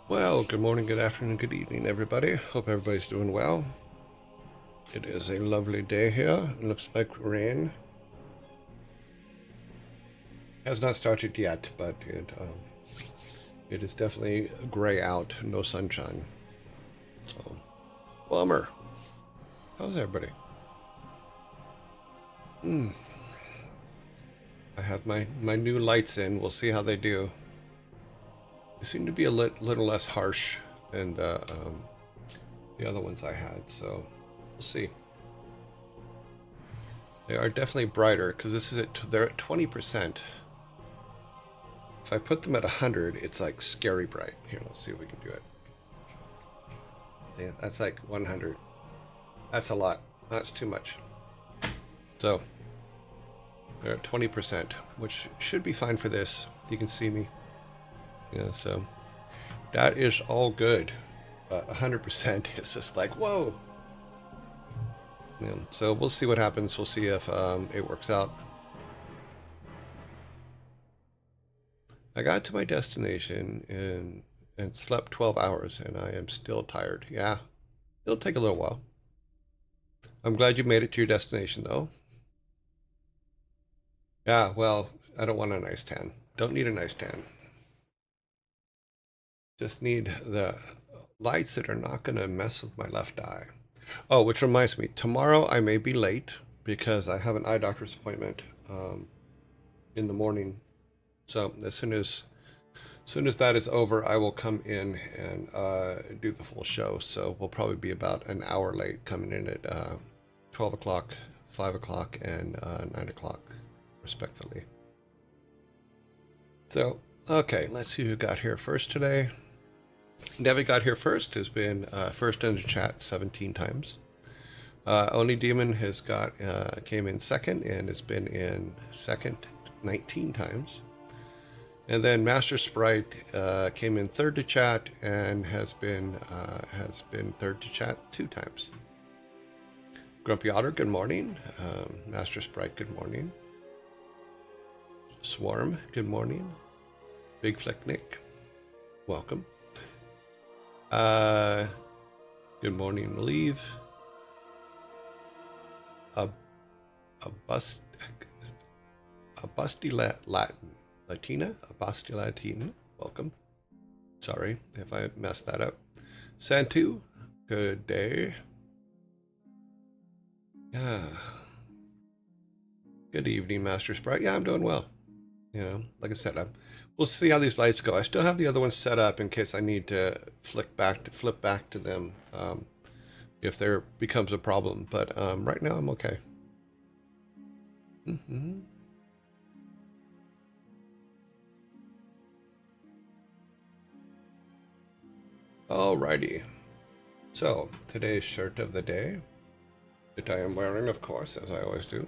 Well, good morning, good afternoon, good evening, everybody. Hope everybody's doing well. It is a lovely day here. It looks like rain has not started yet, but it is definitely gray out, no sunshine. So, bummer. How's everybody? I have my new lights in. We'll see how they do. They seem to be a little less harsh than the other ones I had, so we'll see. They are definitely brighter because they're at 20%. If I put them at 100, it's like scary bright. Here, let's see if we can do it. Yeah, that's like 100. That's a lot. That's too much. So they're at 20%, which should be fine for this. You can see me. Yeah, so that is all good. But 100% is just like, whoa. Yeah, so we'll see what happens. We'll see if it works out. I got to my destination and slept 12 hours, and I am still tired. Yeah, it'll take a little while. I'm glad you made it to your destination, though. Yeah, well, I don't want a nice tan. Don't need a nice tan. Just need the lights that are not going to mess with my left eye. Oh, which reminds me, tomorrow I may be late because I have an eye doctor's appointment in the morning. So as soon as that is over, I will come in and do the full show. So we'll probably be about an hour late, coming in at 12 o'clock, 5 o'clock, and 9 o'clock, respectfully. So, okay, let's see who got here first today. Debbie got here first, has been first in the chat 17 times. Oni Demon has came in second and has been in second 19 times. And then Master Sprite came in third to chat and has been third to chat 2 times. Grumpy Otter, good morning. Master Sprite, good morning. Swarm, good morning. Big Flick Nick, welcome. Good morning, Leave. A busty Latina, a busty Latina, welcome. Sorry if I messed that up. Santu, good day. Yeah. Good evening, Master Sprite. Yeah, I'm doing well. You know, like I said, we'll see how these lights go. I still have the other ones set up in case I need to flip back to them if there becomes a problem. But right now I'm okay. Alrighty. So today's shirt of the day that I am wearing, of course, as I always do.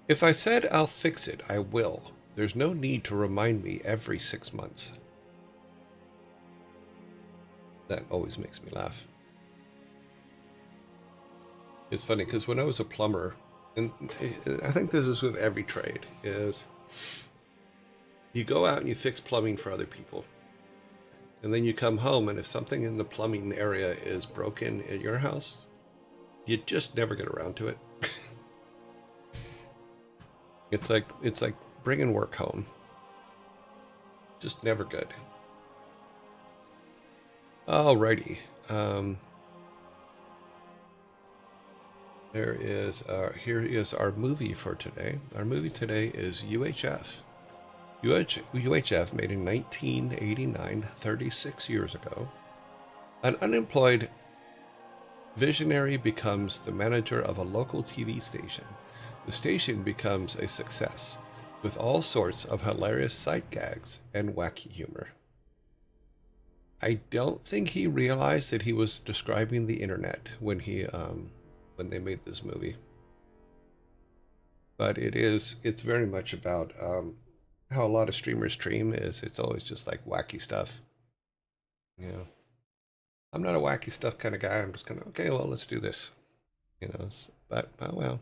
If I said I'll fix it, I will. There's no need to remind me every 6 months. That always makes me laugh. It's funny because when I was a plumber, and I think this is with every trade, is you go out and you fix plumbing for other people. And then you come home, and if something in the plumbing area is broken in your house, you just never get around to it. It's like bringing work home. Just never good. Alrighty. Here is our movie for today. Our movie today is UHF. UHF, made in 1989, 36 years ago. An unemployed visionary becomes the manager of a local TV station. The station becomes a success, with all sorts of hilarious sight gags and wacky humor. I don't think he realized that he was describing the internet when they made this movie. But it's very much about how a lot of streamers stream. It's always just like wacky stuff. You know, I'm not a wacky stuff kind of guy. I'm just kind of, okay, well, let's do this. You know, but well,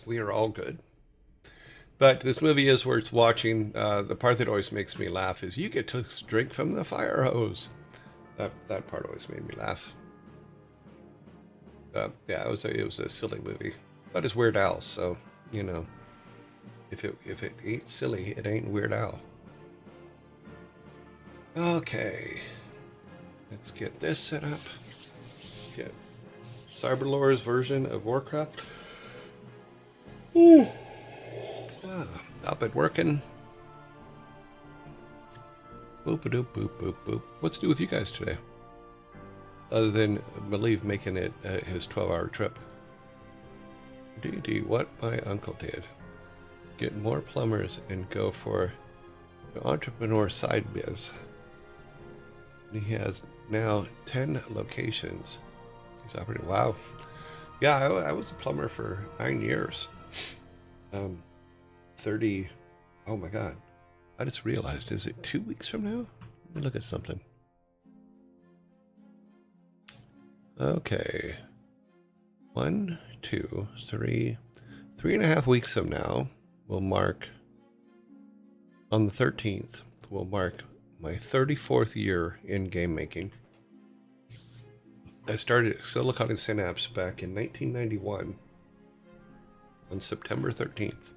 we are all good. But this movie is worth watching. The part that always makes me laugh is you get to drink from the fire hose. That part always made me laugh. Yeah, it was a silly movie, but it's Weird Al, so you know, if it ain't silly, it ain't Weird Al. Okay, let's get this set up. Get Cyberlore's version of Warcraft. Ooh. Up and working. Boop a doop boop boop boop. What's new with you guys today? Other than Malieve making it his 12-hour trip. What my uncle did. Get more plumbers and go for an entrepreneur side biz. He has now 10 locations. He's operating. Wow. Yeah, I was a plumber for 9 years. 30. Oh my God. I just realized, is it 2 weeks from now? Let me look at something. Okay. 1, 2, 3. 3.5 weeks from now will mark, on the 13th, will mark my 34th year in game making. I started Silicon and Synapse back in 1991 on September 13th.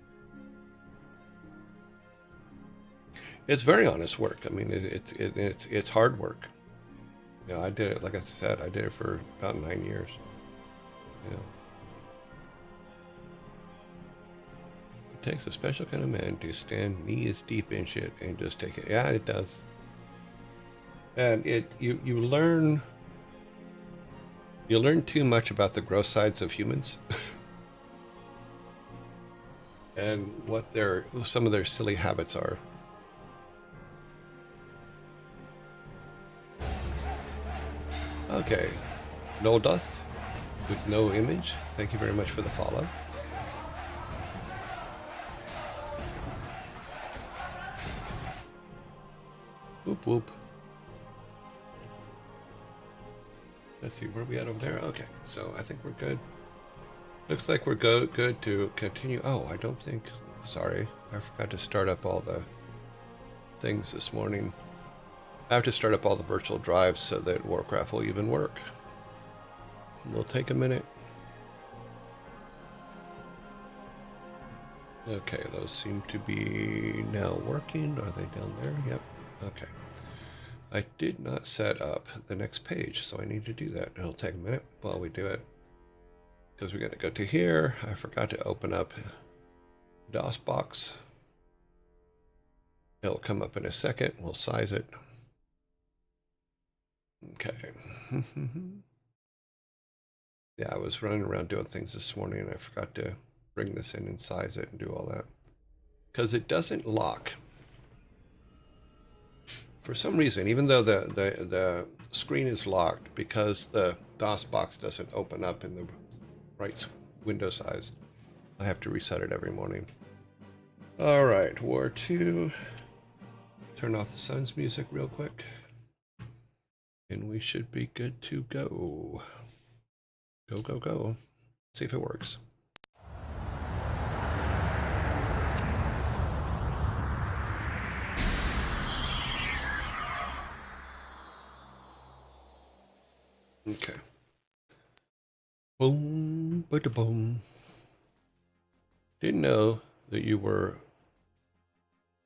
It's very honest work. I mean, it's hard work. You know, I did it, like I said, I did it for about 9 years. You know. It takes a special kind of man to stand knees deep in shit and just take it. Yeah, it does. And you learn too much about the gross sides of humans. And what some of their silly habits are. Okay, no doth with no image. Thank you very much for the follow. Whoop whoop. Let's see, where are we at over there? Okay, so I think we're good. Looks like we're good to continue. Oh, I don't think, sorry, I forgot to start up all the things this morning. I have to start up all the virtual drives so that WarCraft will even work. It'll take a minute. Okay, those seem to be now working. Are they down there? Yep. Okay. I did not set up the next page, so I need to do that. It'll take a minute while we do it. Because we're going to go to here. I forgot to open up DOSBox. It'll come up in a second. We'll size it. Okay. Yeah, I was running around doing things this morning and I forgot to bring this in and size it and do all that. Because it doesn't lock. For some reason, even though the screen is locked, because the DOS box doesn't open up in the right window size, I have to reset it every morning. All right, War 2. Turn off the sun's music real quick. And we should be good to go. Go, go, go. See if it works. Okay. Boom, bada boom. Didn't know that you were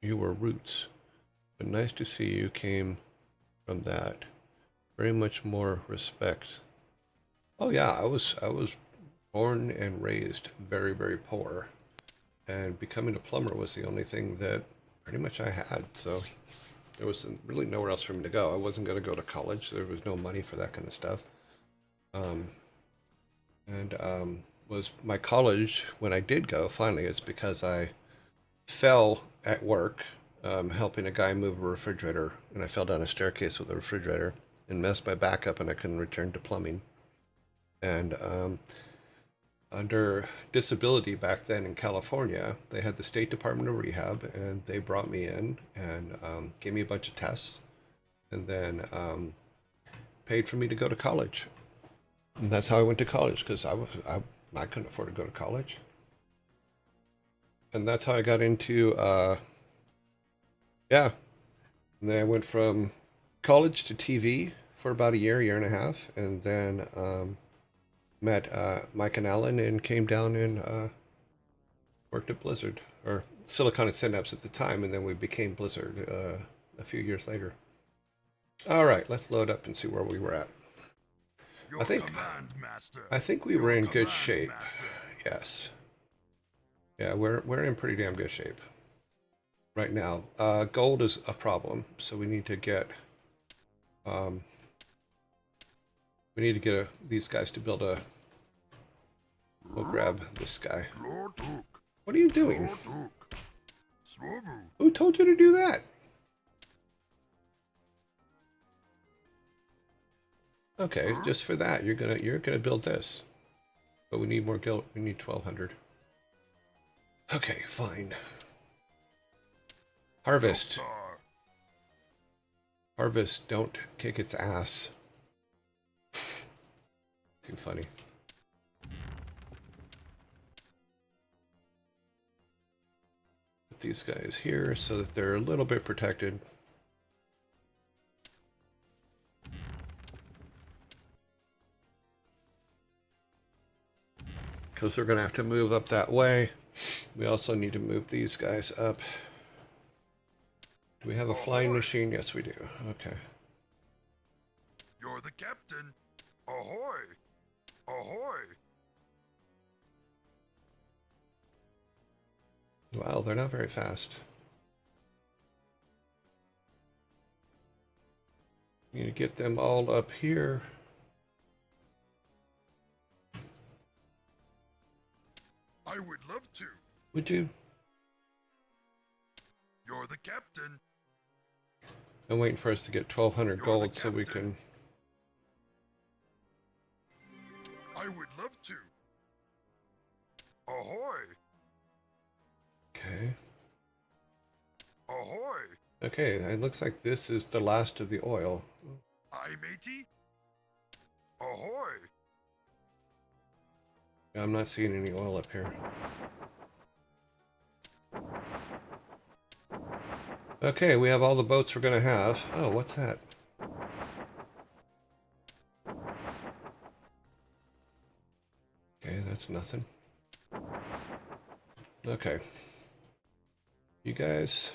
Roots, but nice to see you came from that. Very much more respect. Oh yeah, I was born and raised very, very poor, and becoming a plumber was the only thing that pretty much I had. So there was really nowhere else for me to go. I wasn't going to go to college. There was no money for that kind of stuff. Was my college, when I did go, finally, it's because I fell at work helping a guy move a refrigerator, and I fell down a staircase with a refrigerator and messed my back up, and I couldn't return to plumbing. And under disability back then in California, they had the State Department of Rehab, and they brought me in and gave me a bunch of tests, and then paid for me to go to college. And that's how I went to college, because I couldn't afford to go to college. And that's how I got into, yeah. And then I went from college to TV for about a year and a half, and then met Mike and Alan and came down and worked at Blizzard, or Silicon and Synapse at the time, and then we became Blizzard a few years later. All right, let's load up and see where we were at. Your I think command, Master. I think we were in good shape. Yes. Yeah, we're in pretty damn good shape right now. Gold is a problem, so we need to get these guys to build a. We'll grab this guy. What are you doing? Who told you to do that? Okay, just for that, you're gonna build this. But we need more guild. We need 1,200. Okay, fine. Harvest. Harvest, don't kick its ass. Too funny. Put these guys here so that they're a little bit protected. Because we're going to have to move up that way. We also need to move these guys up. Do we have a flying machine? Yes, we do. Okay. You're the captain. Ahoy! Ahoy! Wow, they're not very fast. You need to get them all up here. I would love to. Would you? You're the captain. I'm waiting for us to get 1,200 gold so we can... I would love to. Ahoy! Okay. Ahoy! Okay, it looks like this is the last of the oil. Aye, matey. Ahoy! I'm not seeing any oil up here. Okay, we have all the boats we're gonna have. Oh, what's that? Okay, that's nothing. Okay. You guys...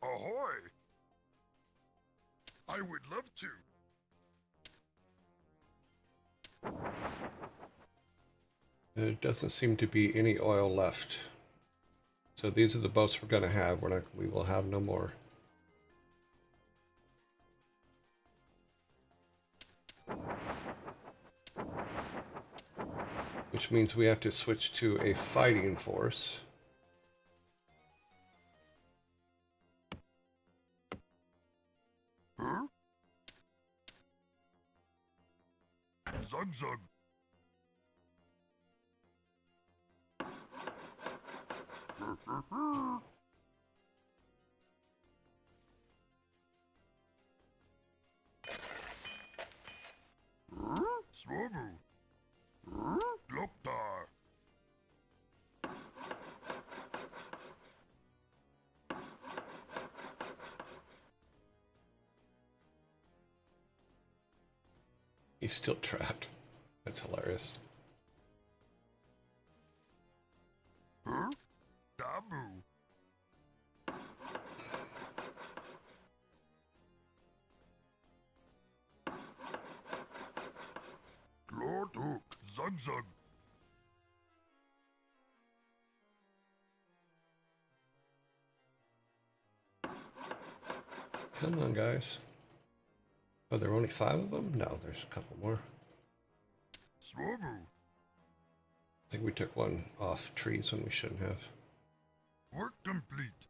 Ahoy! I would love to. There doesn't seem to be any oil left. So these are the boats we're gonna have. We will have no more. Which means we have to switch to a fighting force. Huh? Zug zug. Swobu. Loktar. He's still trapped. That's hilarious. Huh? Dabu. Glortuk. Zug zug. Come on, guys. Oh, there are only 5 of them? No, there's a couple more. Swobu. I think we took one off trees when we shouldn't have. Work complete.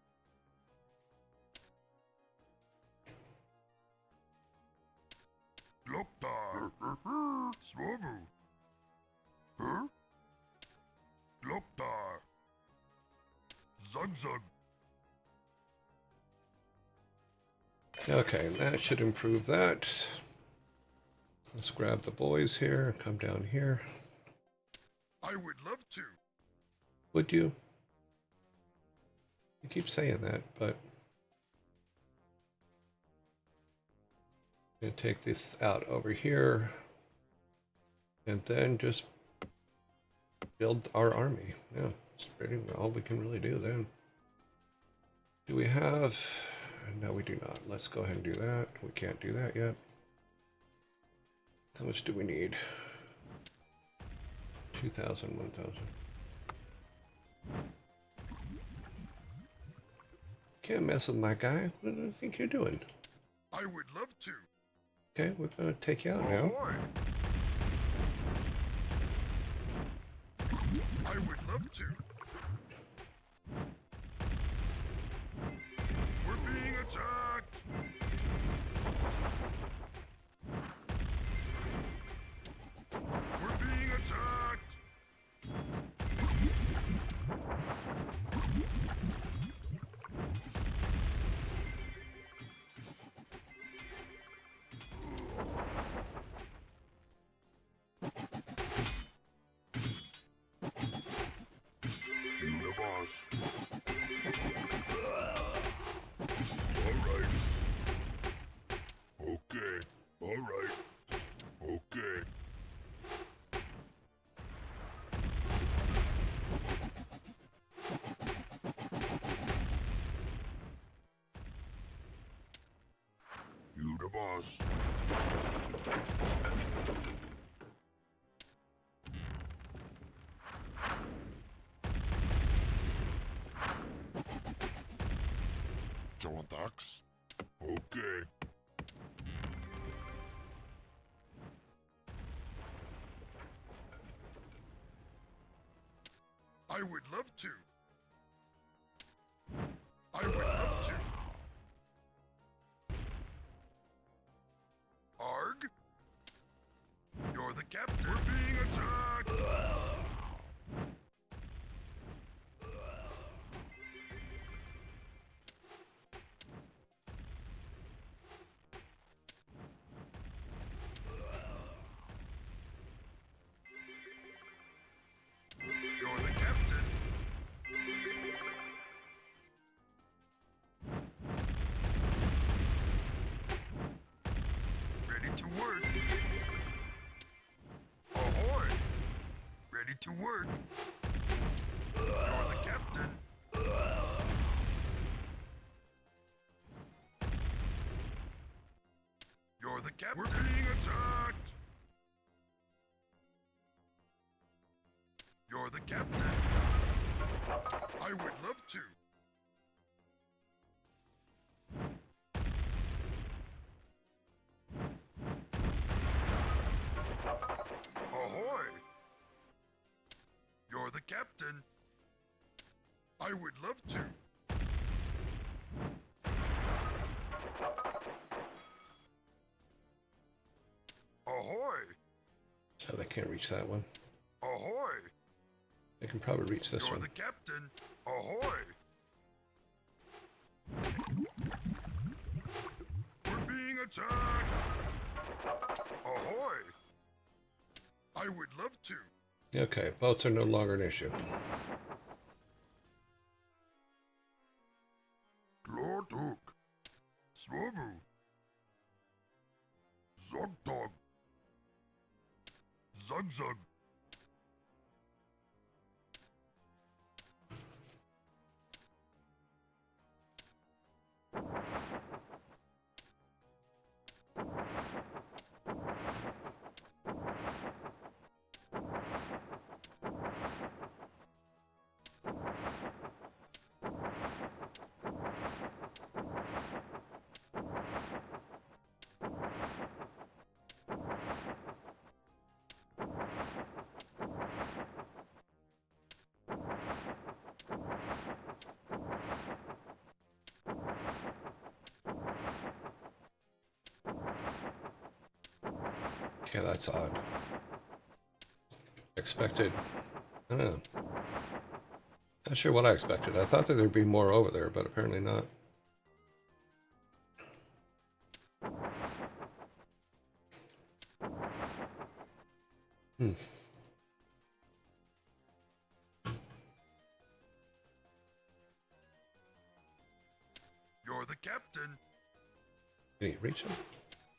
Loktar. Swobu. Huh? Loktar. Zug zug. Okay, that should improve that. Let's grab the boys here, come down here. I would love to. Would you? You keep saying that, but I'm going to take this out over here and then just build our army. Yeah, it's pretty all we can really do then. Do we have... No, we do not. Let's go ahead and do that. We can't do that yet. How much do we need? 2,000, 1,000. Can't mess with my guy. What do you think you're doing? I would love to. Okay, we're going to take you out now. Ahoy! I would love to. We're being attacked. We're being attacked. You the boss. Alright. Okay. Alright. Okay. You the boss. John Dax. Okay. I would love to. I would love to. Arg? You're the captain. We're being attacked. You're the captain. Ready to work. Ahoy! Ready to work. You're the captain. You're the captain. We're being attacked. You're the captain. I would love to. Ahoy! You're the captain. I would love to. Ahoy! Oh, they can't reach that one. Ahoy! They can probably reach this You're one. the captain. Ahoy! We're being attacked. Ahoy! I would love to. Okay, boats are no longer an issue. Glortuk. Swobu. Zogdog. Zugzug. Okay, that's odd. Expected. I don't know. Not sure what I expected. I thought that there'd be more over there, but apparently not. Hmm. You're the captain. Can you reach him?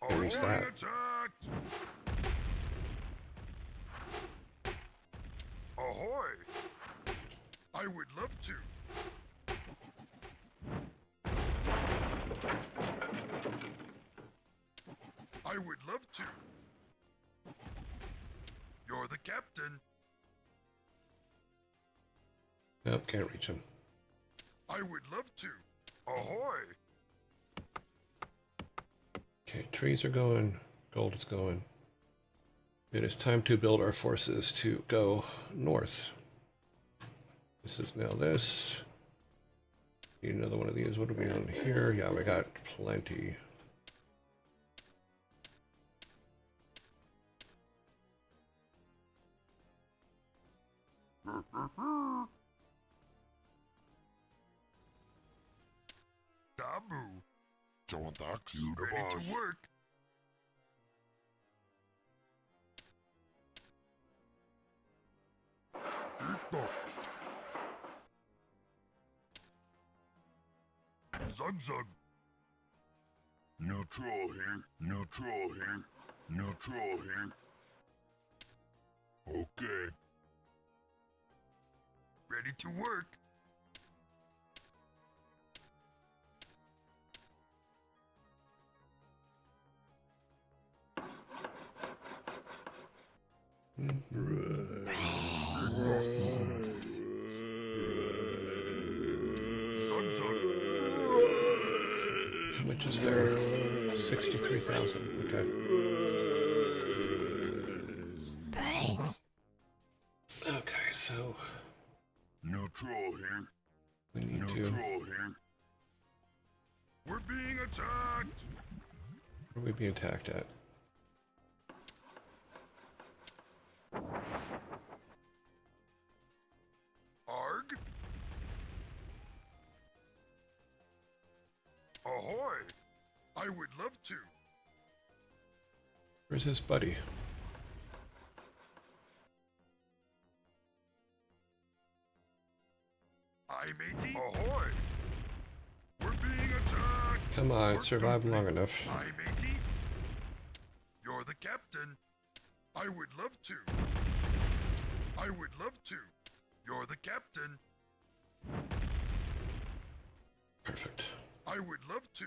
Ahoy, Can't reach that. attacked! Ahoy! I would love to. I would love to. You're the captain. Nope, can't reach him. I would love to. Ahoy! Okay, trees are going. Gold is going. It is time to build our forces to go north. This is now this. Need another one of these. What do we on here? Yeah, we got plenty. Taboo. Don't ask Ready to work. Zug zug. Neutral here, neutral here, neutral here. Okay. Ready to work. Zug zug. How much is there? 63,000. Okay. Okay, so Neutral here, we need to. neutral here. We're being attacked. Where are we being attacked at? Arg. Ahoy! I would love to. Where's his buddy? Aye, matey. Ahoy! We're being attacked. Come on, Or survive something. long enough. Aye, matey. You're the captain. I would love to. I would love to. You're the captain. Perfect. I would love to.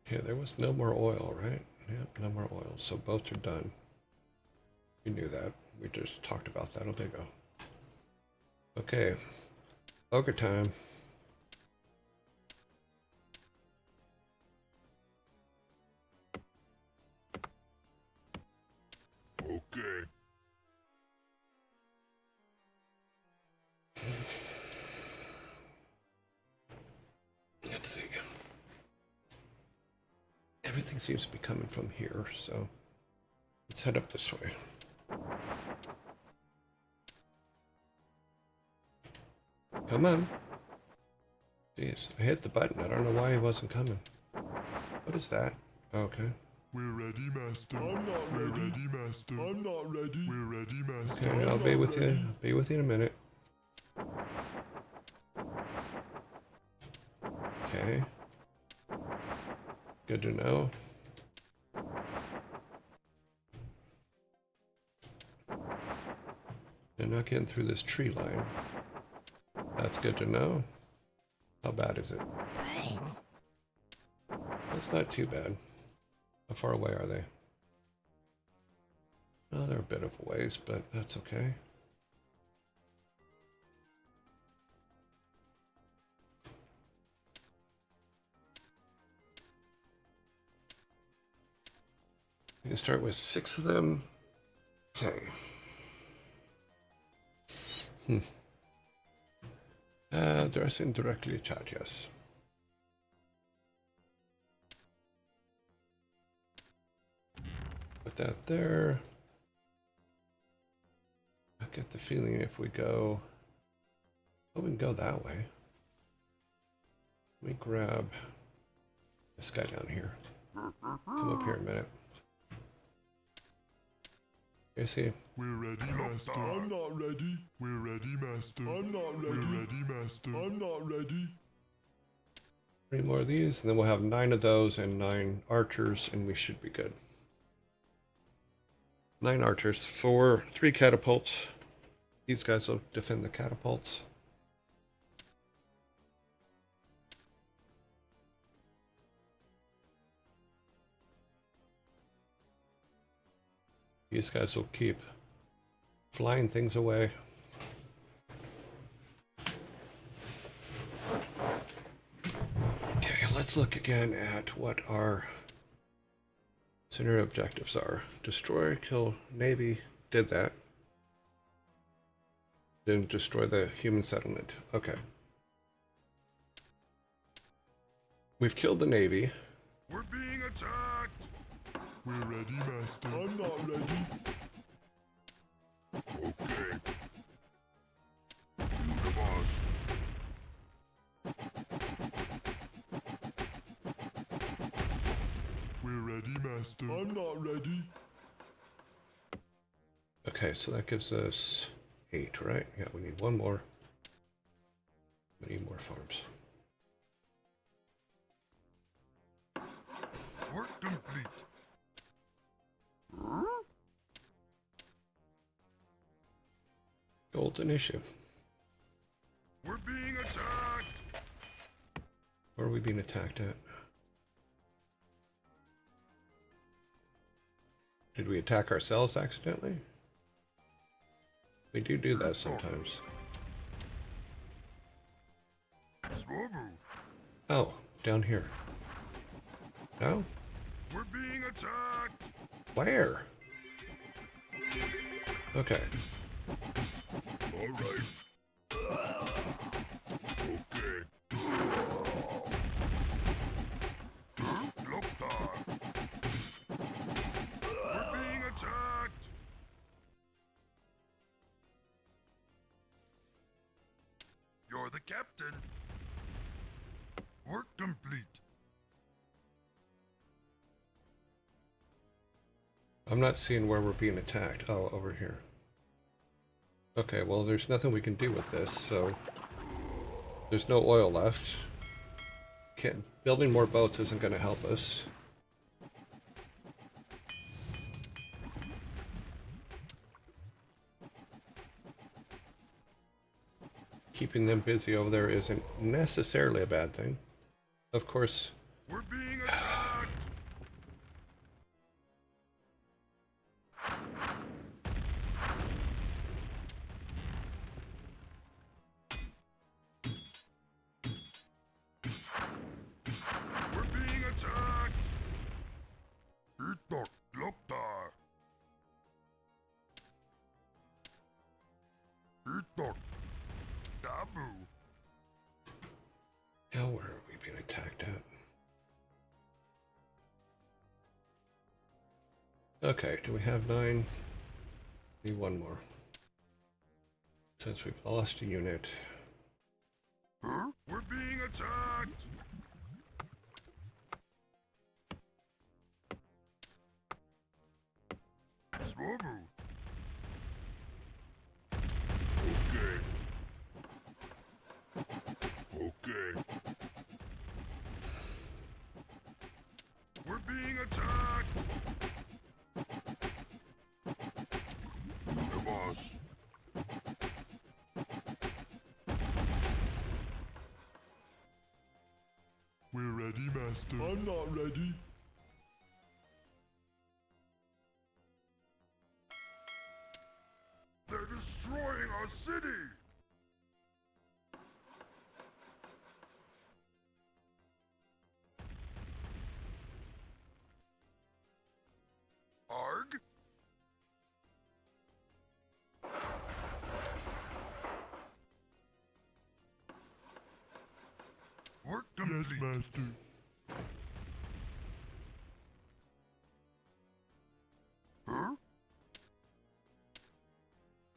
Okay, there was no more oil, right? Yep, no more oil. So both are done. You knew that. We just talked about that a bit ago. Okay. Ogre time. Okay. Let's see. Everything seems to be coming from here, so let's head up this way. Come on. Jeez, I hit the button. I don't know why he wasn't coming. What is that? Okay. We're ready, Master. I'm not ready. We're ready, Master. I'm not ready. We're ready, Master. Okay, I'll be with you. I'll be with you in a minute. Okay. Good to know. They're not getting through this tree line. That's good to know. How bad is it? That's not too bad. How far away are they? Oh, they're a bit of a ways, but that's okay. You can start with 6 of them. Okay. Addressing directly to chat, yes. Put that there. I get the feeling if we go... Oh, we can go that way. Let me grab this guy down here. Come up here a minute. You see? We're ready, Master. I'm not ready. We're ready, Master. I'm not ready. We're ready, Master. I'm not ready. 3 more of these, and then we'll have 9 of those and 9 archers, and we should be good. 9 archers, 3 catapults. These guys will defend the catapults. These guys will keep flying things away. Okay, let's look again at what our center objectives are. Destroy, kill Navy. Did that. Didn't destroy the human settlement. Okay. We've killed the Navy. We're being attacked. We're ready, Master. I'm not ready. Okay. The boss. We're ready, Master. I'm not ready. Okay, so that gives us 8, right? Yeah, we need 1 more. We need more farms. Work complete. Gold's an issue. We're being attacked. Where are we being attacked at? Did we attack ourselves accidentally? We do that sometimes. Swobu. Oh, down here. No? We're being attacked. Where? Okay. All right. Okay. Loktar. We're being attacked. You're the captain. Work complete. I'm not seeing where we're being attacked. Oh, over here. Okay, well, there's nothing we can do with this, so there's no oil left. Building more boats isn't going to help us. Keeping them busy over there isn't necessarily a bad thing. Of course, We're being attacked. We're being attacked. Itok Loktar. Itok Dabu. now where are we being attacked at? Okay, do we have 9? Need 1 more. Since we've lost a unit. Huh? We're being attacked. Swobu. Okay. Okay. We're being attacked. The boss. We're ready, Master. I'm not ready. They're destroying our city. Arg? Work Yes, complete. Master. Huh?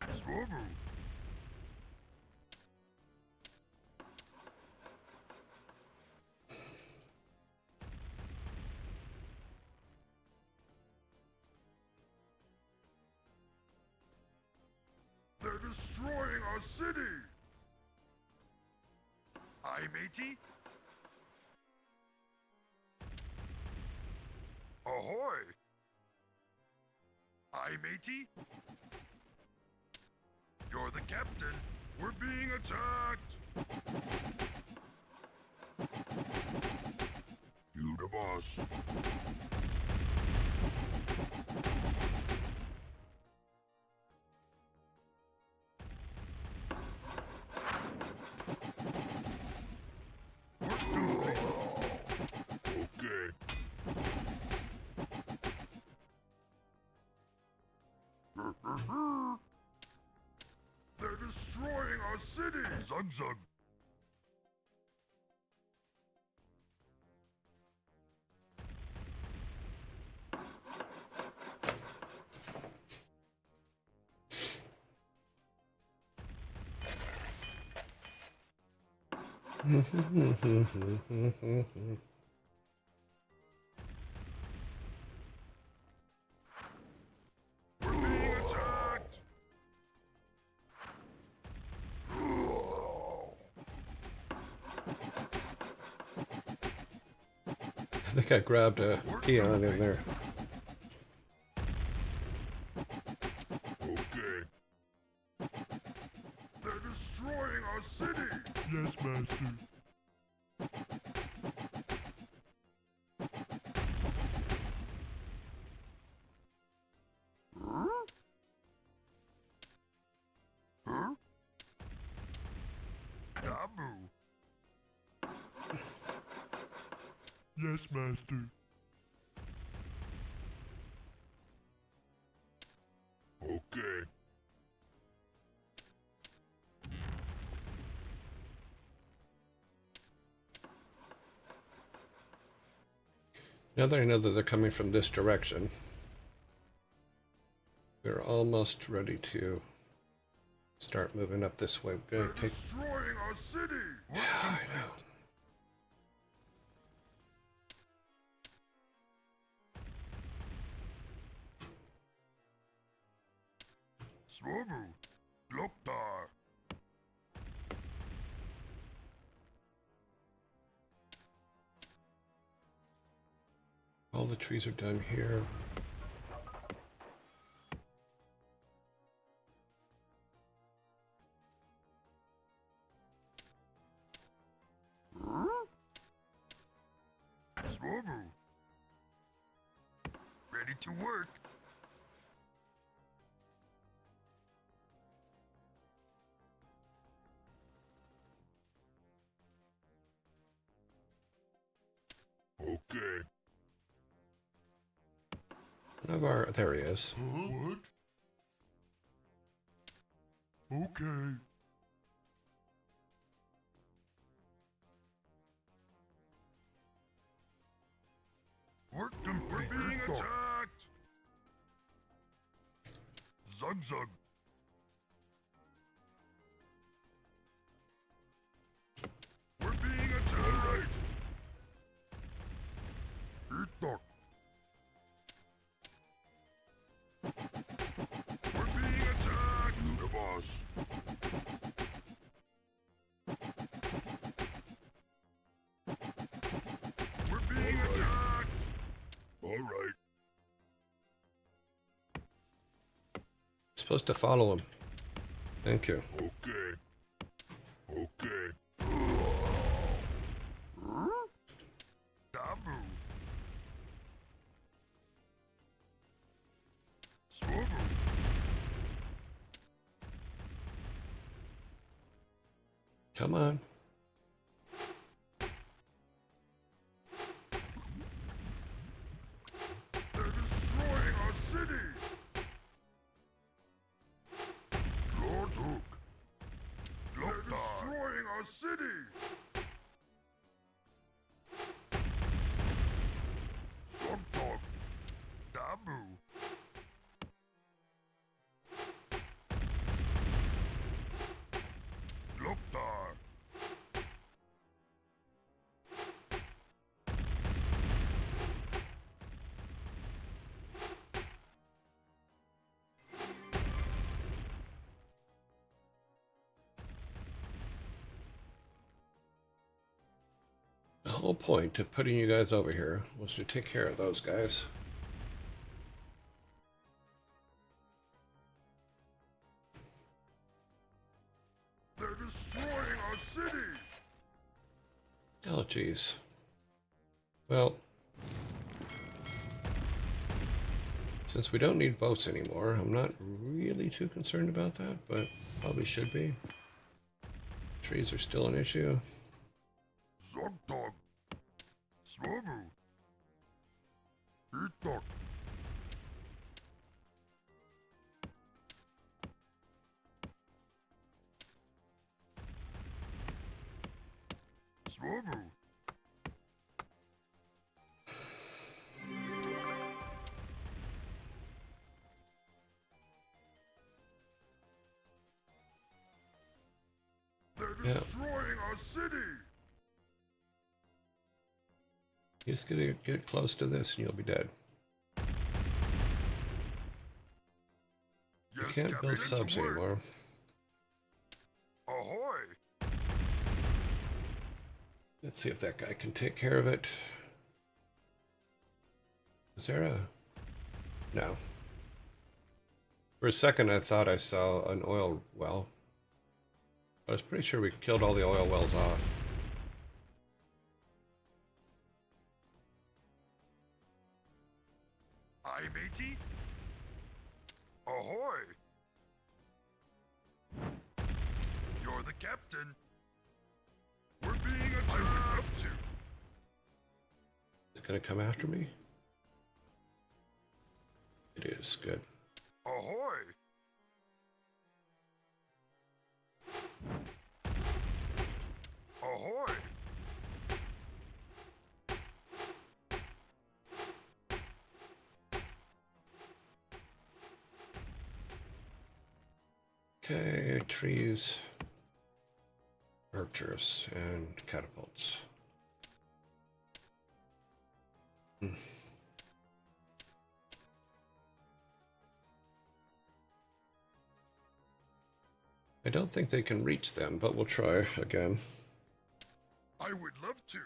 Swobu. our city! Aye, matey? Ahoy! Aye, matey? You're the captain. We're being attacked! You the boss. What doing? Okay. They're destroying our city! Zug zug. We're being attacked! I think I grabbed a peon in there. Okay. They're destroying our city! Yes, master. Huh? Huh? Dabu. Yes, master. Okay. Now that I know that they're coming from this direction, we're almost ready to start moving up this way. We're They're gonna take. destroying our city! Yeah, I know. Swobu. Gloktar. All the trees are done here. Swobu. Ready to work. Okay. One of our, there he is. What? Okay. Work complete. We're being attacked. Zug zug. We're being attacked. Eat We're being attacked! The boss. We're being attacked! Alright. Supposed to follow him. Thank you. Okay. Okay. Dabu. Swobu. Come on. They're destroying our city! Lord Hook. They're destroying our city! Dog Dog. Dabu. Gloktar. whole point of putting you guys over here was to take care of those guys. They're destroying our city! Oh, jeez. Well, since we don't need votes anymore, I'm not really too concerned about that, but probably should be. Trees are still an issue. Zogdog! Swobu! Eatdog! Swobu! They're Yeah. destroying our city! You just gotta get close to this and you'll be dead. You Yes, can't Captain, build to subs work. anymore. Ahoy! Let's see if that guy can take care of it. Is there a... No. For a second I thought I saw an oil well. I was pretty sure we killed all the oil wells off. Aye, matey? Ahoy! You're the captain. We're being attacked. I would love to. Is it gonna come after me? It is. Good. Ahoy! Ahoy! Okay, trees, archers, and catapults. I don't think they can reach them, but we'll try again. I would love to.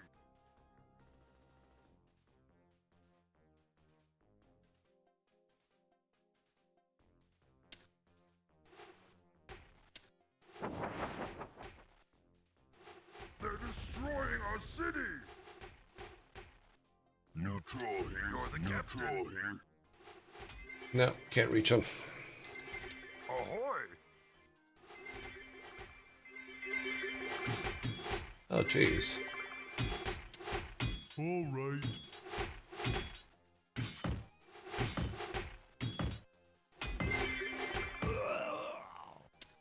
They're destroying our city! Neutral here. You're the Neutral captain. here. No, can't reach them. Ahoy! Oh, jeez. All right.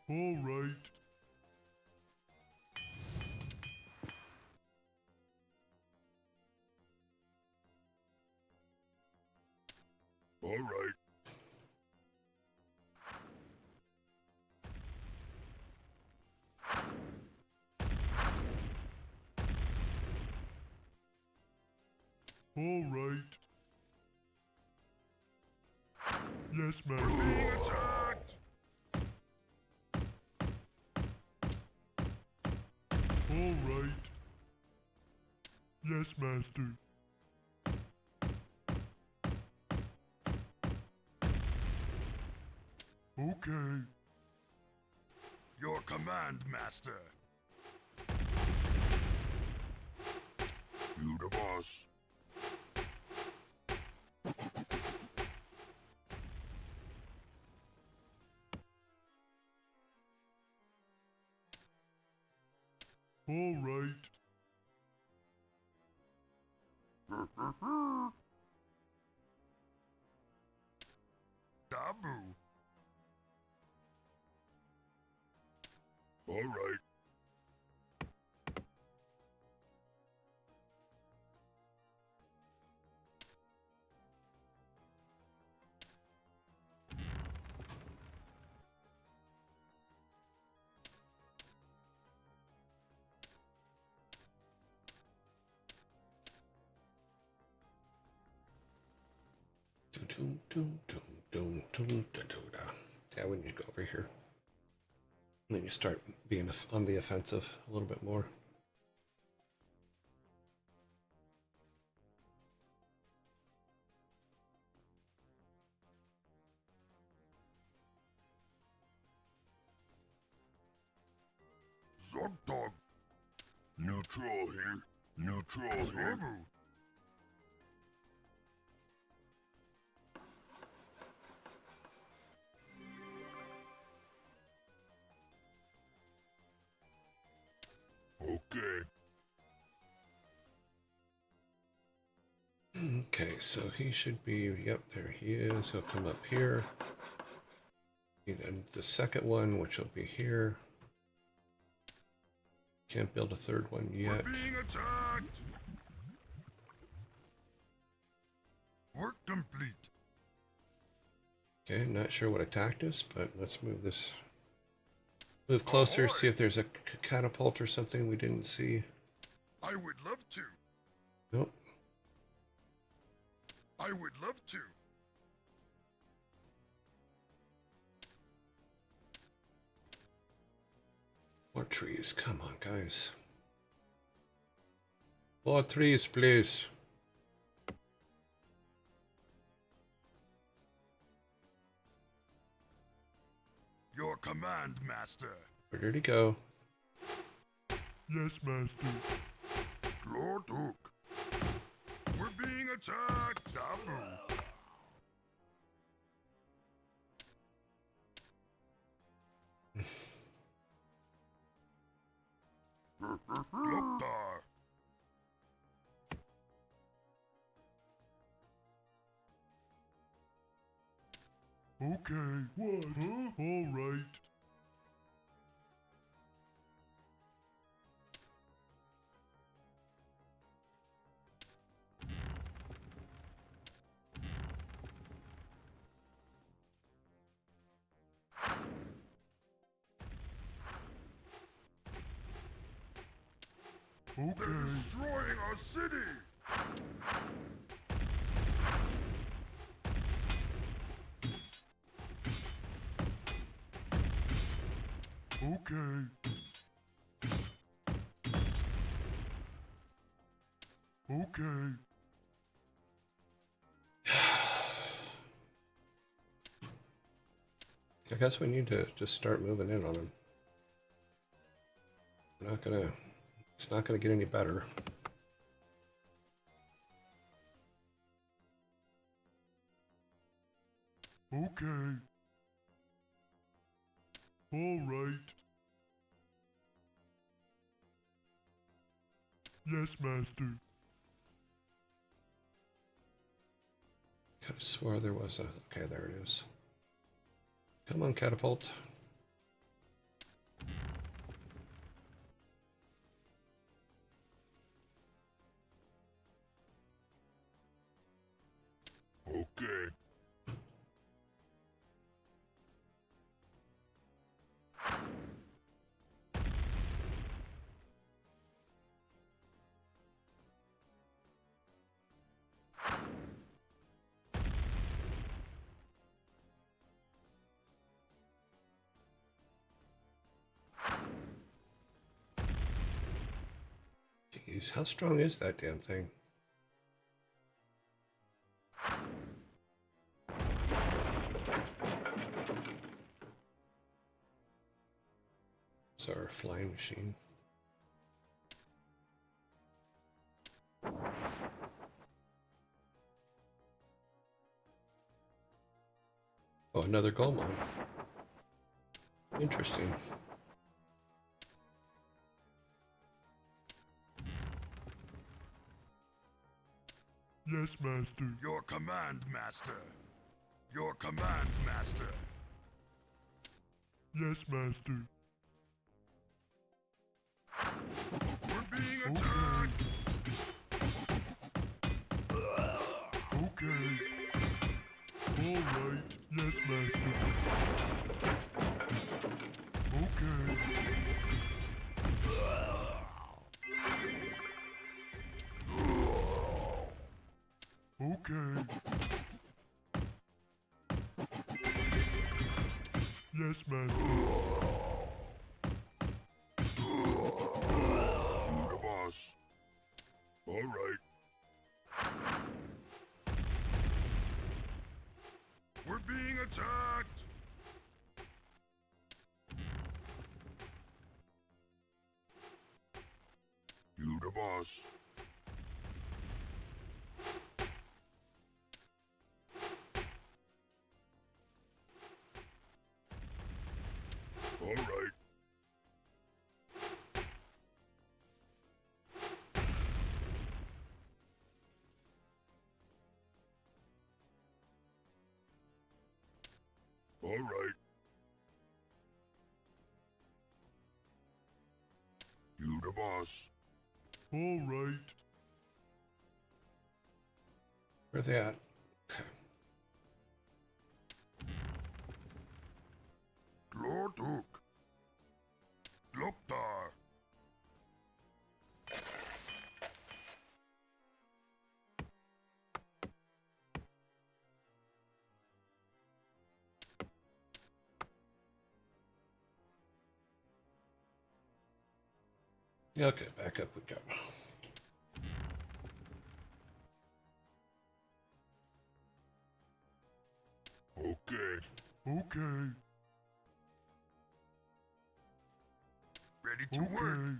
All right. All right. All right. Yes, Being ma'am. attacked! All right. Yes, master. Okay. Your command, master. You the boss. All right. Dabu. All right. Yeah, we need to go over here. Then you start being on the offensive a little bit more. Dog. Neutral here. Neutral here. Zorbu. Okay. Okay, so he should be, yep, there he is. He'll come up here. And the second one, which will be here. Can't build a third one We're yet. being attacked. Work complete. Okay, I'm not sure what attacked us, but let's move this. Move closer, Ahoy! see if there's a catapult or something we didn't see. I would love to. Nope. I would love to. More trees, come on, guys. More trees, please. Your command, Master. Where did he go? Yes, Master. Lord Hook. We're being attacked. Dabu. Loktar. Okay. What? Huh? All right. They're Okay. destroying our city. Okay. Okay. I guess we need to just start moving in on him. We're not gonna, it's not gonna get any better. Okay. All right. Yes, Master. Could have swore there was a, okay, there it is. Come on, catapult. Okay. Jeez, how strong is that damn thing? It's our flying machine. Oh, another gold mine. Interesting. Yes, Master. Your command, Master. Your command, Master. Yes, Master. We're being Okay. attacked. Okay. All right. Yes, Master. Okay. Okay. Yes, Master. The boss. All right. We're being attacked. the boss. All right. All right. You the boss. All right. Where they at? Okay. Glortuk. Gloktar. Okay, back up we go. Okay. Okay. Ready to work.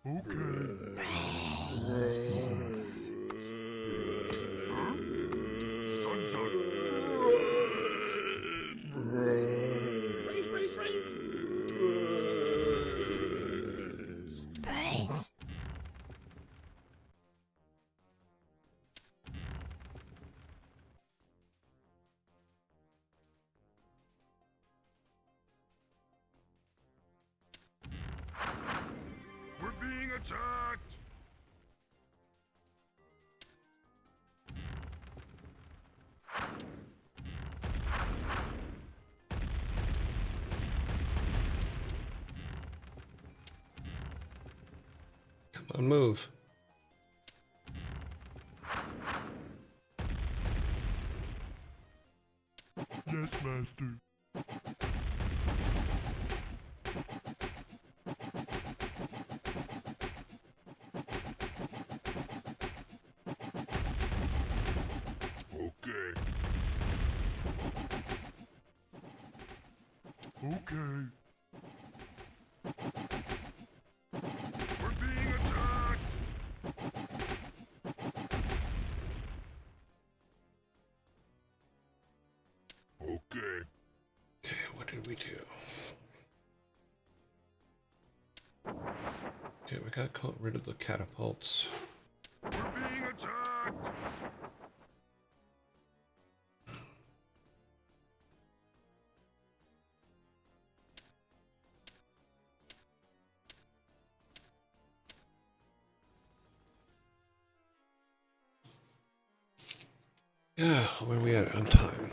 Okay. Okay. Zun zun. We're being attacked. Come on, move. Yes, master. Okay. Okay. We're being attacked. Okay. Okay, what did we do? Okay, we got rid of the catapults. We're being attacked. Yeah, where are we at on time?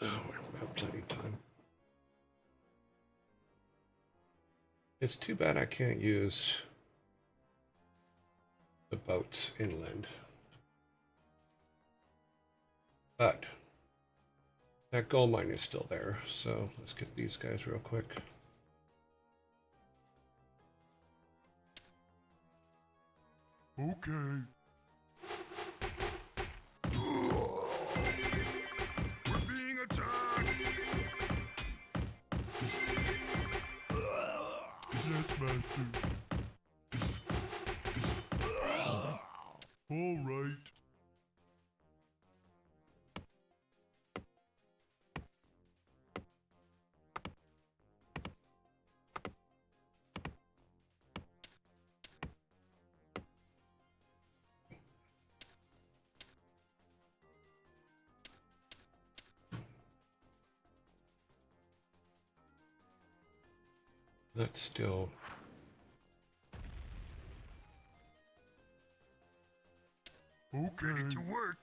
Oh, we have plenty of time. It's too bad I can't use the boats inland. But that gold mine is still there, so let's get these guys real quick. Okay. We're being attacked. Yes, master. All right. That's still... Okay. Ready to work.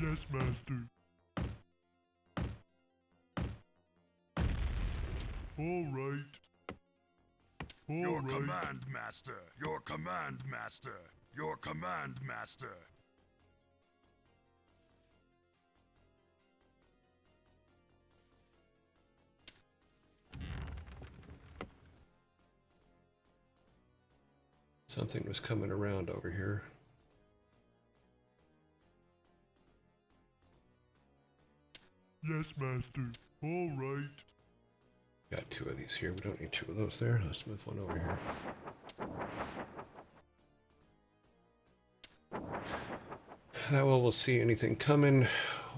Yes, master. All right. All Your right. command, master. Your command, master. Your command, master. Something was coming around over here. Yes, master. All right. Got 2 of these here. We don't need 2 of those there. Let's move one over here. That way we'll see anything coming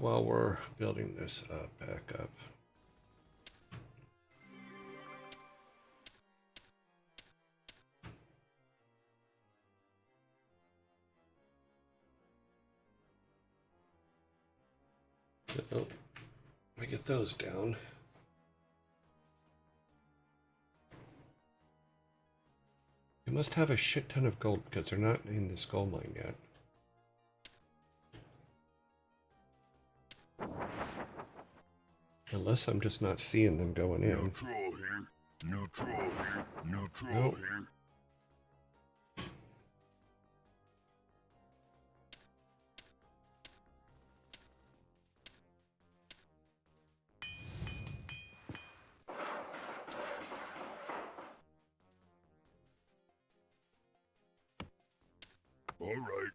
while we're building this back up. So, we get those down. We must have a shit ton of gold because they're not in this gold mine yet. Unless I'm just not seeing them going in. No troll here. No troll here. No troll Nope. here. All right.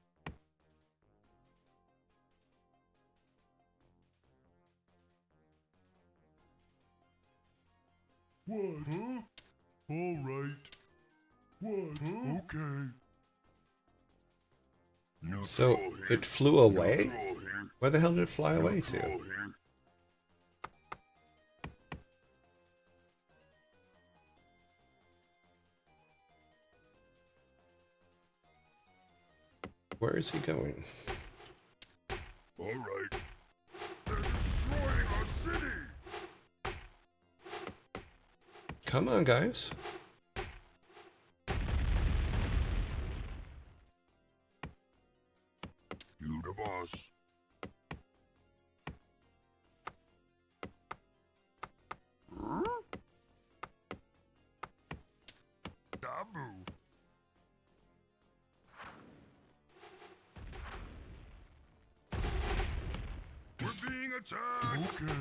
What? Huh? All right. What? Huh? Okay. No So troll here. it flew No away? troll here. Where the hell did it fly No away troll to? here. Where is he going? All right. They're destroying our city. Come on, guys. You the boss. Dabu. We're being attacked. Okay.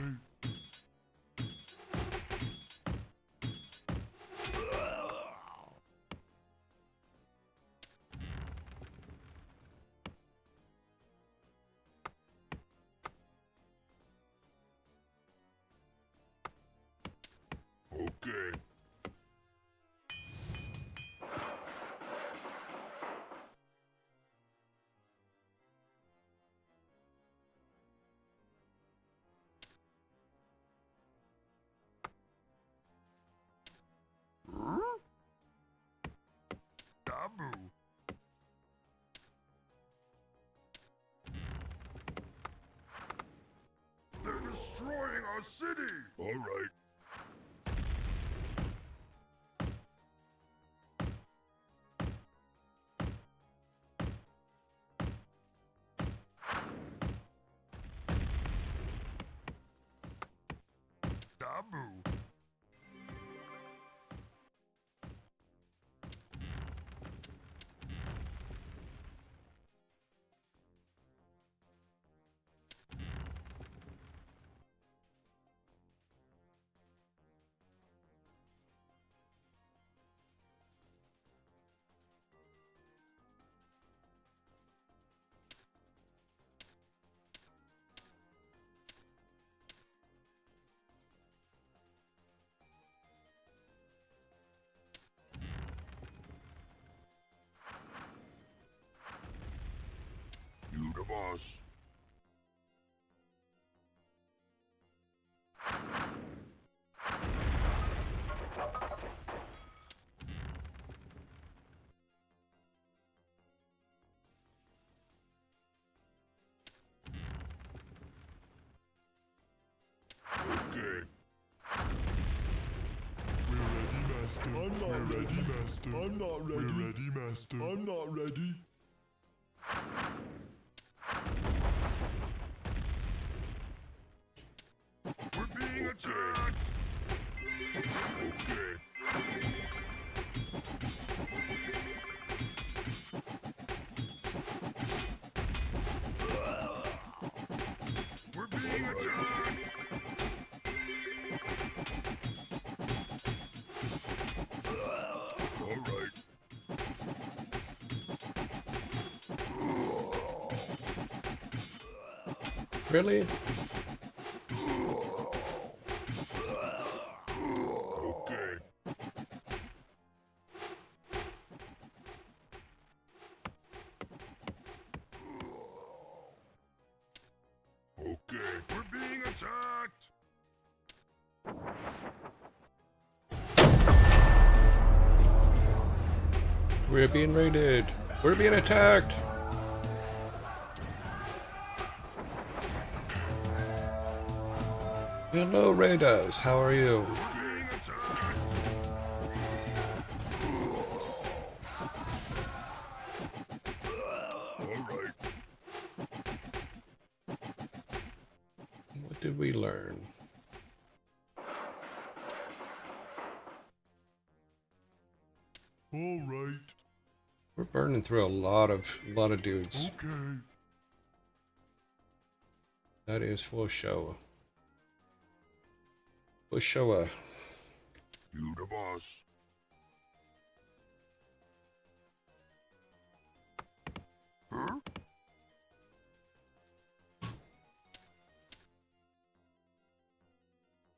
Okay. Dabu. They're destroying our city. All right. Dabu. You the boss. Okay. We're ready, master. I'm not We're ready, ready. master. I'm not We're ready. ready, master. I'm not ready. We're being attacked. Okay. We're being attacked. All right. Really? We're being raided. We're being attacked. Hello, raiders. How are you? Being attacked. All right. What did we learn? All right. We're burning through a lot of dudes. Okay. That is for sure. For sure. You the boss. Huh?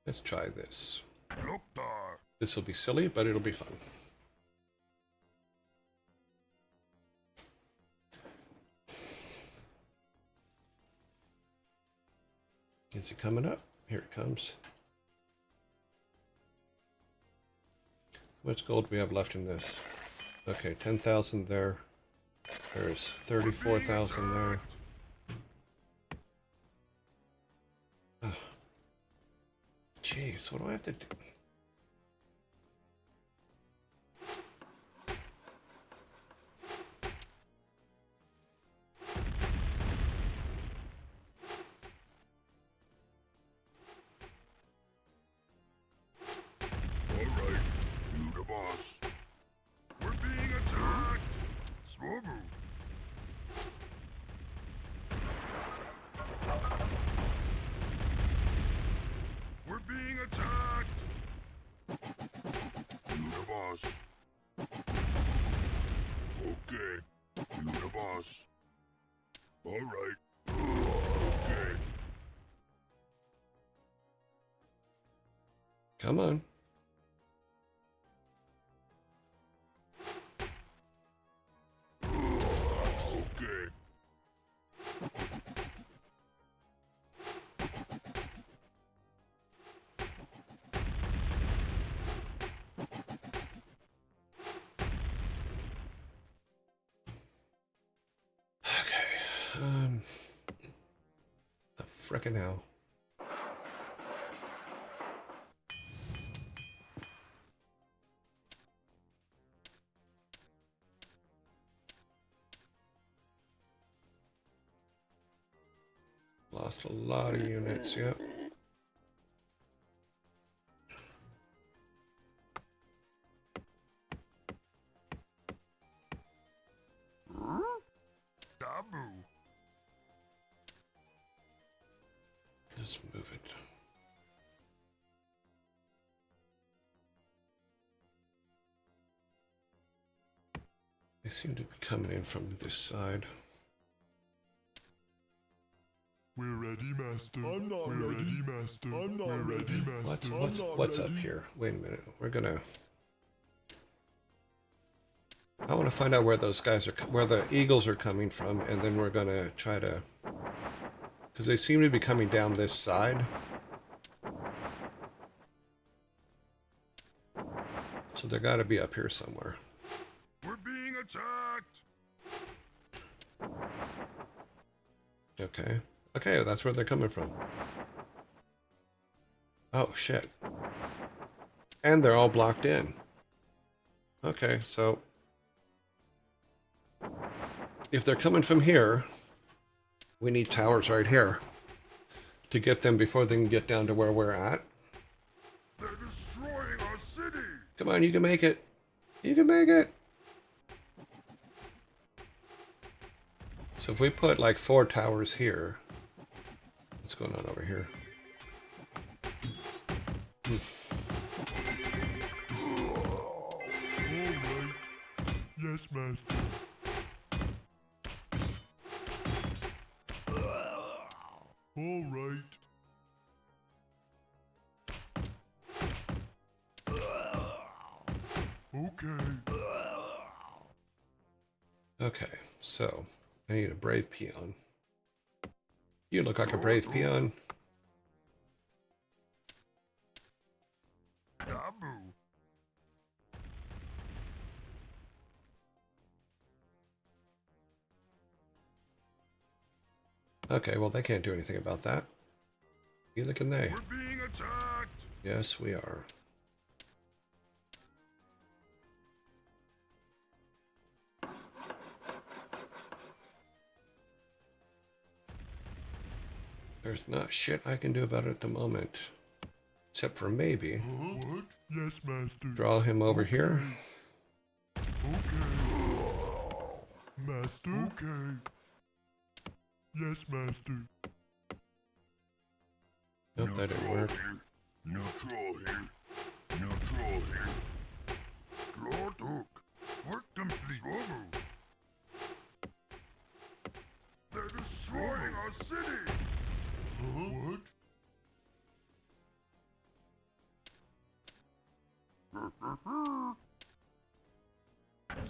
Let's try this. Look there. This will be silly, but it'll be fun. Is it coming up? Here it comes. How much gold do we have left in this? Okay, 10,000 there. There's 34,000 there. Oh. Jeez, what do I have to do? All right. You the boss. We're being attacked. Slow move. We're being attacked. You the boss. Okay. You the boss. All right. Okay. Come on. Okay. Okay. The frickin' hell. Lost a lot of units, yep. Taboo. Let's move it. They seem to be coming in from this side. We're ready, Master. I'm not ready, Master. I'm not ready, Master. What's up here? Wait a minute. We're gonna. I want to find out where those guys are, where the eagles are coming from, and then we're gonna try to, because they seem to be coming down this side. So they got to be up here somewhere. We're being attacked. Okay. Okay, that's where they're coming from. Oh, shit. And they're all blocked in. Okay, so if they're coming from here, we need towers right here to get them before they can get down to where we're at. They're destroying our city. Come on, you can make it. You can make it. So if we put like 4 towers here, what's going on over here? All right. Yes, Master. All right. Okay. Okay, so I need a brave peon. You look like a brave peon. Taboo. Okay, well, they can't do anything about that. Neither can they. We're being attacked! Yes, we are. There's not shit I can do about it at the moment. Except for maybe What? Yes, master. draw him over here. Okay. Master? Okay. Yes, master. Nope, that didn't work. No troll here. No troll here. Lord Hook. Work complete. Robo. They're destroying our city! What?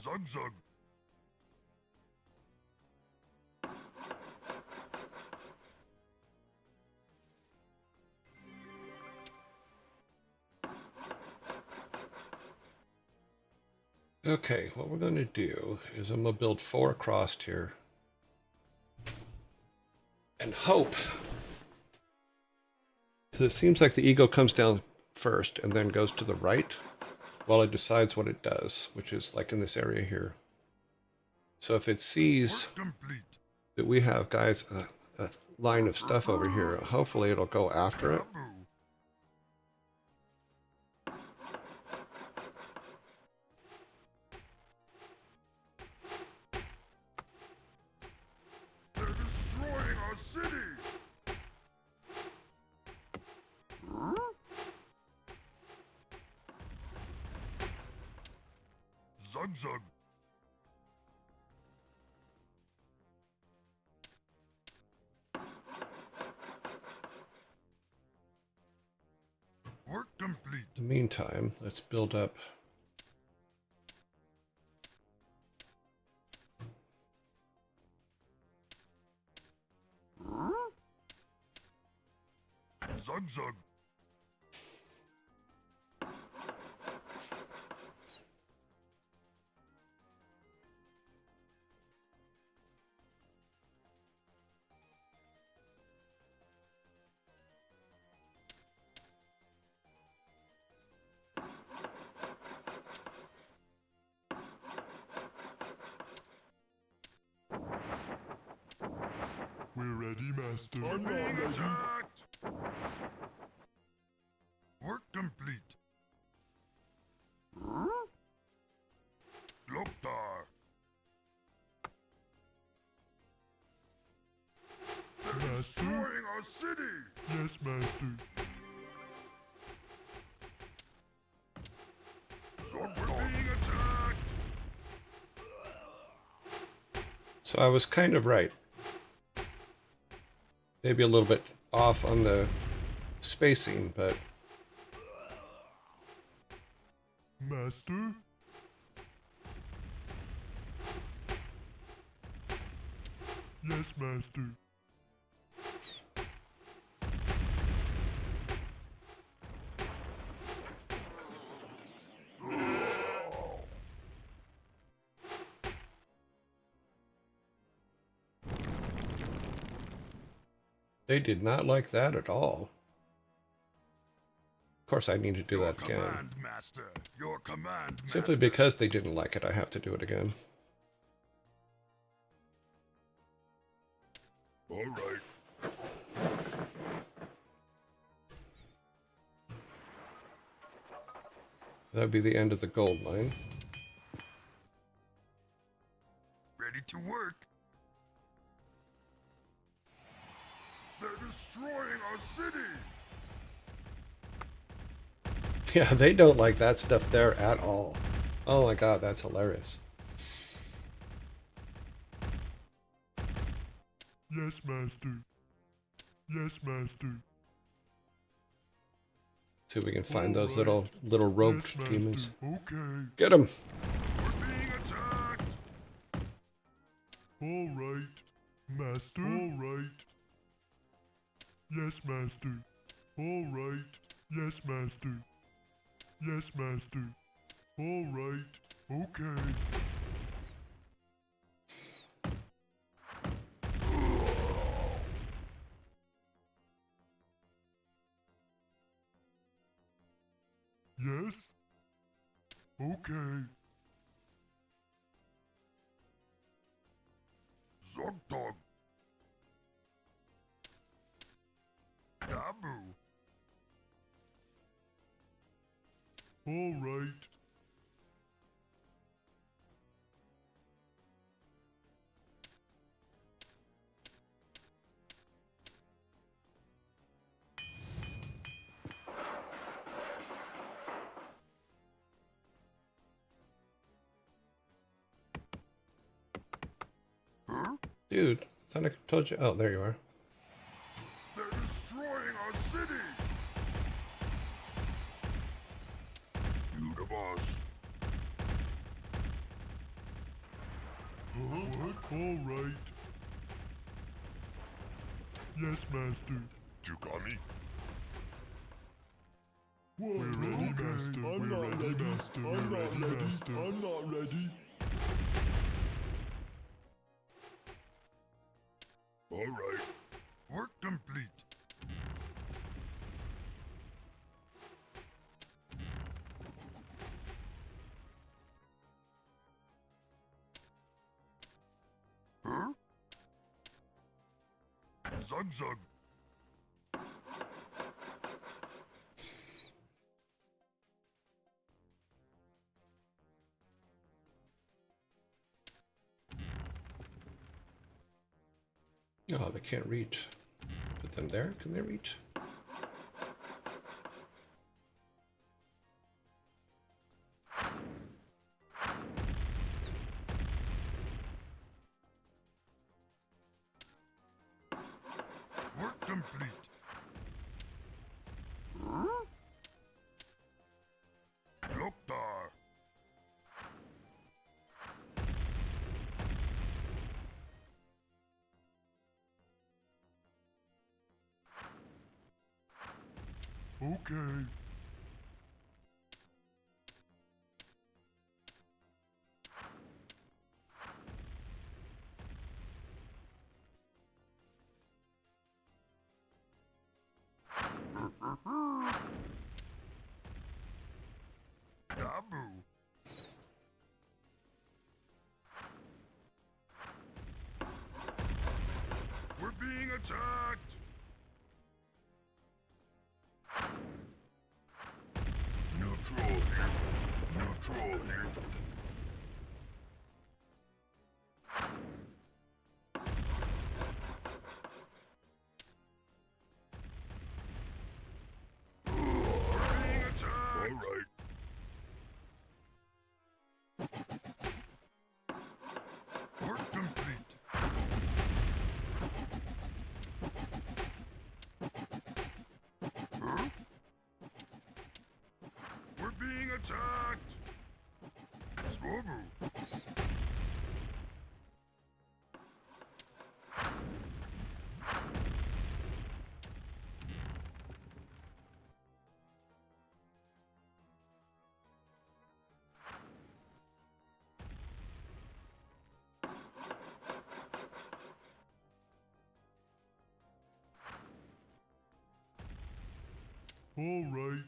Zug Zug. Okay, what we're going to do is I'm going to build 4 across here. And hope. Because it seems like the eagle comes down first and then goes to the right while it decides what it does, which is like in this area here. So if it sees Work complete. that we have, guys, a line of stuff over here, hopefully it'll go after it. Babu. They're destroying our city! Zug Zug. Work complete. In the meantime, let's build up. Zug Zug. We're ready, master. We're being attacked! Work complete. Loktar. They're Master? destroying our city! Yes, master. We're being attacked! So I was kind of right. Maybe a little bit off on the spacing, but Master? Yes, master. they did not like that at all. Of course, I need to do Your that again. command, master. Your command, Simply master. because they didn't like it, I have to do it again. All right. That would be the end of the gold mine. Ready to work. They're destroying our city! Yeah, they don't like that stuff there at all. Oh my god, that's hilarious. Yes, master. Yes, master. See if we can find those Alright. little rogue Yes, master. demons. Okay. Get them! We're being attacked! All right. Master? All right. Yes, master. All right. Yes, master. Yes, master. All right. Okay. Okay. Zogdog. Dabu. All right. Huh? Dude, thought I told you. Oh, there you are. They're destroying our city! You the boss. What? All right. Yes, Master. Chukami. Whoa, we're ready, okay. Master. I'm We're not ready, ready. Master. I'm We're not ready, ready. Master. I'm not ready. All right. Work complete. Huh? Zug zug. Oh, they can't reach. Put them there. Can they reach? Work complete. Huh? Loktar. Okay. Dabu. We're being attacked. Neutral here. Neutral here. We're being attacked. All right. Work complete. Huh? We're being attacked. Swobu. All right.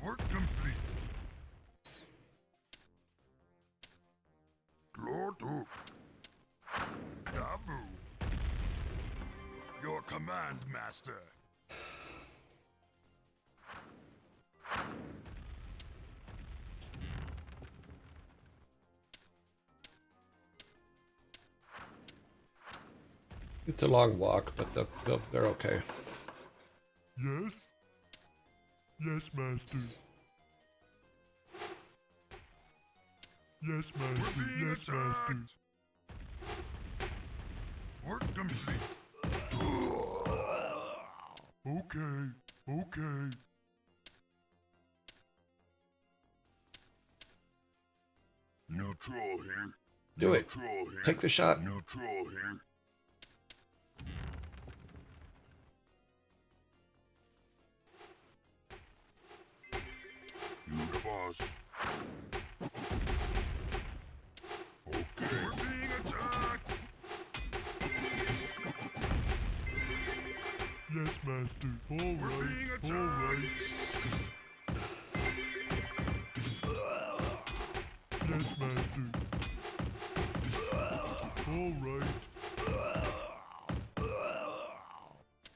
Work complete. Glordo. Dabu. Your command, master. It's a long walk, but they're okay. Yes? Yes, Master. Yes, We're Master. being Yes, Master. attacked. Work complete. Okay. Okay. Neutral here. Do it. Neutral here. Take the shot. Neutral here. You the boss. Okay. We're being attacked. Yes, Master. Yes, master. All right.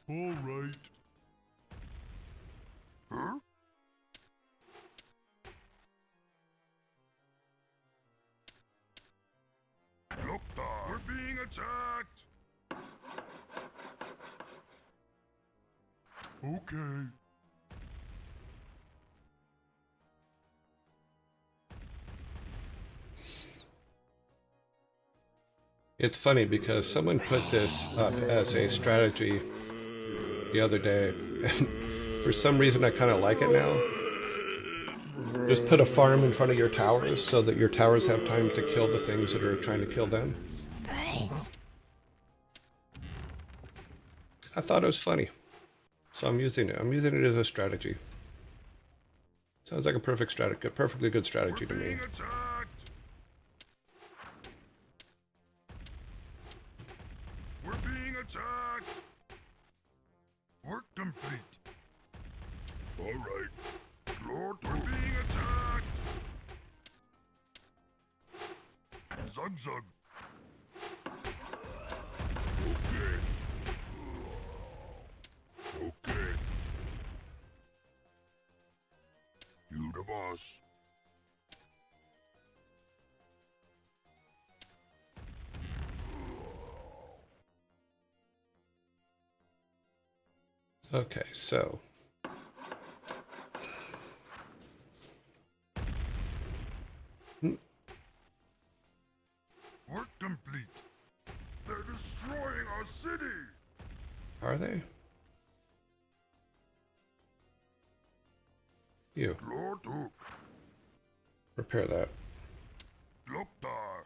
All right. Huh? Doctor, we're being attacked. Okay. It's funny because someone put this up as a strategy the other day, and for some reason I kind of like it now. Just put a farm in front of your towers so that your towers have time to kill the things that are trying to kill them. I thought it was funny, so I'm using it. I'm using it as a strategy. Sounds like a perfectly good strategy to We're me. being attacked. We're being attacked. Work complete. All right. Lord, we're being attacked. Zug zug. Okay. Okay. You the boss. Okay, so Work complete. They're destroying our city. are they? You Lord Hook. repair that, Loktar.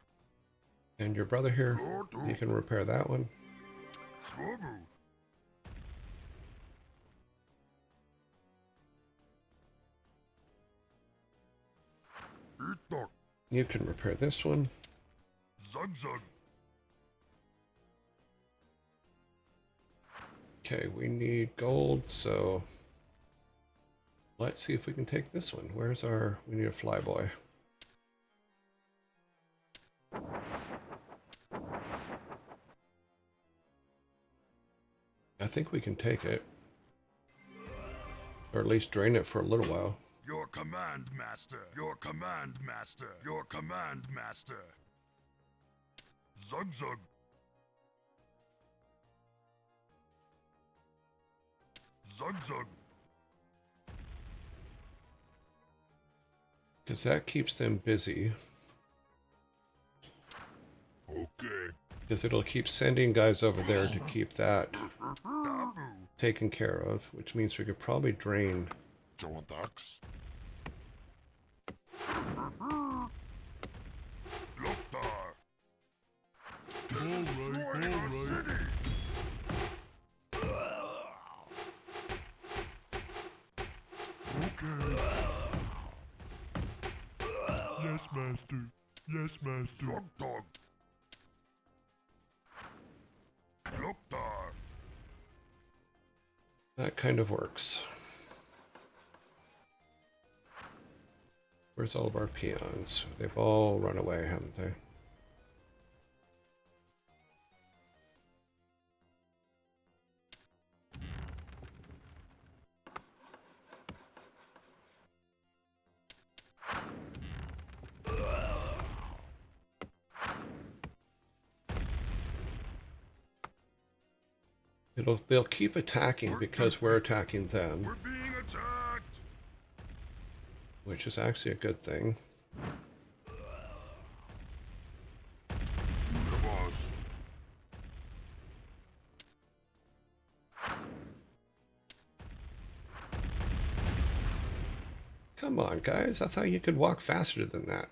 and your brother here, Lord he Hook. can repair that one. Swobu. Itok. You can repair this one. Zug zug. Okay, we need gold, so let's see if we can take this one. Where's our... we need a flyboy. I think we can take it. Or at least drain it for a little while. Your command, master. Your command, master. Your command, master. Zug zug. Zug zug. Because that keeps them busy. Okay. Because it'll keep sending guys over there to keep that Tabu. taken care of, which means we could probably drain. Jontax. Loktar. All right. All right. City. Okay. Yes, master. Yes, master. Dog dog. Loktar. That kind of works. Where's all of our peons? They've all run away, haven't they? They'll keep attacking because we're attacking them, We're being attacked. which is actually a good thing. The boss. Come on, guys. I thought you could walk faster than that.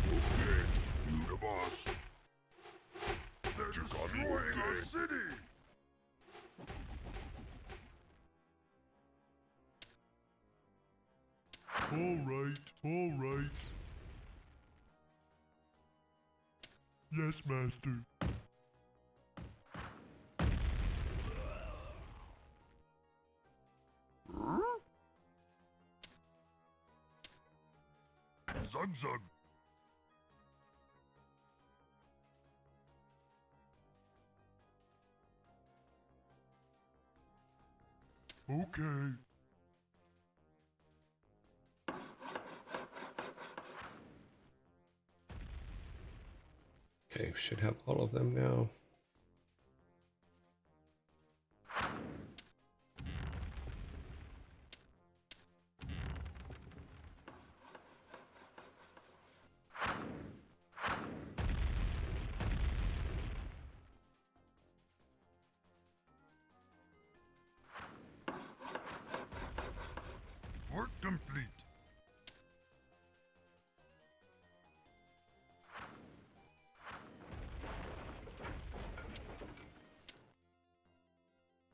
Okay. You the boss. They're destroying our city. All right, all right. Yes, master. Zug zug. Okay. Okay, should have all of them now. Work complete.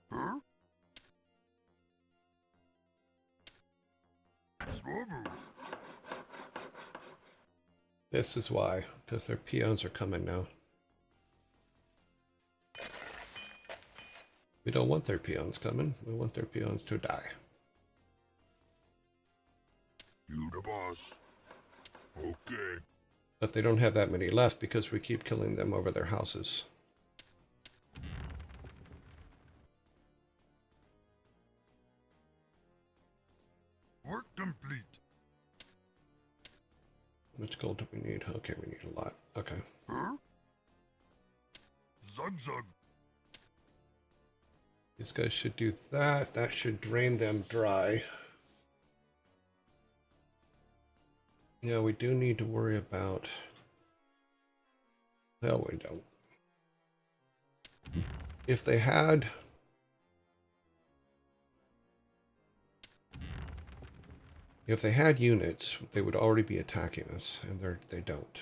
Huh? Slow move. This is why, because their peons are coming now. We don't want their peons coming. We want their peons to die. You the boss. Okay. But they don't have that many left because we keep killing them over their houses. Work complete. How much gold do we need? Okay, we need a lot. Okay. Huh? Zug zug. These guys should do that. That should drain them dry. Yeah, we do need to worry about... Hell, we don't. If they had... If they had units, they would already be attacking us, and they don't.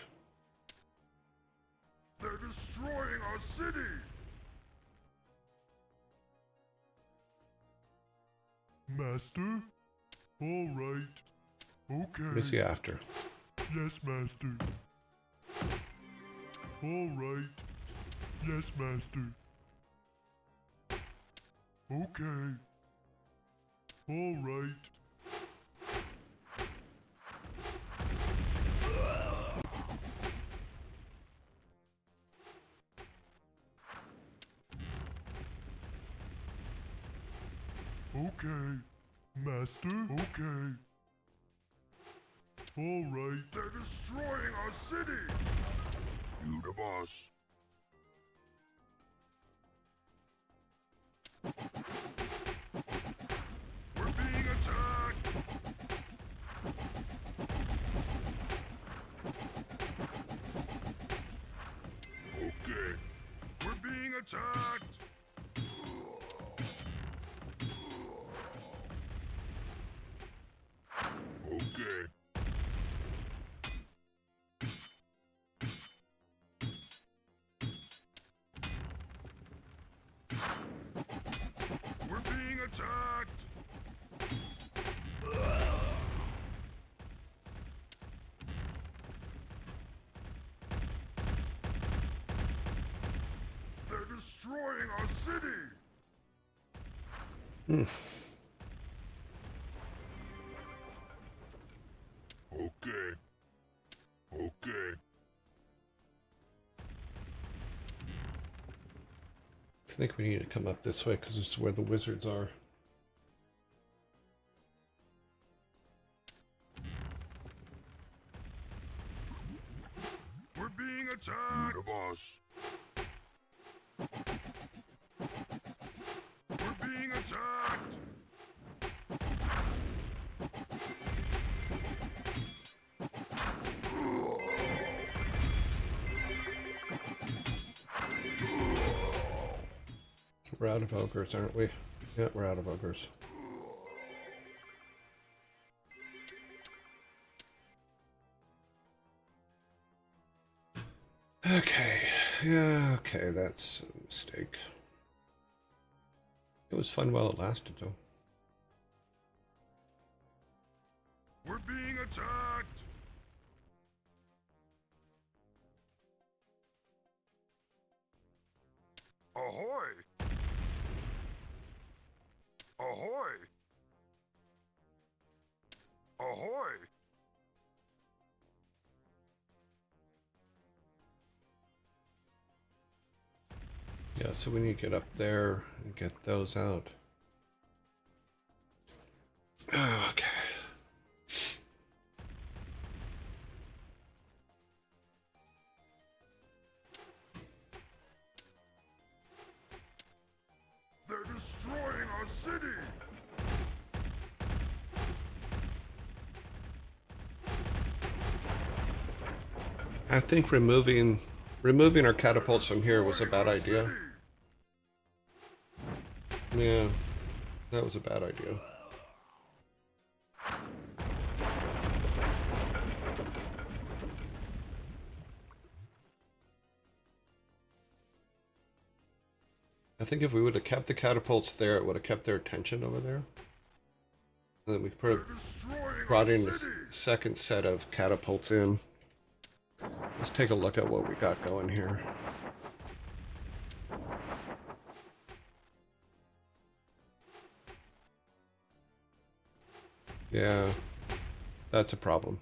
They're destroying our city. Master? All right. Okay. What is he after? Yes, master. All right. Yes, master. Okay. All right. Okay. Master? Okay. All right. They're destroying our city. You the boss. We're being attacked. Okay. We're being attacked. Okay. We're being attacked. They're destroying our city. Okay. Okay. I think we need to come up this way because this is where the wizards are. We're being attacked. You the boss. We're being attacked. We're out of ogres, aren't we? Yeah, we're out of ogres. Okay. Yeah, okay, that's a mistake. It was fun while it lasted, though. We're being attacked! Ahoy! Ahoy! Ahoy! Yeah, so we need to get up there and get those out. Okay. They're destroying our city! I think removing our catapults from here was a bad idea. Yeah, that was a bad idea. I think if we would have kept the catapults there, it would have kept their attention over there. And then we could have brought in a second set of catapults in. Let's take a look at what we got going here. Yeah, that's a problem.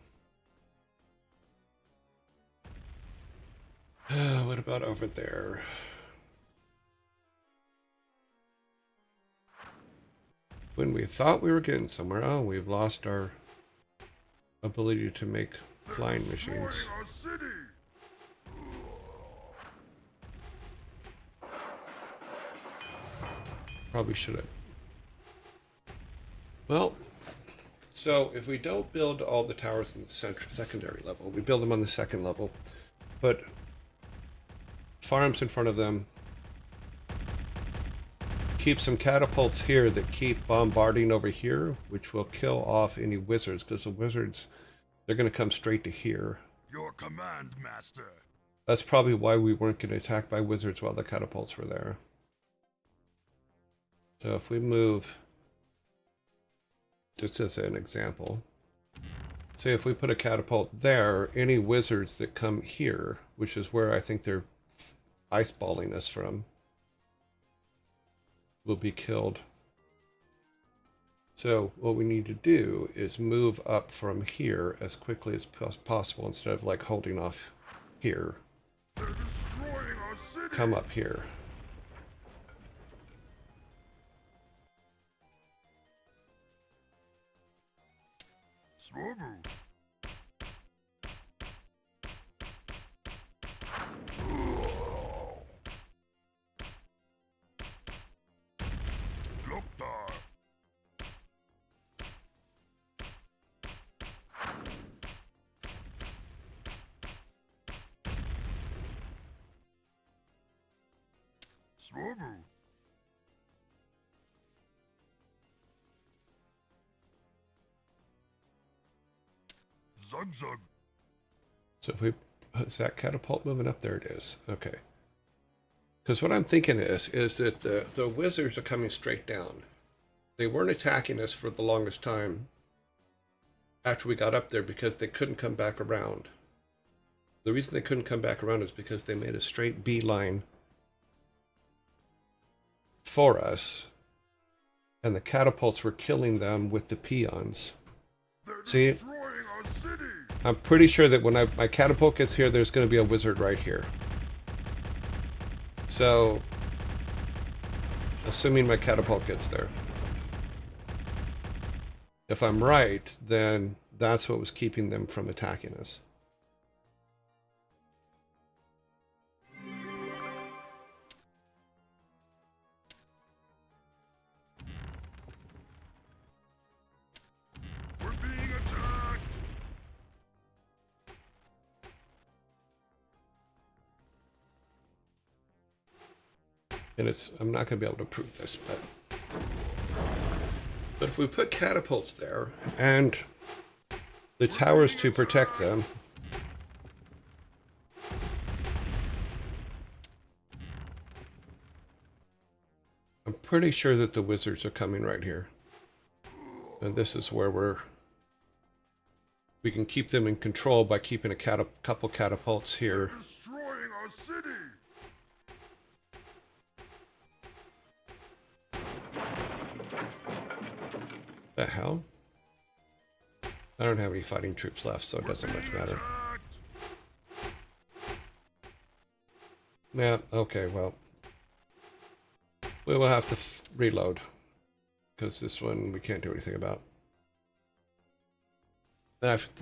What about over there? When we thought we were getting somewhere, oh, we've lost our ability to make flying machines. Probably should have. Well, so if we don't build all the towers in the secondary level, we build them on the second level, but farms in front of them, keep some catapults here that keep bombarding over here, which will kill off any wizards, because the wizards, they're going to come straight to here. Your command, Master. That's probably why we weren't getting attacked by wizards while the catapults were there. So if we move, just as an example, say if we put a catapult there, any wizards that come here, which is where I think they're iceballing us from, will be killed. So what we need to do is move up from here as quickly as possible instead of like holding off here. They're destroying our city. Come up here. Swobu. Loktar. Swobu. Zug Zug. So if we, is that catapult moving up? There it is. Okay. Because what I'm thinking is that the wizards are coming straight down. They weren't attacking us for the longest time after we got up there because they couldn't come back around. The reason they couldn't come back around is because they made a straight beeline for us, and the catapults were killing them with the peons. See? I'm pretty sure that when my catapult gets here, there's going to be a wizard right here. So, assuming my catapult gets there. If I'm right, then that's what was keeping them from attacking us. We're being attacked. And I'm not going to be able to prove this, but if we put catapults there and the towers to protect them, I'm pretty sure that the wizards are coming right here. And this is where we're We can keep them in control by keeping a couple catapults here. Destroying our city. The hell? I don't have any fighting troops left, so it doesn't much matter. Attacked. Yeah, okay, well. We will have to reload. Because this one we can't do anything about.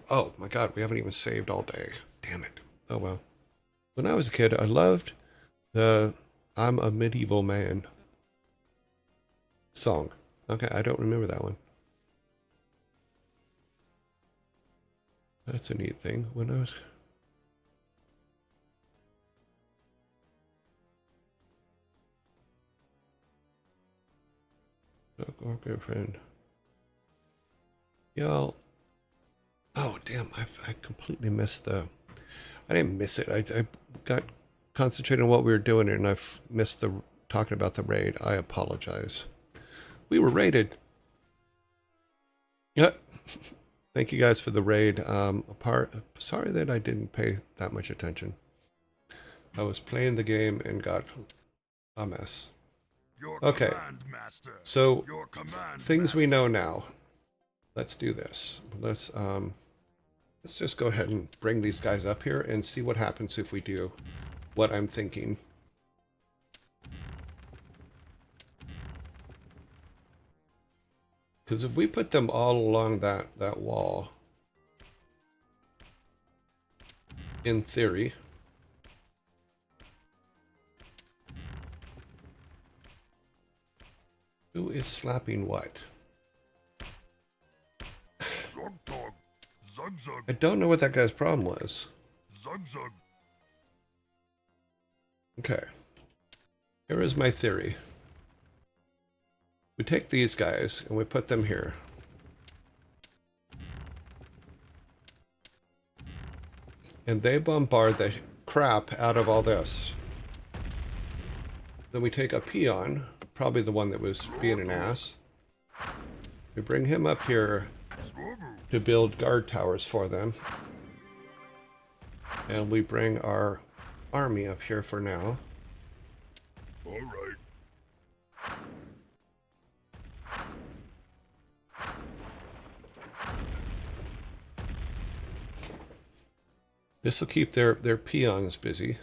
Oh my god, we haven't even saved all day. Damn it. Oh well. When I was a kid, I loved the I'm a Medieval Man song. Okay, I don't remember that one. That's a neat thing. When I was... Okay, friend. Y'all... Oh, damn, I completely missed the... I didn't miss it. I got concentrated on what we were doing and I've missed the talking about the raid. I apologize. We were raided. Yeah. Thank you guys for the raid. Sorry that I didn't pay that much attention. I was playing the game and got a mess. Your Okay. command, master. So Your command, things master. we know now. Let's do this. Let's just go ahead and bring these guys up here and see what happens if we do what I'm thinking. Because if we put them all along that wall, in theory, who is slapping what? Zug dog. Zug zug. I don't know what that guy's problem was. Zug zug. Okay. Here is my theory. We take these guys and we put them here. And they bombard the crap out of all this. Then we take a peon, probably the one that was being an ass. We bring him up here Swobu. to build guard towers for them. And we bring our army up here for now. All right. This will keep their peons busy,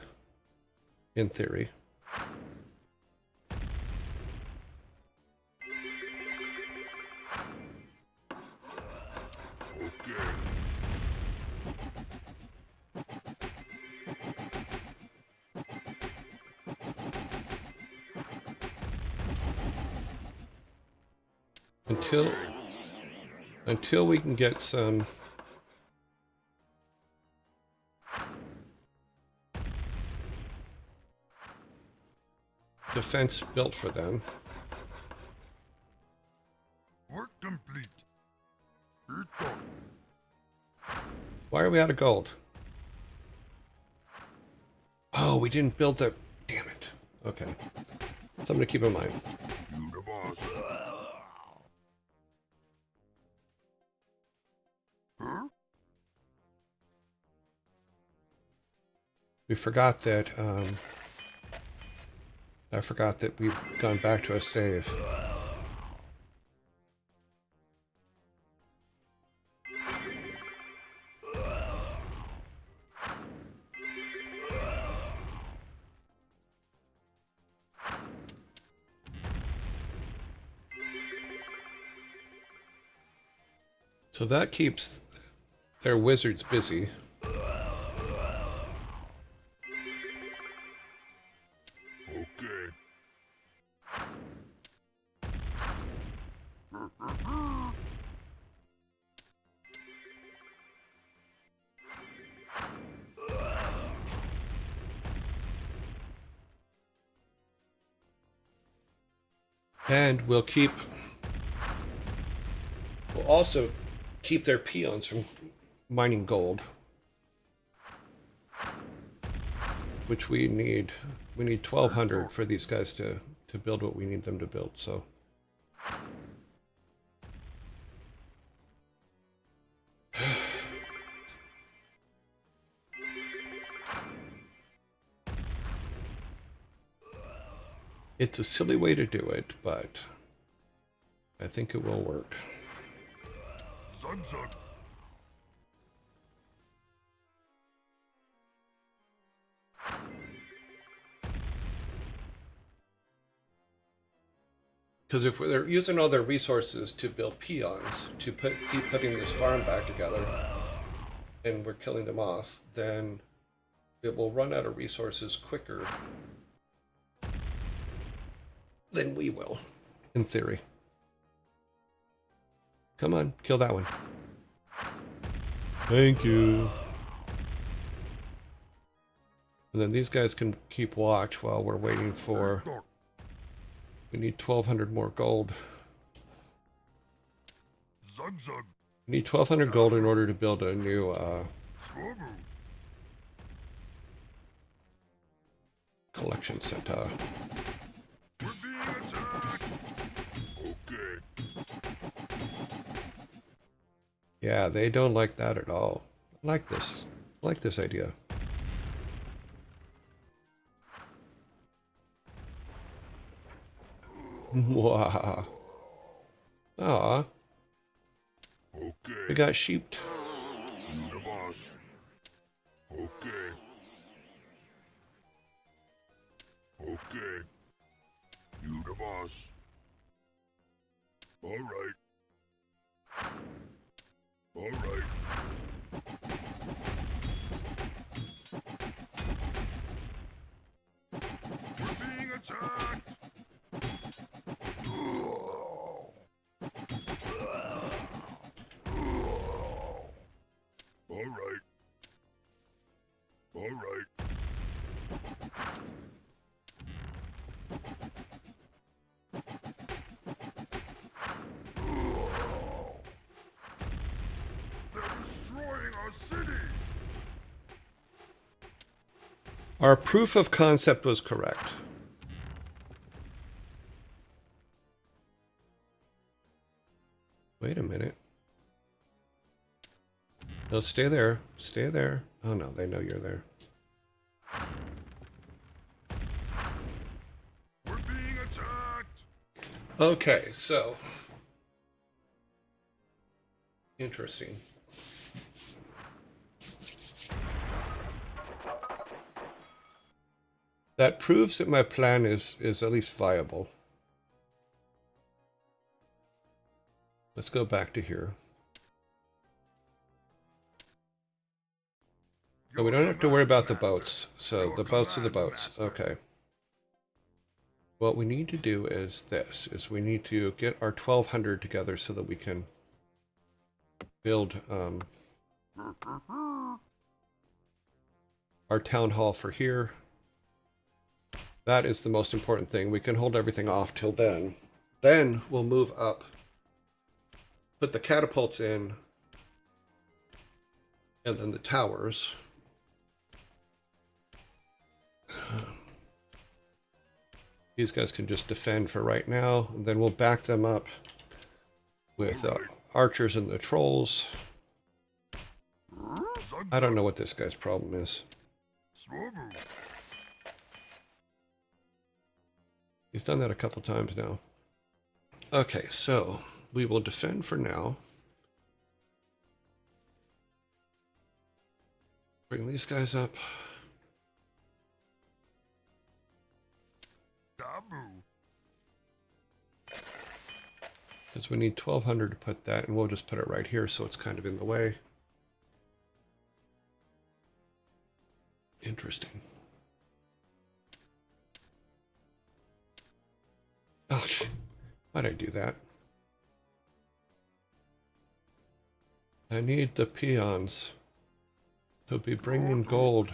in theory. Okay. Until we can get some defense built for them. Work complete. Eat dog. Why are we out of gold? Oh, we didn't build the... Damn it. Okay. Something to keep in mind. You the boss. Huh? We forgot that, I forgot that we've gone back to a save. So that keeps their wizards busy. Okay. And we'll also keep their peons from mining gold. Which we need 1,200 for these guys to build what we need them to build, so. It's a silly way to do it, but I think it will work. Zug zug. Because if they're using all their resources to build peons, to keep putting this farm back together, and we're killing them off, then it will run out of resources quicker than we will, in theory. Come on, kill that one. Thank you. And then these guys can keep watch while we're waiting for... We need 1,200 more gold. Zug zug. We need 1,200 gold in order to build a new Swobu. collection center. We're being attacked. Okay. Yeah, they don't like that at all. I like this. I like this idea. Wow. Aw, Okay. we got sheeped. You the boss. Okay. Okay. You the boss. All right. All right. We're being attacked. All right. All right. They're destroying our city. Our proof of concept was correct. Wait a minute. No, stay there. Stay there. Oh no, they know you're there. We're being attacked. Okay, so... Interesting. That proves that my plan is at least viable. Let's go back to here. Oh, we don't have to worry about the boats. So the boats are the boats. Okay. What we need to do is this, is we need to get our 1,200 together so that we can build our town hall for here. That is the most important thing. We can hold everything off till then. Then we'll move up, put the catapults in, and then the towers. These guys can just defend for right now, and then we'll back them up with archers and the trolls. I don't know what this guy's problem is. Swobu. He's done that a couple times now. Okay, so we will defend for now. Bring these guys up. Dabu. Because we need 1,200 to put that, and we'll just put it right here so it's kind of in the way. Interesting. Ouch. Why'd I do that? I need the peons to be bringing gold.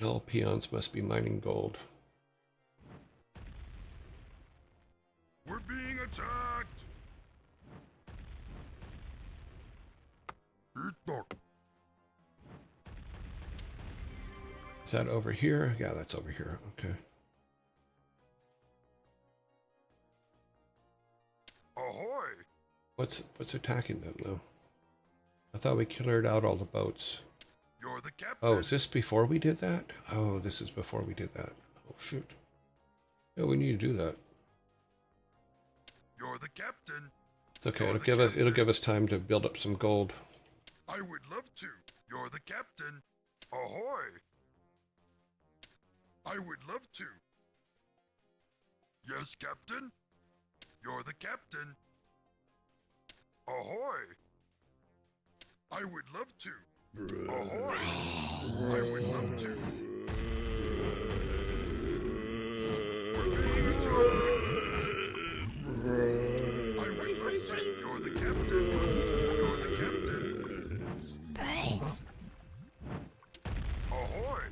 All peons must be mining gold. We're being attacked. Eat. Is that over here? Yeah, that's over here. Okay. Ahoy! What's attacking them though? I thought we cleared out all the boats. You're the captain. Oh, is this before we did that? Oh, this is before we did that. Oh, shoot. Yeah, we need to do that. You're the captain. It's okay. You're It'll give us time to build up some gold. I would love to. You're the captain. Ahoy! I would love to. Yes, captain? You're the captain. Ahoy! I would love to. Ahoy! I would love to. We're being attacked. I would love to. You're the captain. You're the captain. Brains. Ahoy!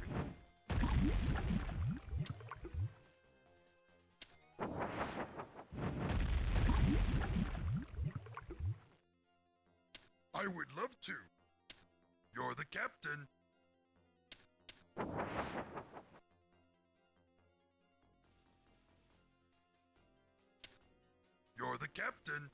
I would love to. You're the captain. You're the captain.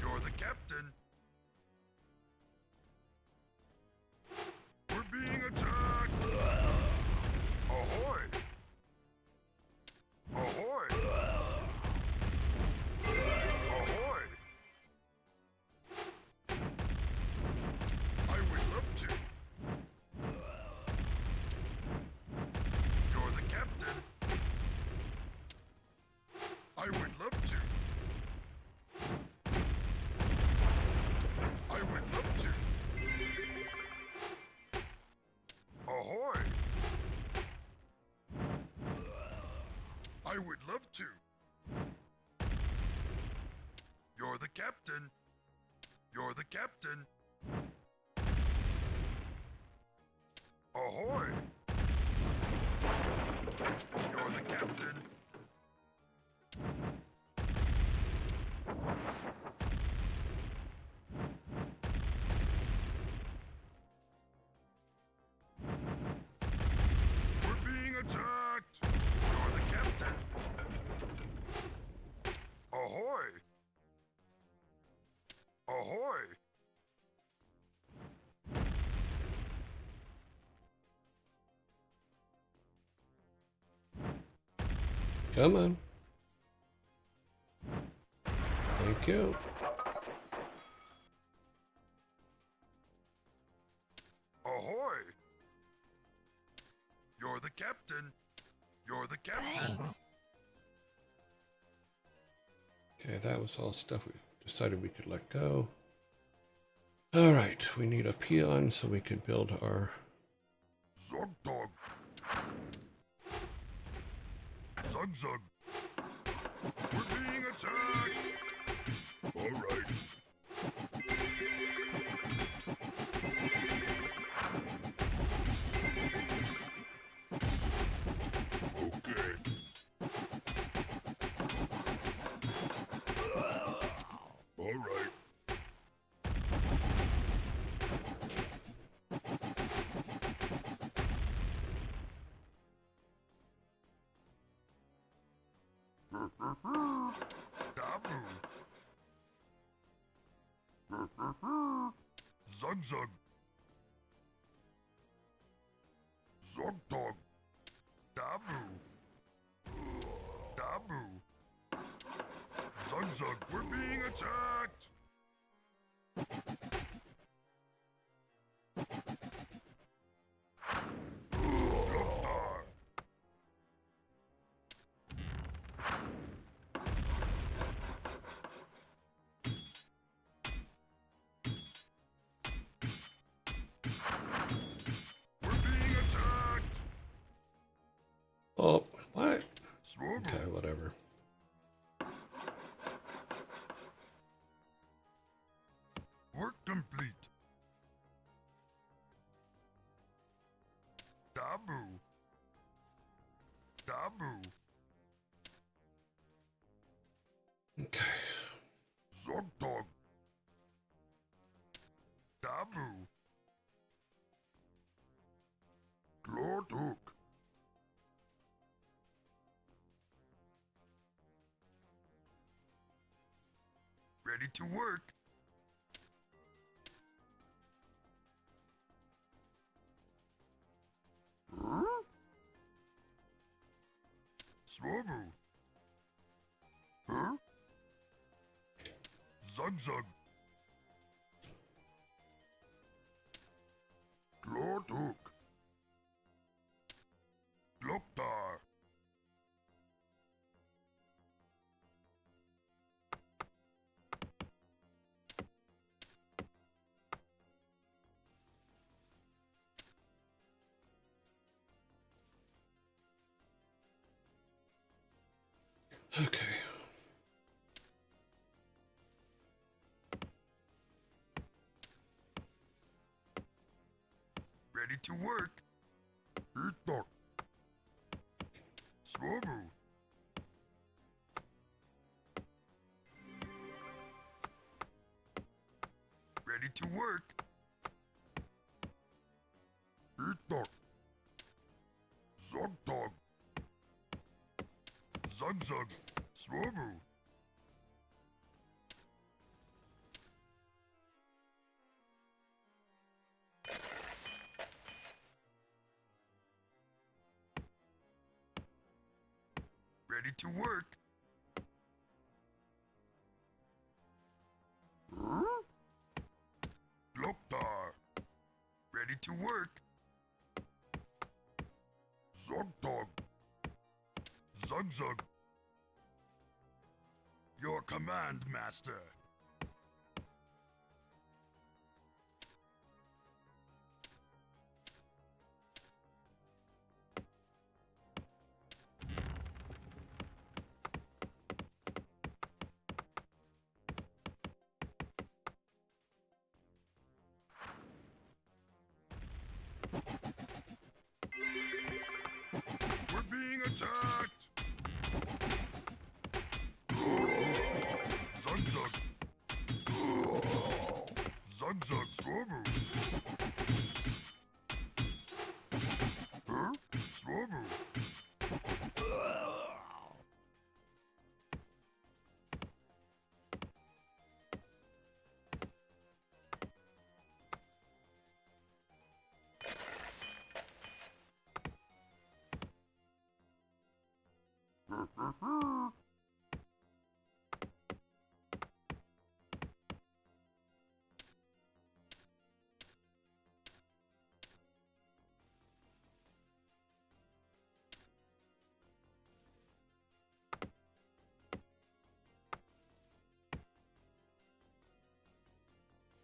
You're the captain. We're being attacked. Ahoy! Ahoy! Ahoy! I would love to. You're the captain. I would love to. I would love to. Ahoy! I would love to. You're the captain. You're the captain. Ahoy! You're the captain. We're being attacked. You're the captain. Ahoy! Ahoy! Come on. Thank you. Ahoy! You're the captain. You're the captain. Brains. Okay, that was all stuff we decided we could let go. All right, we need a peon so we could build our... Zug dog. Zug zug. We're being attacked. All right. Okay. All right. Dabu. Zug zug. Zug dog. Dabu. Dabu. Zug zug. We're being attacked. Zug-dar. We're being attacked. Oh, what? Smoke. Okay, whatever. Work complete. Dabu. Dabu. Okay. Zog dog. Dabu. Lord Hook. Ready to work. Swobu. Huh? Zug zug. Glortuk. Gloktar. Okay. Ready to work. Itok. Swobu. Ready to work. Itok. Zogtog. Zug zug. Swobu. Ready to work. Gloktar. Ready to work. Zogtog. Zug zug. Your command, master. We're being attacked! Zug zug. Zug zug, swobu. Huh? Swobu.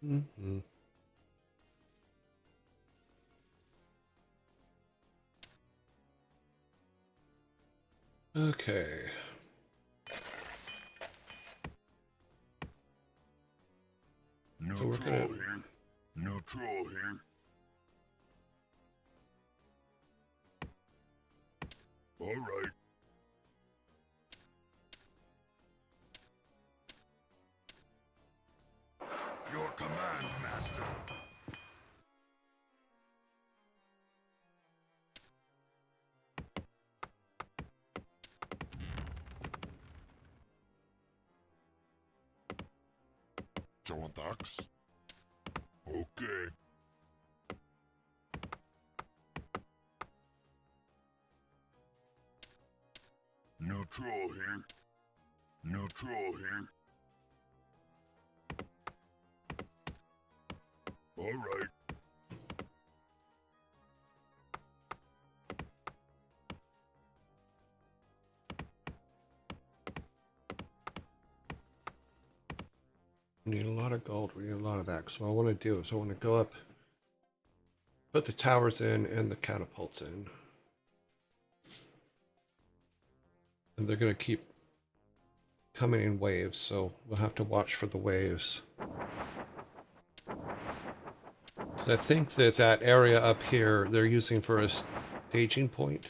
Mm-hmm. Okay. No So we're troll gonna... here. No troll here. All right. Your command, master. Jontax. Okay. No troll here. No troll here. All right. We need a lot of gold. We need a lot of that. So what I want to do is I want to go up, put the towers in and the catapults in. And they're going to keep coming in waves, so we'll have to watch for the waves. So I think that that area up here they're using for a staging point.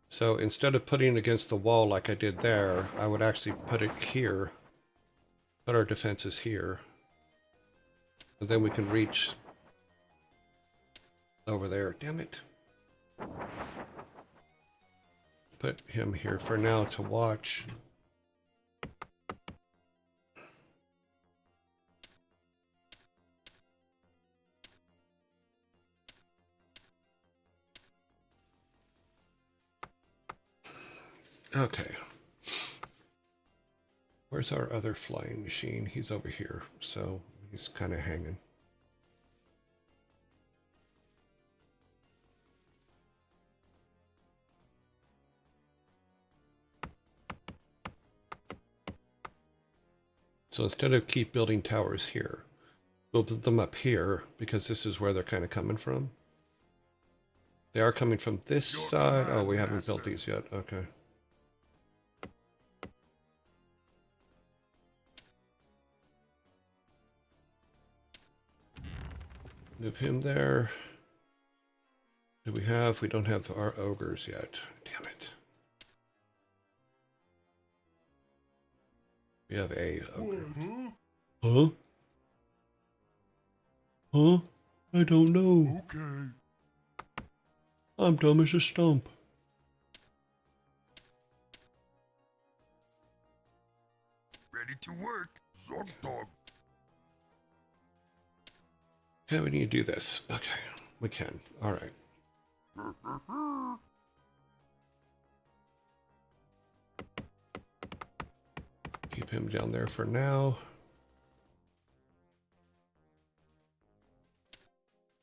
So instead of putting it against the wall like I did there, I would actually put it here. Put our defenses here. And then we can reach over there. Damn it. Put him here for now to watch. Okay. Where's our other flying machine? He's over here, so he's kind of hanging. So instead of keep building towers here, we'll build them up here because this is where they're kind of coming from. They are coming from this Your side. Oh, command, we haven't built Master. these yet. Okay. Move him there. Do we have? We don't have our ogres yet. Damn it. We have a ogre. Huh? Huh? Huh? I don't know. Okay. I'm dumb as a stump. Ready to work. Zogdog. Okay, we need to do this. Okay, we can. All right. Keep him down there for now.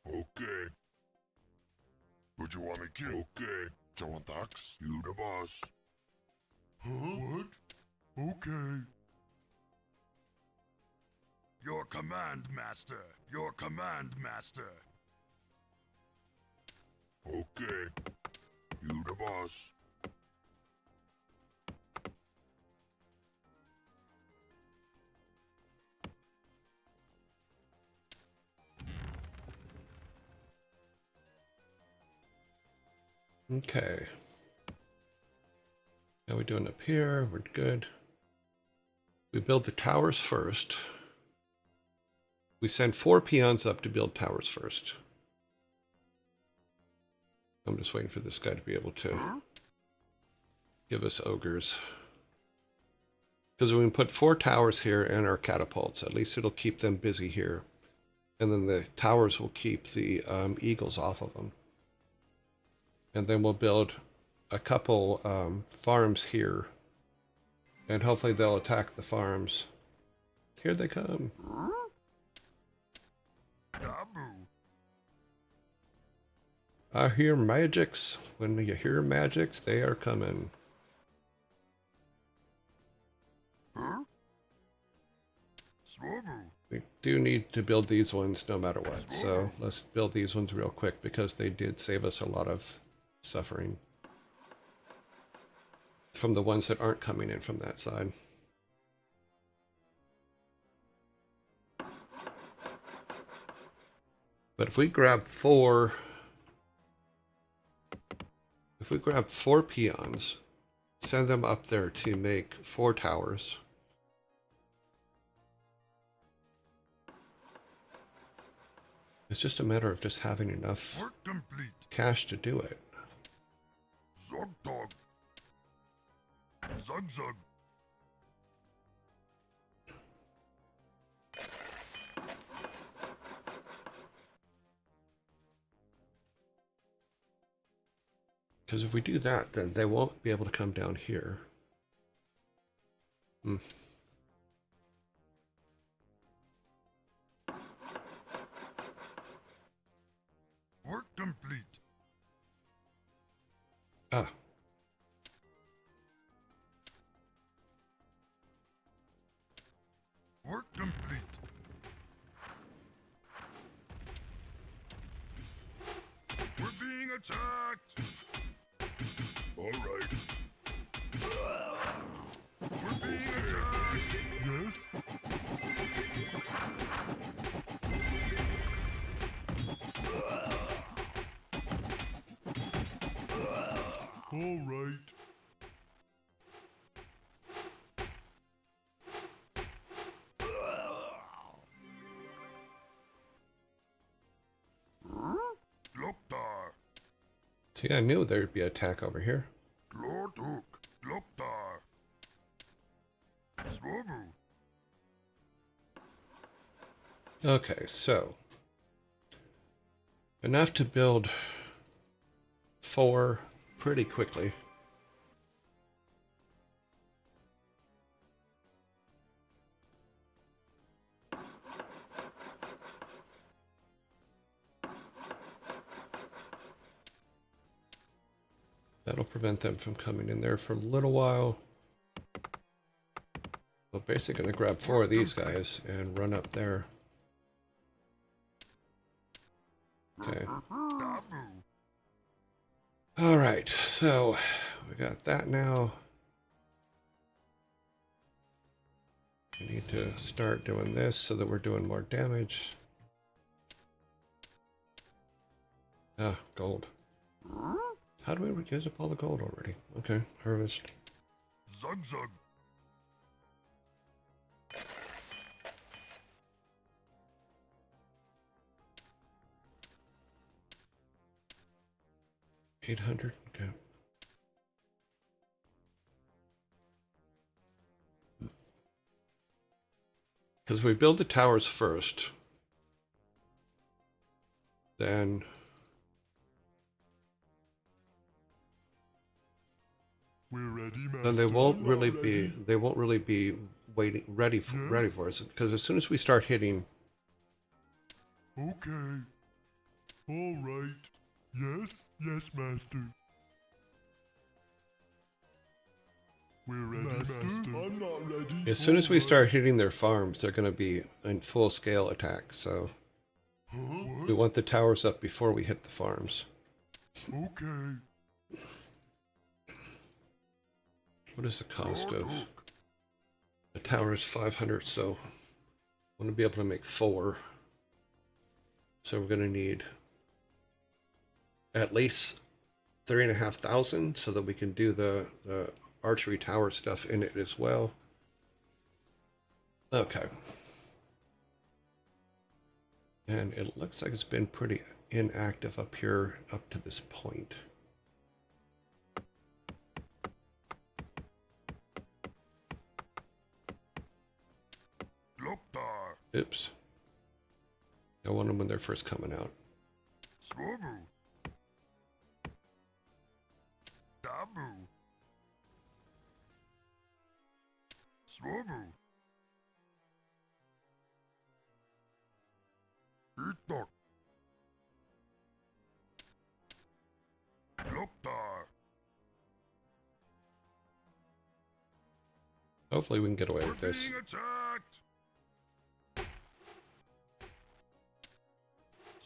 Okay. Would you want me to? Okay. Someone talks? You the boss. Huh? What? Okay. Your command, Master. Your command, Master. Okay. You the boss. Okay. How we doing up here? We're good. We build the towers first. We send 4 peons up to build towers first. I'm just waiting for this guy to be able to give us ogres. Because we can put 4 towers here and our catapults. At least it'll keep them busy here. And then the towers will keep the eagles off of them. And then we'll build a couple farms here. And hopefully they'll attack the farms. Here they come. Dabu. I hear magics. When you hear magics, they are coming. Huh? Swobu. We do need to build these ones no matter what. So let's build these ones real quick because they did save us a lot of suffering from the ones that aren't coming in from that side. But if we grab 4 peons, send them up there to make 4 towers. It's just a matter of just having enough Work complete. cash to do it. Zogdog. Zug zug. Because if we do that, then they won't be able to come down here. Hmm. Work complete. Ah. Work complete. We're being attacked. All right. We're being attacked. Yes? All right. Gloktar. See, I knew there'd be an attack over here. Glortuk. Gloktar. Swobu. Okay, so enough to build 4 pretty quickly. That'll prevent them from coming in there for a little while. We're basically going to grab 4 of these guys and run up there. Okay. Dabu. All right, so we got that now. We need to start doing this so that we're doing more damage. Ah, gold. How do we use up all the gold already? Okay, harvest. Zug zug. 800, okay. Because we build the towers first, then We're ready, Master. then they won't really be ready for us. Because as soon as we start hitting, Okay. All right. Yes, yes, Master. We're ready, Master. I'm not ready. as soon as we start hitting their farms, they're going to be in full scale attack. So Huh? we want the towers up before we hit the farms. Okay. What is the cost Lord of Hook. the tower? Is 500, so I want to be able to make 4. So we're going to need at least 3,500 so that we can do the archery tower stuff in it as well. Okay. And it looks like it's been pretty inactive up here up to this point. Gloktar. Oops. I want them when they're first coming out. Swobu. Dabu. Swobu. Itok. Gloktar. Hopefully we can get away We're with this. being attacked.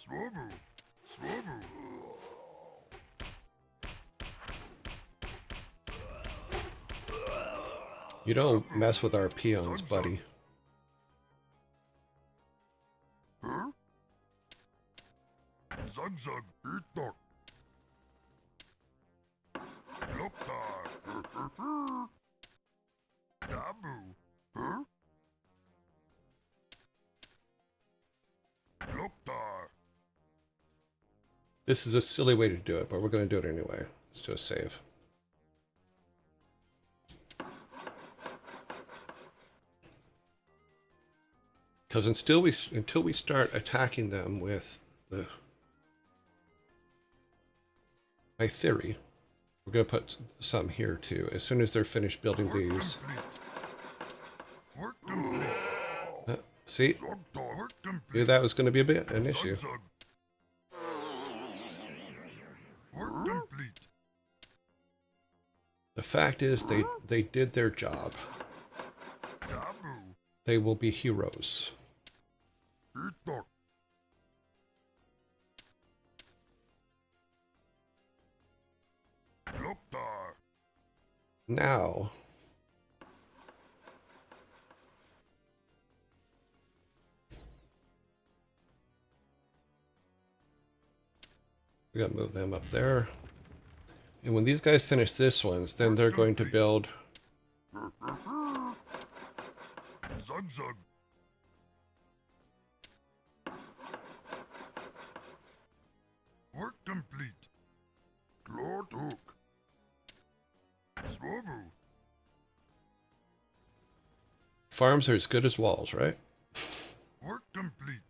Swobu. Swobu. You don't mess with our peons, buddy. Huh? Zug zug. Itok. Gloktar. Dabu. Huh? Gloktar. This is a silly way to do it, but we're going to do it anyway. Let's do a save. Because until we start attacking them with my theory, we're going to put some here too. As soon as they're finished building Work these, complete. Work complete. see, Gloktar. Work knew complete. that was going to be an issue. Zug zug. Work complete. The fact is, they did their job. Dabu. They will be heroes. Itok. Gloktar. Now, we got to move them up there. And when these guys finish this ones, then they're going to build. Zug zug. Work complete. Lord Hook. Swobu. Farms are as good as walls, right? Work complete.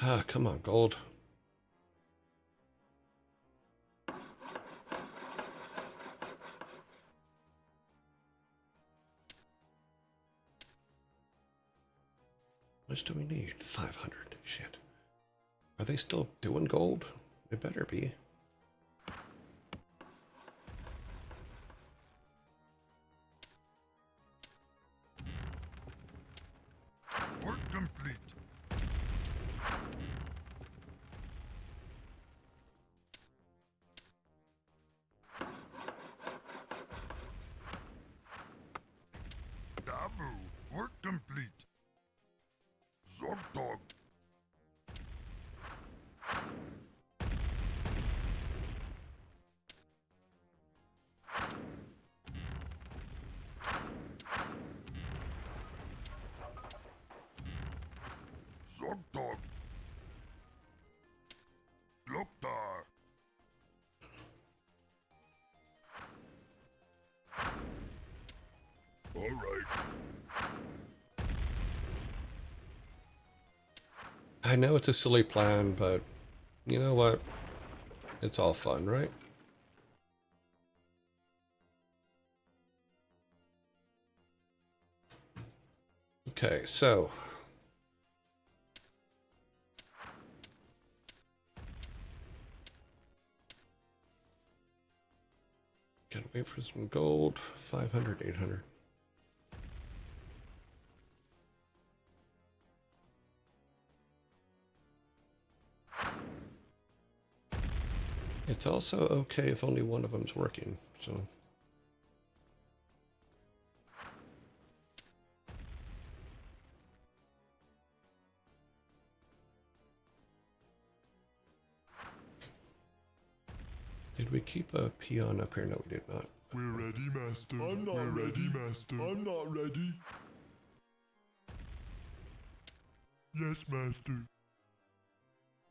Ah, come on, gold. How much do we need? 500. Shit. Are they still doing gold? It better be. Work complete. Dabu, work complete. Zogdog. Zogdog. Loktar. All right. I know it's a silly plan, but you know what? It's all fun, right? Okay, so gotta wait for some gold. 500, 800. It's also okay if only one of them's working, so. Did we keep a peon up here? No, we did not. We're ready, Master. I'm not ready, Master. I'm not ready. Yes, Master.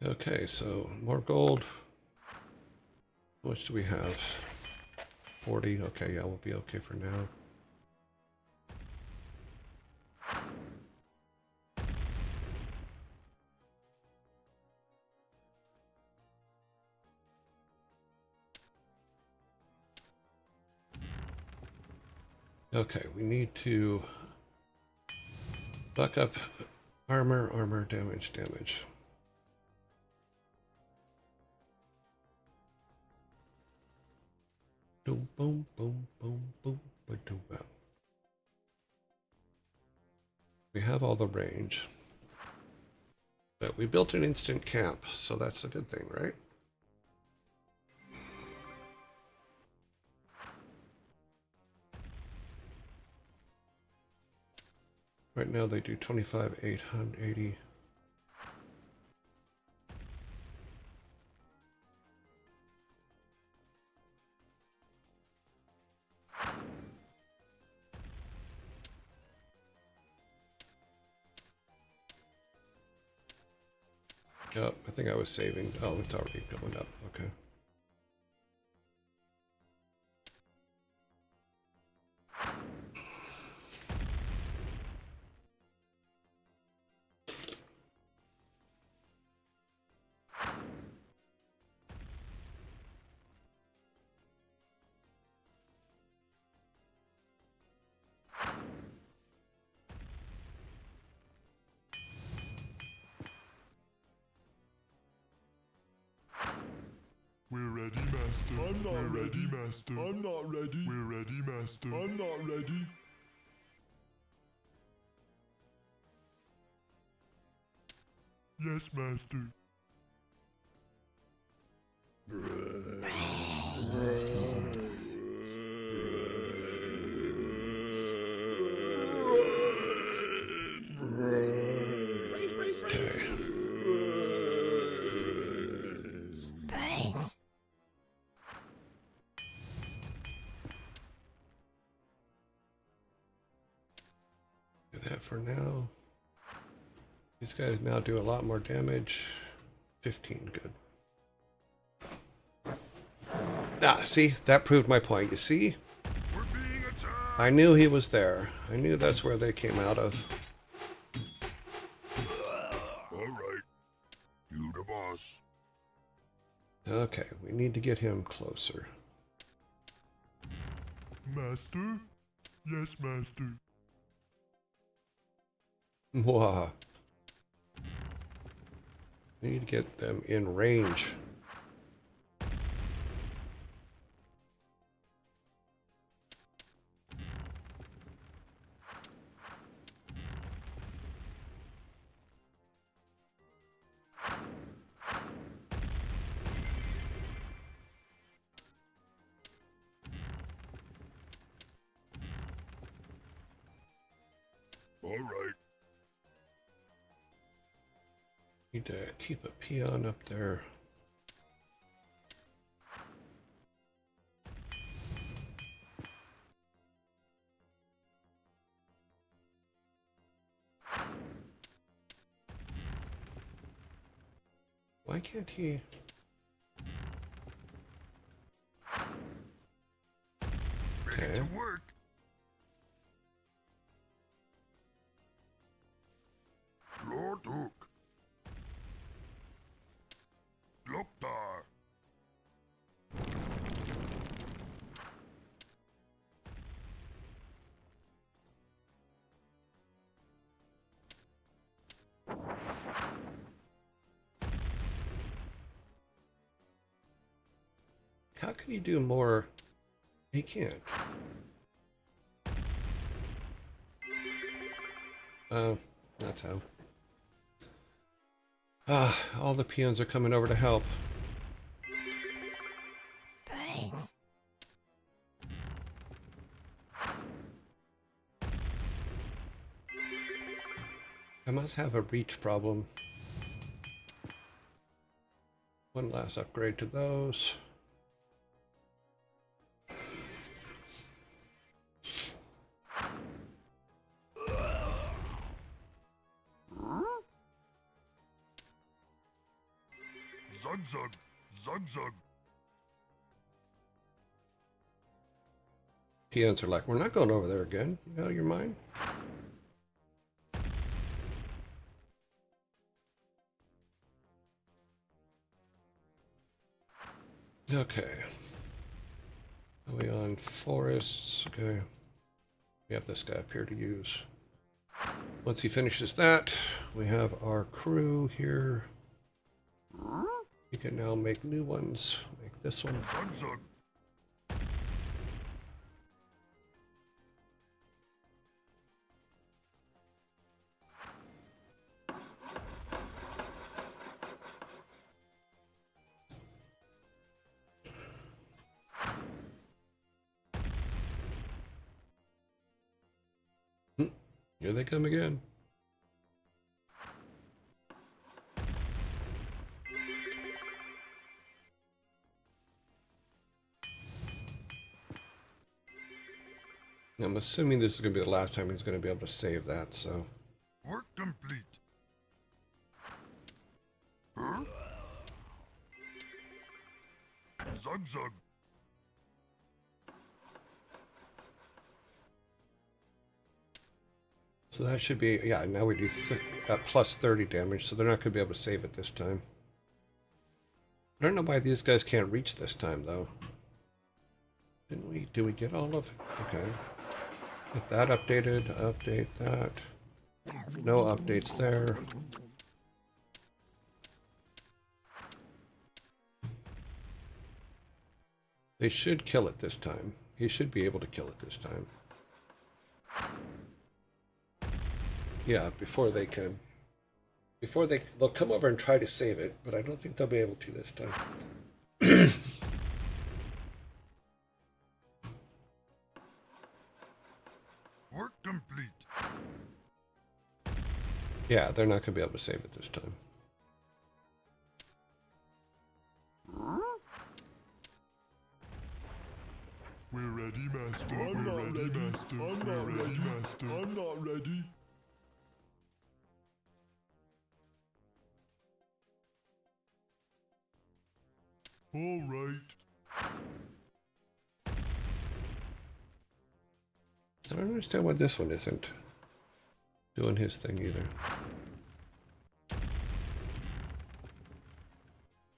Okay, so more gold. How much do we have? 40. Okay, yeah, we'll be okay for now. Okay, we need to buck up armor, armor, damage, damage. Boom, boom, boom, boom, boom, boom, boom. We have all the range. But we built an instant camp, so that's a good thing, right? Right now they do 25, 880. Oh, I think I was saving. Oh, it's already going up. Okay. We're ready, Master. I'm not ready, Master. I'm not ready. We're ready, Master. I'm not ready. Yes, Master. Do that for now. These guys now do a lot more damage. 15, good. Ah, see? That proved my point. You see? We're being attacked. I knew he was there. I knew that's where they came out of. All right. You the boss. Okay, we need to get him closer. Master? Yes, Master. Mwah. We need to get them in range. All right. Need to keep a peon up there. Why can't he? Ready Okay. to work. Lord Hook. Gloptar. How can he do more? He can't. That's how. Ah, all the peons are coming over to help. Brains. I must have a reach problem. One last upgrade to those. Zug zug. Zug zug. Peons are like, we're not going over there again. You out of your mind? Okay. Are we on forests? Okay. We have this guy up here to use. Once he finishes that, we have our crew here. We can now make new ones. Make this one. Zug zug. Here they come again. I'm assuming this is going to be the last time he's going to be able to save that, so... Work complete. Huh? Zug zug. So that should be... Yeah, now we do plus 30 damage, so they're not going to be able to save it this time. I don't know why these guys can't reach this time, though. Didn't we... Do we get all of it? Okay. Get that updated. Update that. No updates there. They should kill it this time. He should be able to kill it this time. Yeah, before they can. They'll come over and try to save it, but I don't think they'll be able to this time. Work complete. Yeah, they're not going to be able to save it this time. We're ready, Master. We're ready, Master. We're ready, Master. I'm not ready. All right. I don't understand why this one isn't doing his thing either.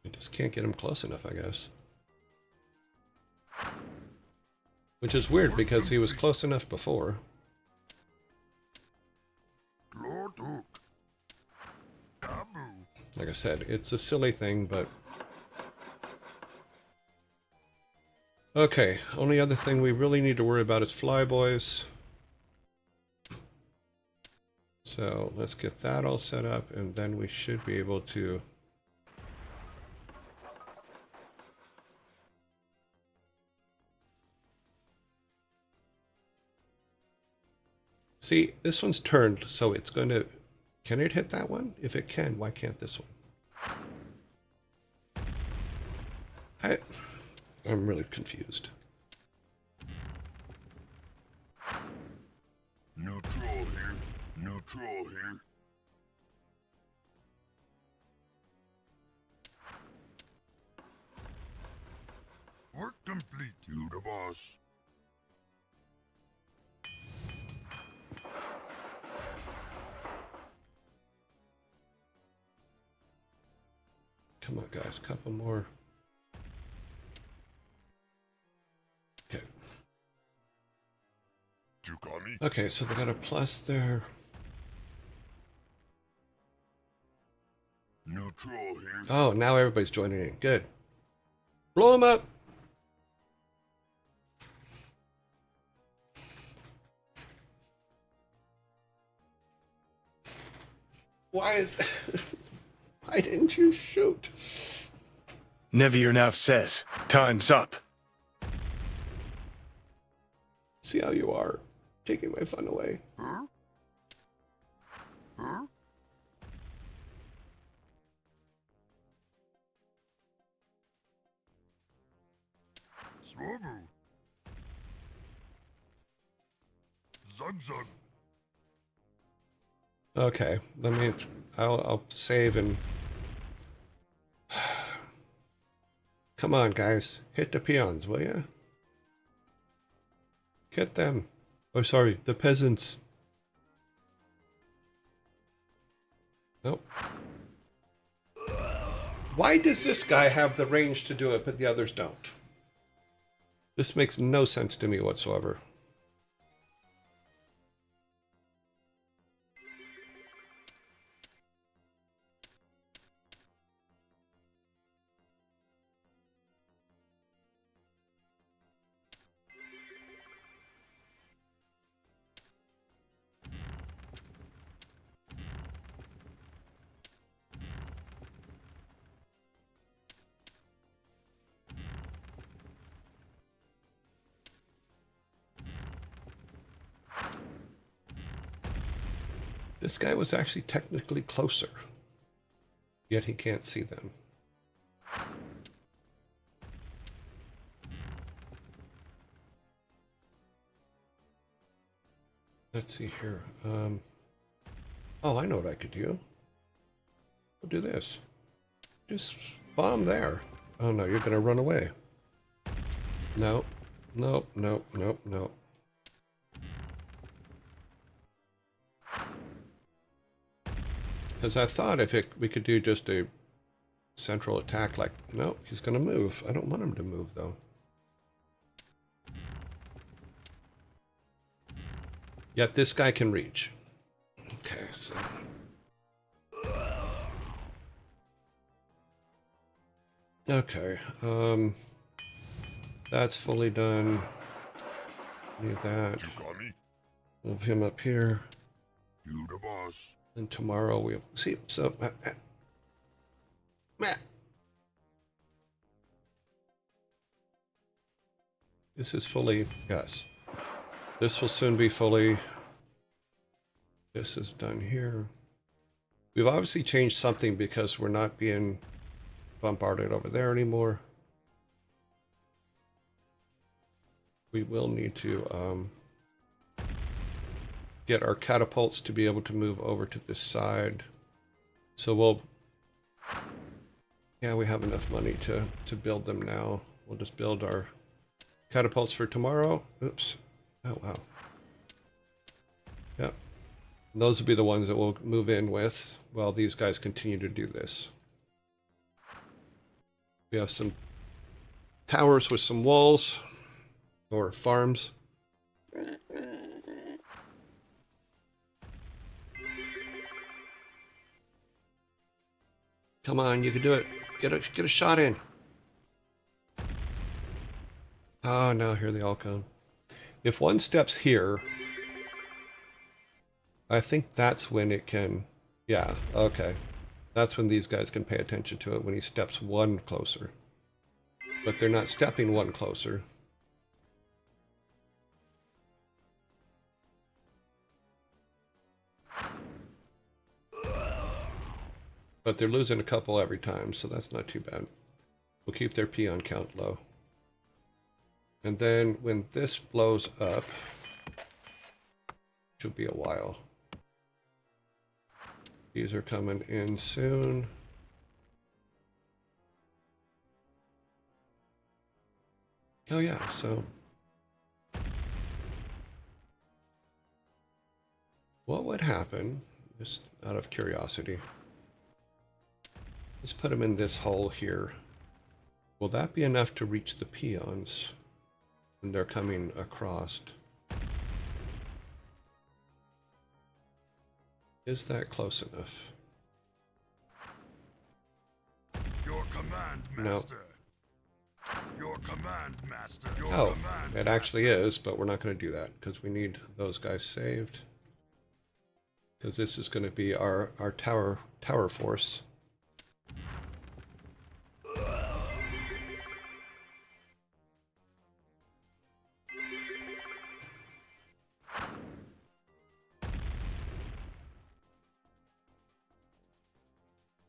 I just can't get him close enough, I guess. Which is weird because he was close enough before. Lord Hook. Taboo. Like I said, it's a silly thing, but... Okay, only other thing we really need to worry about is flyboys. So let's get that all set up, and then we should be able to... See, this one's turned, so it's going to... Can it hit that one? If it can, why can't this one? I'm really confused. New troll here. New troll here. Work complete. You the boss. Come on, guys, couple more. Okay. You got me? Okay, so they got a plus there. New troll here. Oh, now everybody's joining in. Good. Blow them up! Why is... Why didn't you shoot? Nevier says, time's up. See how you are, taking my fun away. Huh? Huh? Swobu. Zug zug. Okay, let me... I'll save and... Come on, guys. Hit the peons, will ya? Get them. Oh, sorry, the peasants. Nope. Why does this guy have the range to do it, but the others don't? This makes no sense to me whatsoever. This guy was actually technically closer, yet he can't see them. Let's see here. Oh, I know what I could do. I'll do this. Just bomb there. Oh no, you're gonna run away. No, nope, nope, nope, nope. Because I thought if we could do just a central attack, like, no, he's going to move. I don't want him to move, though. Yet this guy can reach. Okay, so... Okay, that's fully done. Need that. You got me? Move him up here. You the boss. And tomorrow we'll see. So, this is fully, yes. This will soon be fully. This is done here. We've obviously changed something because we're not being bombarded over there anymore. We will need to get our catapults to be able to move over to this side. So we'll... Yeah, we have enough money to build them now. We'll just build our catapults for tomorrow. Oops. Oh, wow. Yep. And those will be the ones that we'll move in with while these guys continue to do this. We have some towers with some walls, or farms. Come on, you can do it. Get a shot in. Oh no, here they all come. If one steps here, I think that's when it can... Yeah, okay. That's when these guys can pay attention to it, when he steps one closer. But they're not stepping one closer. But they're losing a couple every time, so that's not too bad. We'll keep their peon count low. And then when this blows up, which will be a while. These are coming in soon. Oh yeah, so what would happen, just out of curiosity, let's put them in this hole here. Will that be enough to reach the peons when they're coming across? Is that close enough? Your command, Master. No. Your command, Master. Your Oh, command, it actually is, but we're not going to do that because we need those guys saved. Because this is going to be our tower force.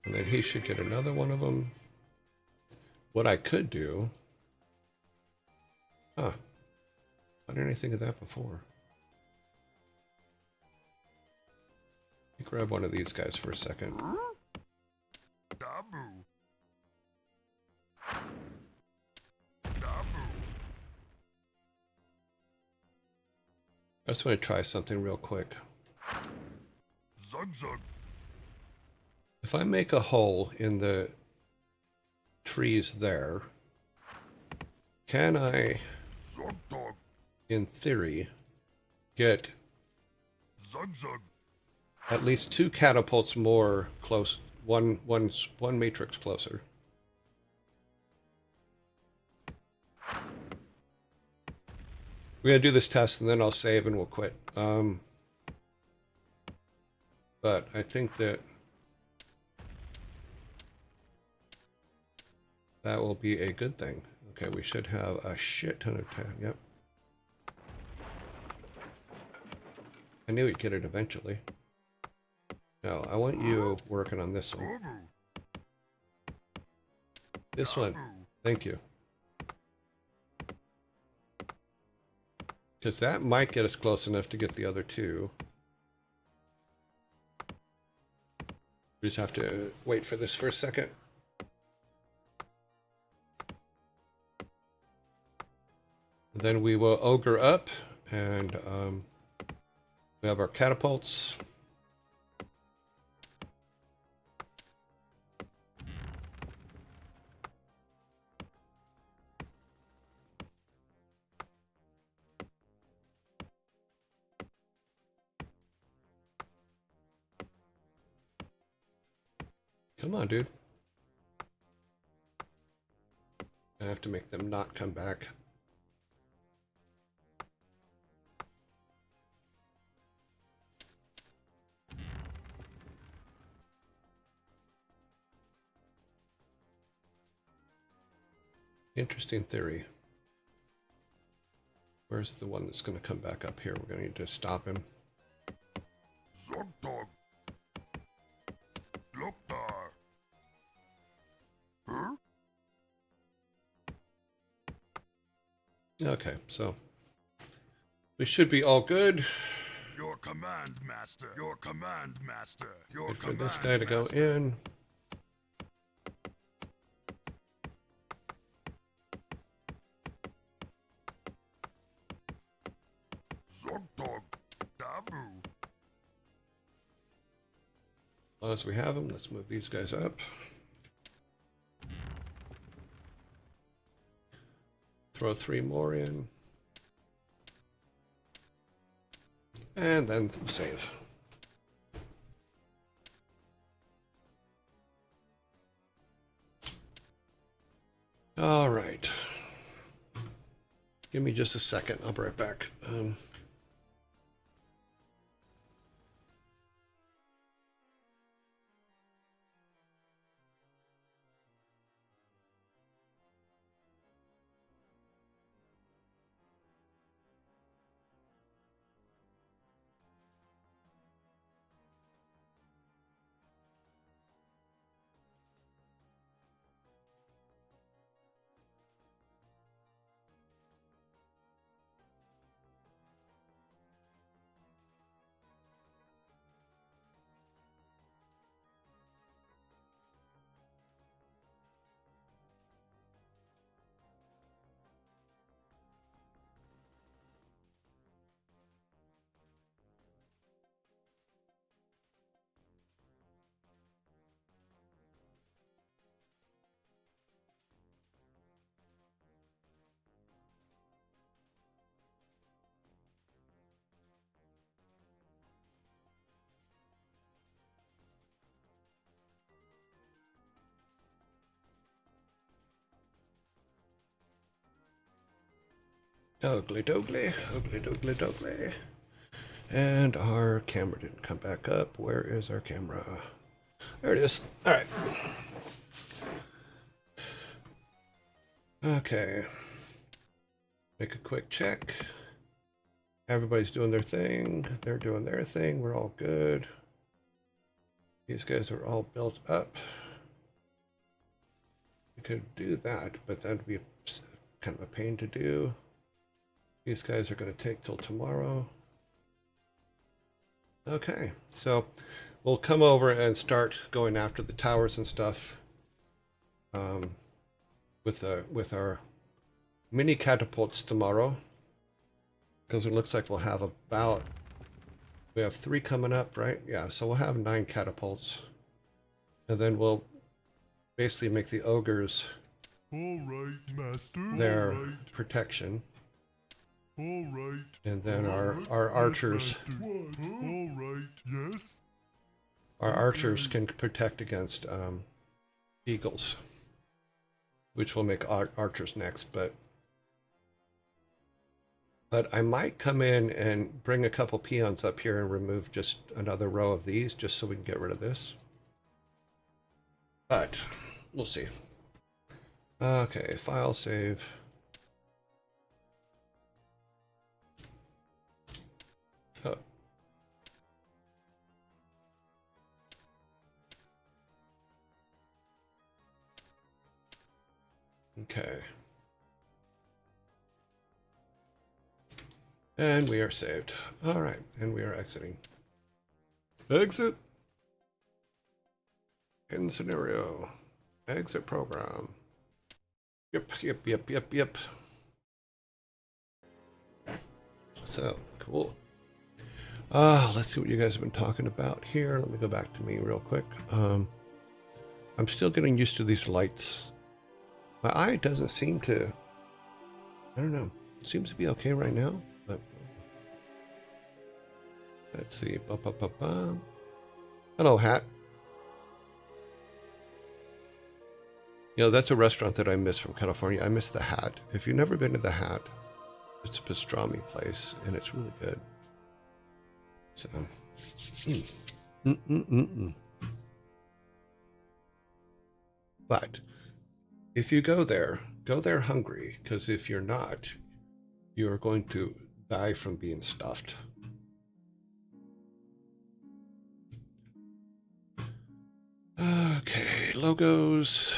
And then he should get another one of them. What I could do... Huh. Why didn't I think of that before? Let me grab one of these guys for a second. Dabu. Dabu. I just want to try something real quick. Zug zug. If I make a hole in the trees there, can I, Zug dog. in theory, get Zug zug. at least 2 catapults more close, one matrix closer? We're gonna do this test and then I'll save and we'll quit. But I think that that will be a good thing. Okay, we should have a shit ton of time. Yep. I knew we'd get it eventually. No, I want you working on this one. Dabu. This one. Dabu. Thank you. Because that might get us close enough to get the other 2. We just have to wait for this for a second. Then we will ogre up, and we have our catapults. Come on, dude. I have to make them not come back. Interesting theory. Where's the one that's going to come back up here? We're going to need to stop him. Zug dog. Loktar. Huh? Okay, so we should be all good. Your command, Master. Your command, Master. Your Wait for command, this guy to go Master. in. Zug dog. Dabu. As long as we have them, let's move these guys up. Throw 3 more in. And then save. All right. Give me just a second. I'll be right back. Ugly doggly, ugly doggly doggly. And our camera didn't come back up. Where is our camera? There it is. All right. Okay. Make a quick check. Everybody's doing their thing. They're doing their thing. We're all good. These guys are all built up. We could do that, but that'd be kind of a pain to do. These guys are going to take till tomorrow. Okay, so we'll come over and start going after the towers and stuff with our mini catapults tomorrow, because it looks like we'll have we have 3 coming up, right? Yeah, so we'll have 9 catapults, and then we'll basically make the ogres All right, master. their All right. protection. All right. And then All our right. archers, Yes, master. What? All right. Yes. our archers can protect against eagles, which will make archers next. But I might come in and bring a couple peons up here and remove just another row of these, just so we can get rid of this. But we'll see. Okay, file save. Oh. Okay. And we are saved. All right, and we are exiting. Exit. In scenario. Exit program. Yep. So, cool. Let's see what you guys have been talking about here. Let me go back to me real quick. I'm still getting used to these lights. My eye doesn't seem to, I don't know, it seems to be okay right now, but let's see. Hello, Hat. You know, that's a restaurant that I miss from California. I miss the Hat. If you've never been to the Hat, it's a pastrami place, and it's really good. So, But if you go there hungry, because if you're not, you are going to die from being stuffed. Okay, logos.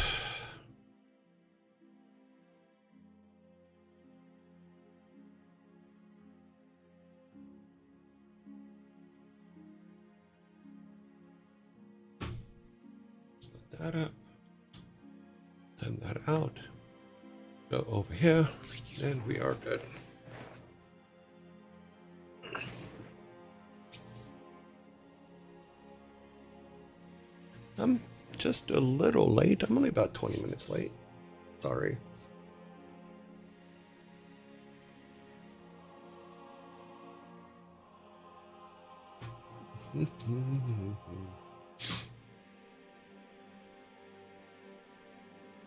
Set that up. Send that out. Go over here, and we are good. I'm just a little late. I'm only about 20 minutes late. Sorry.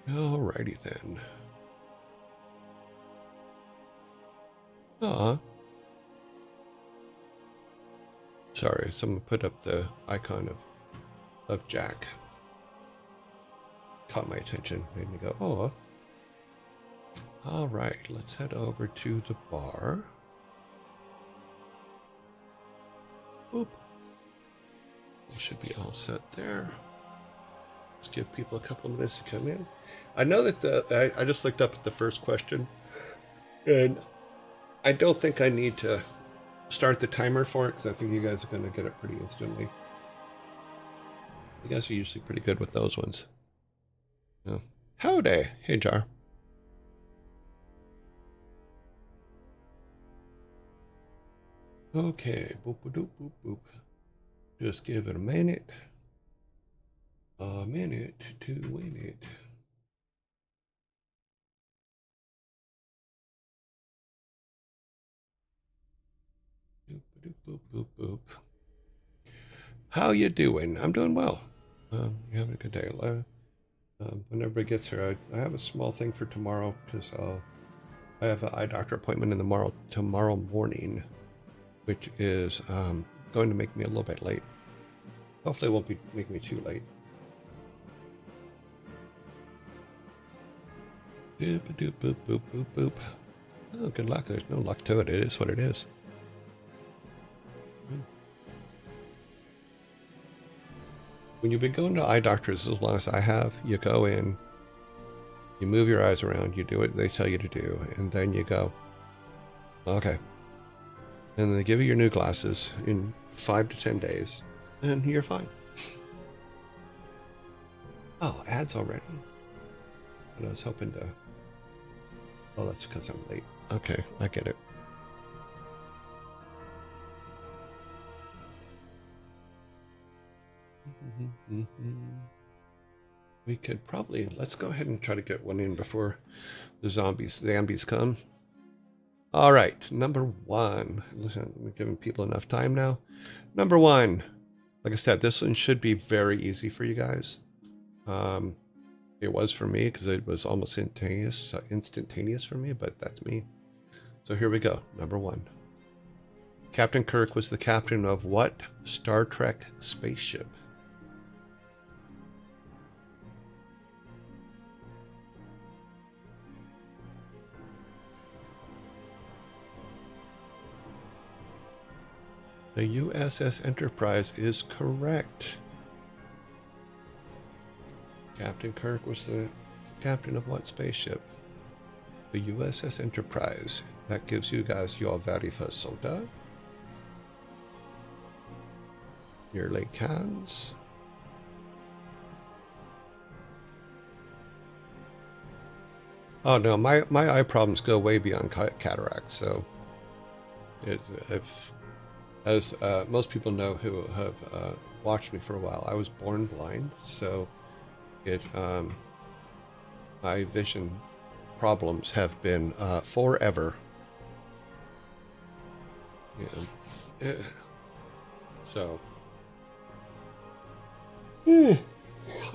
Alrighty then. Aw. Sorry, someone put up the icon of Jack. Caught my attention, made me go, oh. All right, let's head over to the bar. Boop. We should be all set there. Let's give people a couple of minutes to come in. I know that I just looked up at the first question, and I don't think I need to start the timer for it because I think you guys are going to get it pretty instantly. You guys are usually pretty good with those ones. Yeah. Howdy. Hey, Jar. Okay. Boop, boop, boop, boop. Just give it a minute. A minute to win it. Boop, boop, boop, boop, boop. How you doing? I'm doing well. You having a good day? When everybody gets here, I have a small thing for tomorrow because I have an eye doctor appointment in the tomorrow morning, which is going to make me a little bit late. Hopefully, it won't make me too late. Boop, boop, boop, boop, boop, boop. Oh, good luck. There's no luck to it. It is what it is. When you've been going to eye doctors as long as I have, you go in, you move your eyes around, you do what they tell you to do, and then you go, okay. And then they give you your new glasses in 5 to 10 days, and you're fine. Oh, ads already? But I was hoping to... Oh, that's because I'm late. Okay, I get it. We could probably... Let's go ahead and try to get one in before the zombies come. All right, number one. Listen, we're giving people enough time now. Number one. Like I said, this one should be very easy for you guys. It was for me because it was almost instantaneous for me, but that's me. So here we go. Number one. Captain Kirk was the captain of what Star Trek spaceship? The USS Enterprise is correct. Captain Kirk was the captain of what spaceship? The USS Enterprise. That gives you guys your very first soda. Yearling cans. Oh no, my eye problems go way beyond cataracts. So, as most people know who have watched me for a while, I was born blind. So, my vision problems have been forever. Yeah. So,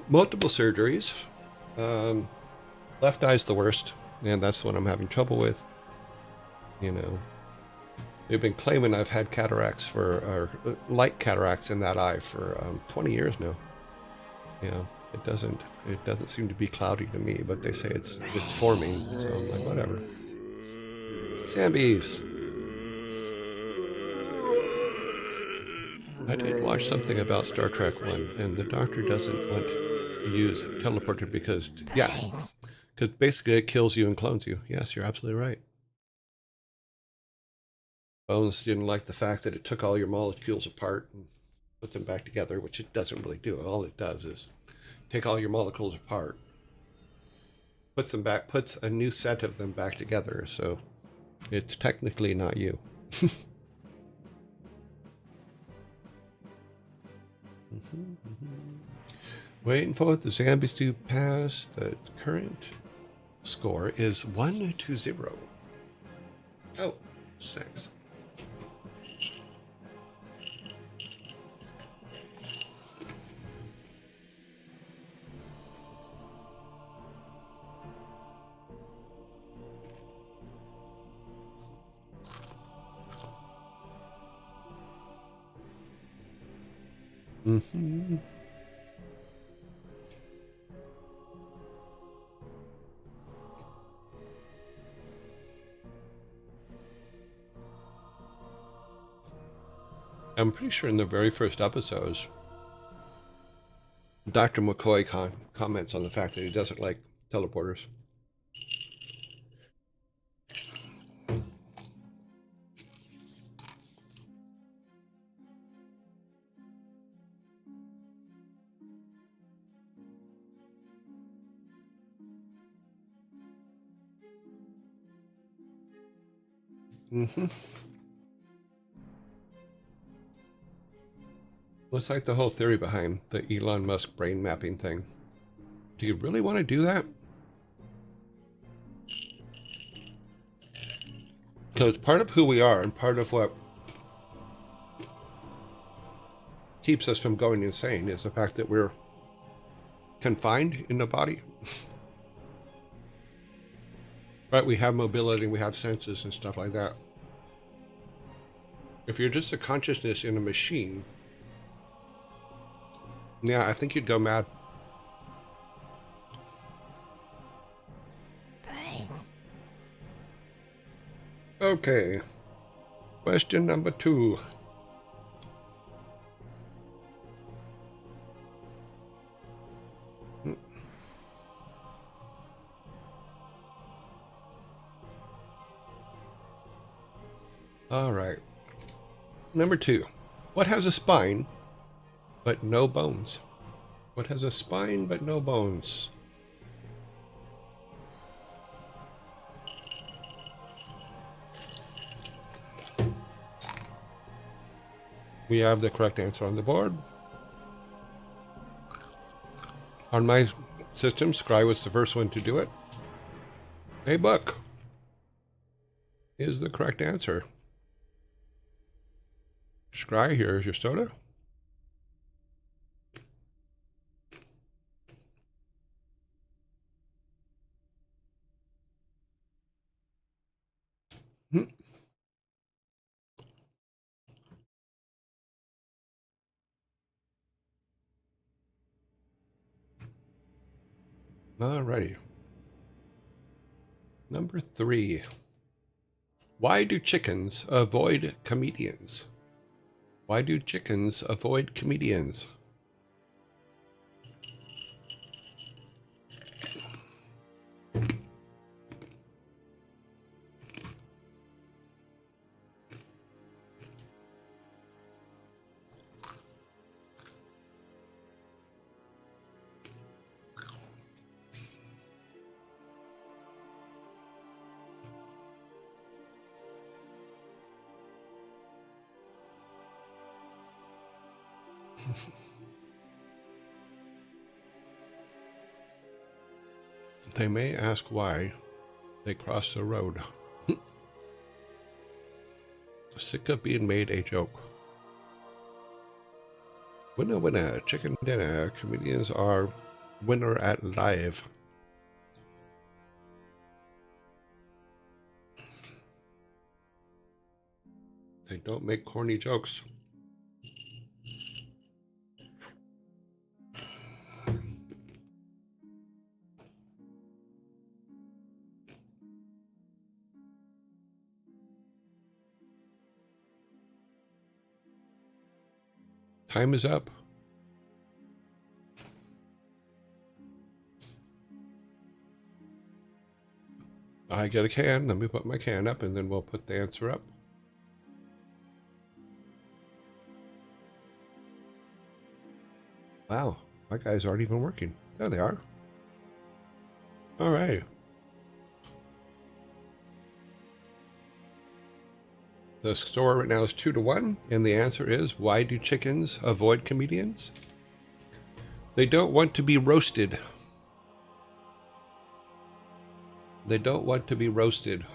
multiple surgeries. Left eye's the worst, and that's what I'm having trouble with. You know, they've been claiming I've had cataracts or light cataracts in that eye for 20 years now. Yeah, it doesn't seem to be cloudy to me, but they say it's forming. So I'm like, whatever. Zombies. I did watch something about Star Trek 1, and the doctor doesn't want to use teleporter because, yeah, because basically it kills you and clones you. Yes, you're absolutely right. Bones didn't like the fact that it took all your molecules apart and put them back together, which it doesn't really do. All it does is take all your molecules apart, puts a new set of them back together, so it's technically not you. Waiting for the zombies to pass. The current score is 1-0. Oh, thanks. Mm-hmm. I'm pretty sure in the very first episodes, Dr. McCoy comments on the fact that he doesn't like teleporters. Mm-hmm. Well, it's like the whole theory behind the Elon Musk brain mapping thing. Do you really want to do that? Because part of who we are and part of what keeps us from going insane is the fact that we're confined in the body. Right? We have mobility, we have senses and stuff like that. If you're just a consciousness in a machine, yeah, I think you'd go mad. Okay. Question number 2. All right. Number 2. What has a spine but no bones? What has a spine but no bones? We have the correct answer on the board. On my system, Scry was the first one to do it. A book is the correct answer. Scry, here's your soda. Hmm. Alrighty. Number 3. Why do chickens avoid comedians? Why do chickens avoid comedians? They may ask why they cross the road. Sick of being made a joke. Winner, winner, chicken dinner. Comedians are winner at live. They don't make corny jokes. Time is up. I get a can. Let me put my can up and then we'll put the answer up. Wow, my guys aren't even working. There they are. All right. The score right now is 2-1, and the answer is, why do chickens avoid comedians? They don't want to be roasted. They don't want to be roasted.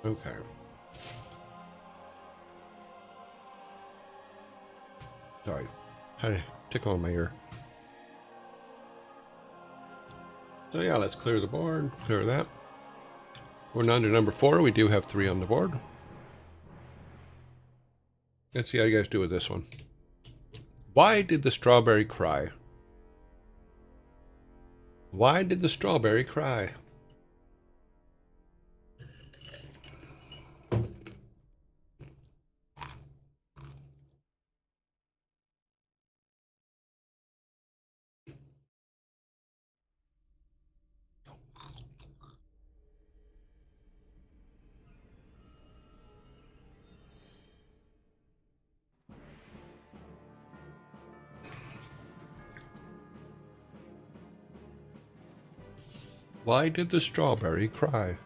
Okay. Sorry. Had a tickle in my ear. So yeah, let's clear the board. Clear that. We're on to number 4. We do have 3 on the board. Let's see how you guys do with this one. Why did the strawberry cry? Why did the strawberry cry? Why did the strawberry cry?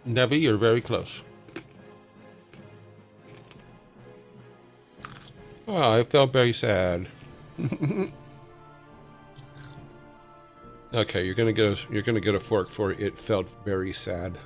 Nevi, you're very close. Oh, I felt very sad. Okay, you're gonna get a fork for it felt very sad.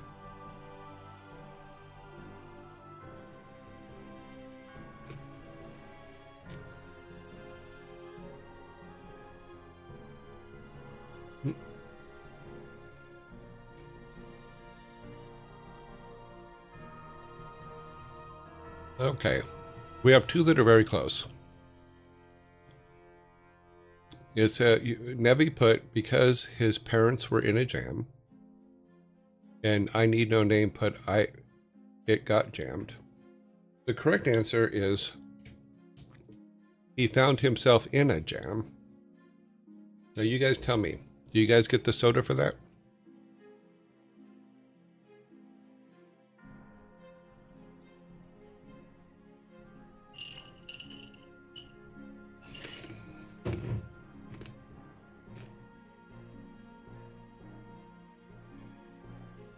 Okay, we have 2 that are very close. It's Nevi put because his parents were in a jam, and I Need No Name put it got jammed. The correct answer is he found himself in a jam. Now you guys tell me, do you guys get the soda for that?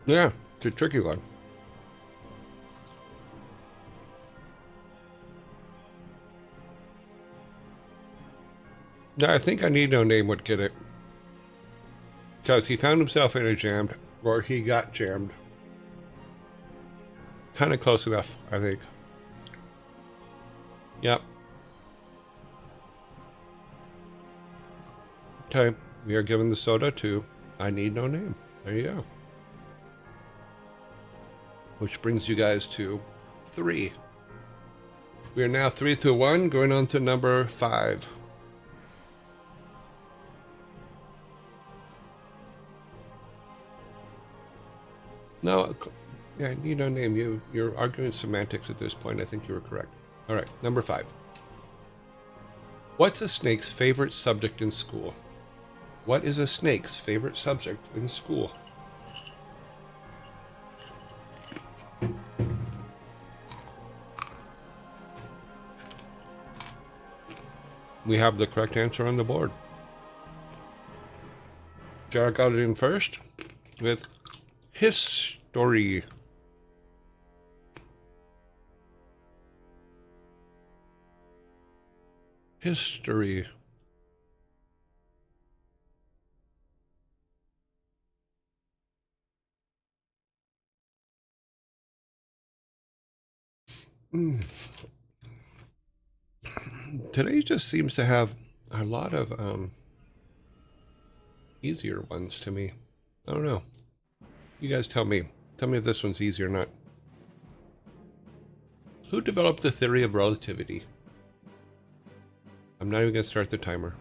Yeah, it's a tricky one. No, I think I Need No Name would get it. Because he found himself in a jam, or he got jammed. Kind of close enough, I think. Yep. Okay, we are giving the soda to I Need No Name. There you go. Which brings you guys to 3. We are now 3-1, going on to number 5. No, yeah, I Need No Name. You're arguing semantics at this point. I think you were correct. All right, number 5. What's a snake's favorite subject in school? What is a snake's favorite subject in school? We have the correct answer on the board. Jared got it in first with history. History. Today just seems to have a lot of easier ones to me. I don't know. You guys tell me. Tell me if this one's easy or not. Who developed the theory of relativity? I'm not even going to start the timer.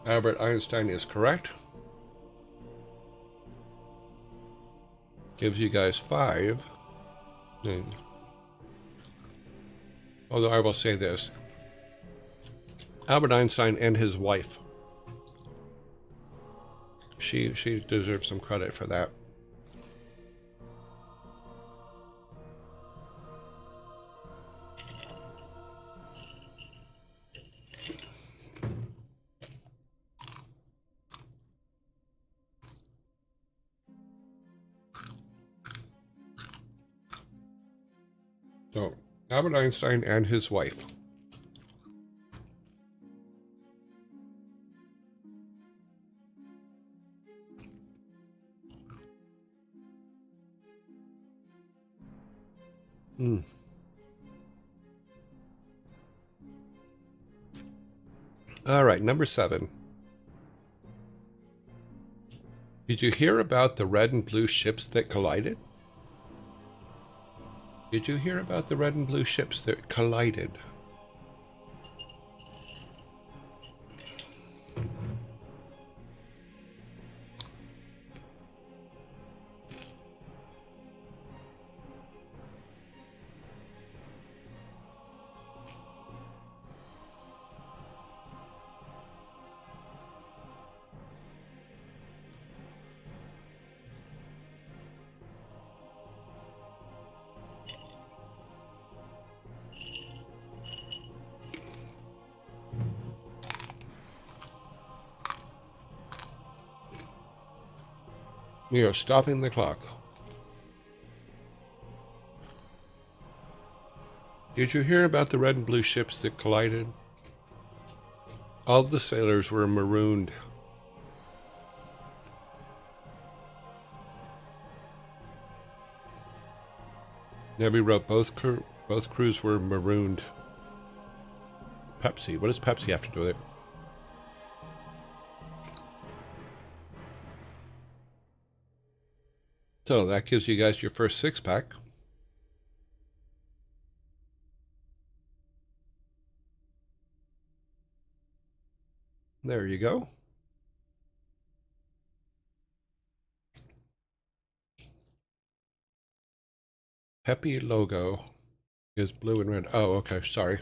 Albert Einstein is correct. Gives you guys 5. Although I will say this. Albert Einstein and his wife. She deserves some credit for that. So, Albert Einstein and his wife. Hmm. All right, number 7. Did you hear about the red and blue ships that collided? Did you hear about the red and blue ships that collided? We are stopping the clock. Did you hear about the red and blue ships that collided? All the sailors were marooned. Navy wrote both crews were marooned. Pepsi. What does Pepsi have to do with it? So that gives you guys your first 6-pack. There you go. Peppy logo is blue and red. Oh, okay. Sorry.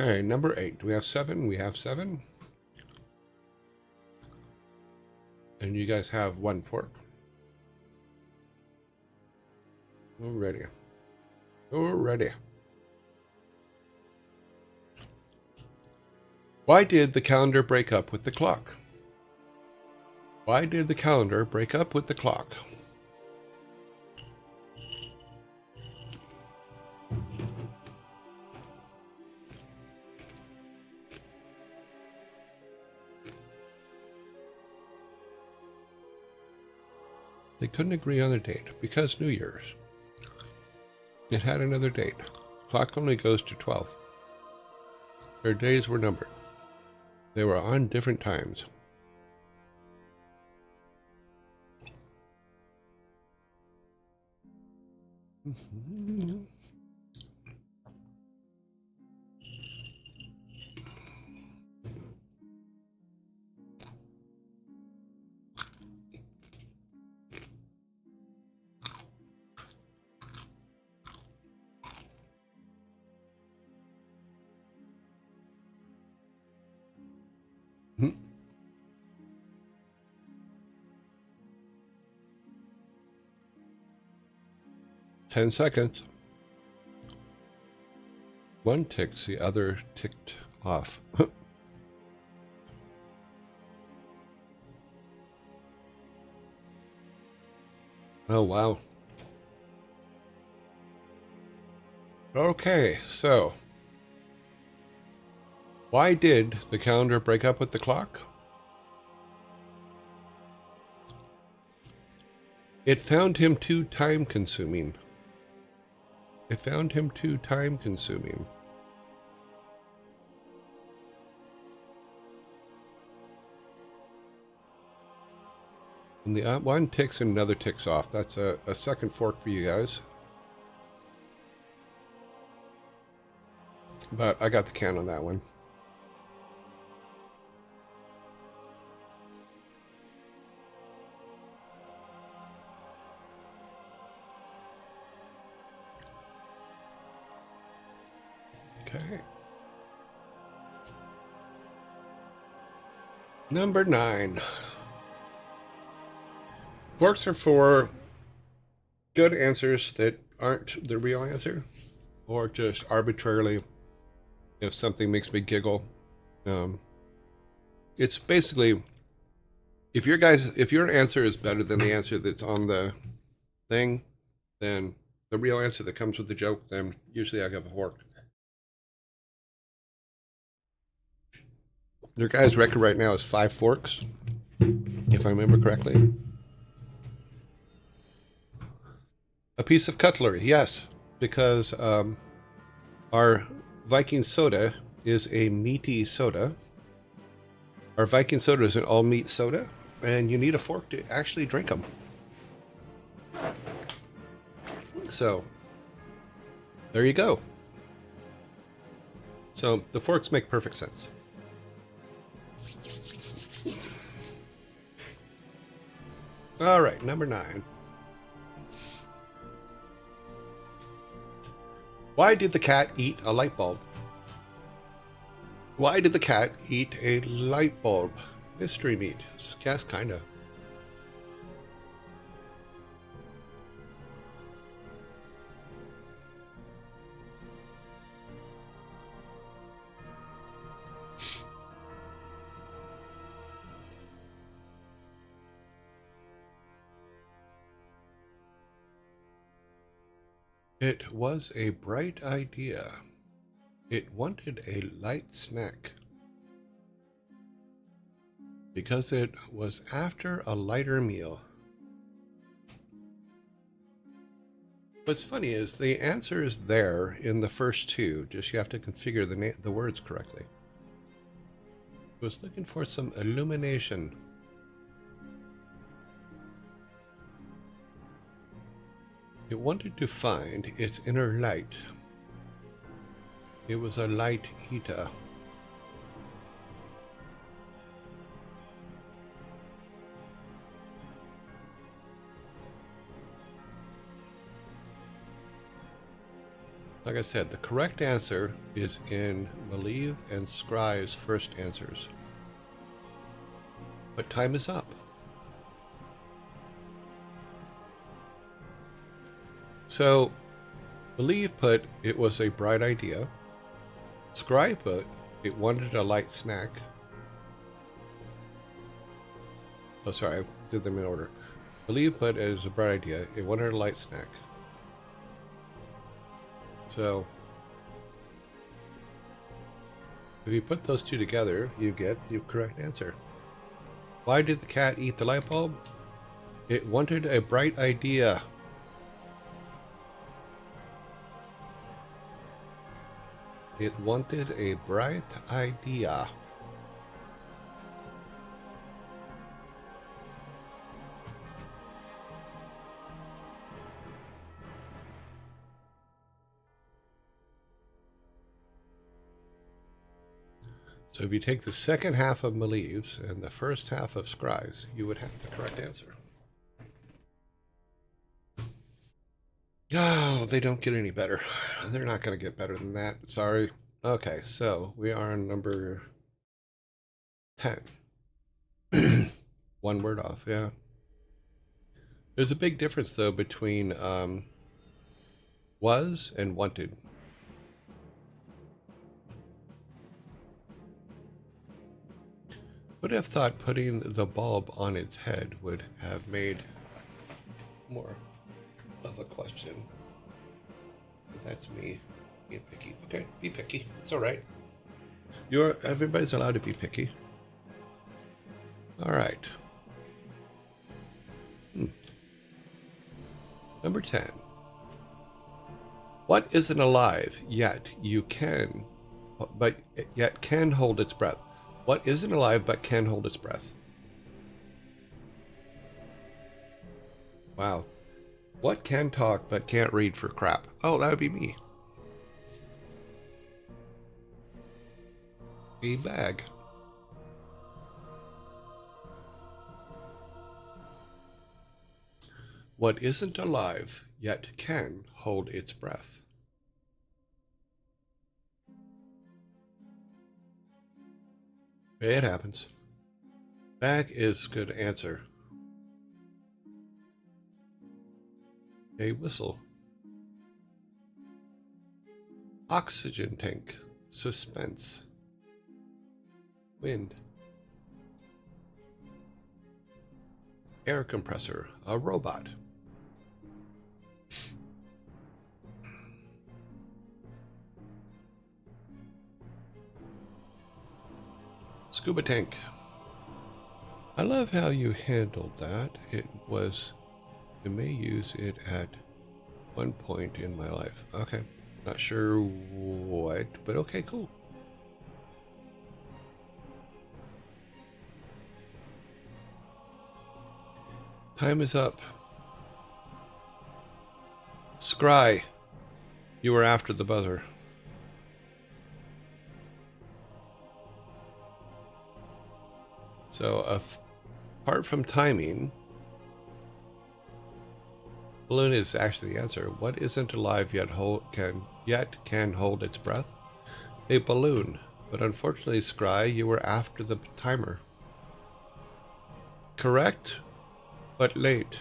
Okay, number 8. Do we have 7? We have 7. And you guys have 1 fork. Alrighty. Alrighty. Why did the calendar break up with the clock? Why did the calendar break up with the clock? They couldn't agree on a date because New Year's. It had another date. Clock only goes to 12. Their days were numbered. They were on different times. Mm-hmm. Hmm. 10 seconds. One ticks, the other ticked off. Oh, wow. Okay, so why did the calendar break up with the clock? It found him too time-consuming. It found him too time-consuming. And the one ticks and another ticks off. That's a second fork for you guys. But I got the can on that one. Okay. Number 9. Forks are for good answers that aren't the real answer. or just arbitrarily if something makes me giggle. Um, it's basically if your answer is better than the answer that's on the thing, then the real answer that comes with the joke, then usually I give a fork. Your guy's record right now is 5 forks, if I remember correctly. A piece of cutlery, yes, because our Viking soda is a meaty soda. Our Viking soda is an all meat soda, and you need a fork to actually drink them. So, there you go. So, the forks make perfect sense. All right, number 9. Why did the cat eat a light bulb? Why did the cat eat a light bulb? Mystery meat. Yes, kinda. It was a bright idea. It wanted a light snack. Because it was after a lighter meal. What's funny is the answer is there in the first two, just you have to configure the words correctly. I was looking for some illumination. It wanted to find its inner light. It was a light eater. Like I said, the correct answer is in Malieve and Scry's first answers. But time is up. So, Malieve put it was a bright idea. Scry put it wanted a light snack. Oh, sorry, I did them in order. Malieve put it was a bright idea. It wanted a light snack. So, if you put those two together, you get the correct answer. Why did the cat eat the light bulb? It wanted a bright idea. It wanted a bright idea. So if you take the second half of Malieve's and the first half of Scry's, you would have the correct answer. Oh, they don't get any better. They're not going to get better than that. Sorry. Okay, so we are on number 10. One word off, yeah. There's a big difference, though, between was and wanted. Would have thought putting the bulb on its head would have made more of a question. But that's me being picky. Okay, be picky. It's all right. Everybody's allowed to be picky. All right. Number 10. What isn't alive yet yet can hold its breath? What isn't alive but can hold its breath? Wow. What can talk but can't read for crap? Oh, that would be me. A bag. What isn't alive yet can hold its breath? It happens. Bag is good answer. A whistle. Oxygen tank. Suspense. Wind. Air compressor. A robot. Scuba tank. I love how you handled that. I may use it at one point in my life. Okay. Not sure what, but okay, cool. Time is up. Scry, you were after the buzzer. So, apart from timing, balloon is actually the answer. What isn't alive yet can hold its breath? A balloon. But unfortunately, Scry, you were after the timer. Correct, but late.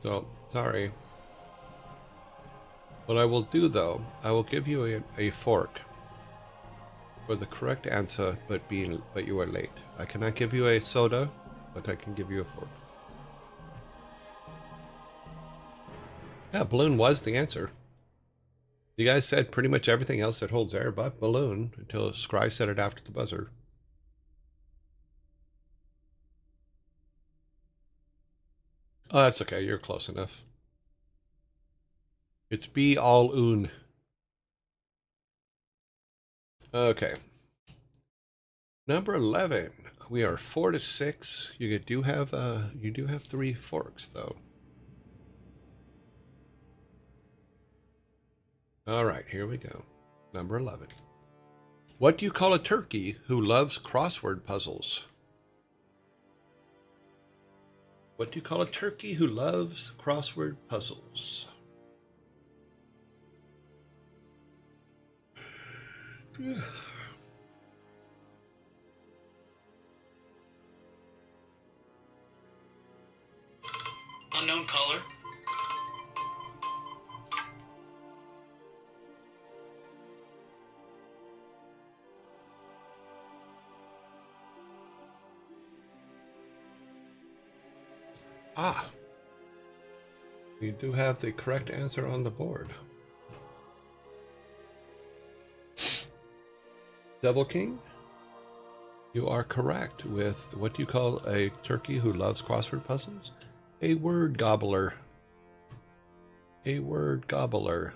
So, sorry. What I will do, though, I will give you a fork for the correct answer, but you are late. I cannot give you a soda, but I can give you a fork. Yeah, balloon was the answer. You guys said pretty much everything else that holds air but balloon until Scry said it after the buzzer. Oh, that's okay. You're close enough. It's be all un. Okay. Number 11. We are 4 to 6. You do have 3 forks though. All right, here we go. Number 11. What do you call a turkey who loves crossword puzzles? What do you call a turkey who loves crossword puzzles? Unknown caller. Ah, we do have the correct answer on the board. Devil King, you are correct with what do you call a turkey who loves crossword puzzles? A word gobbler. A word gobbler.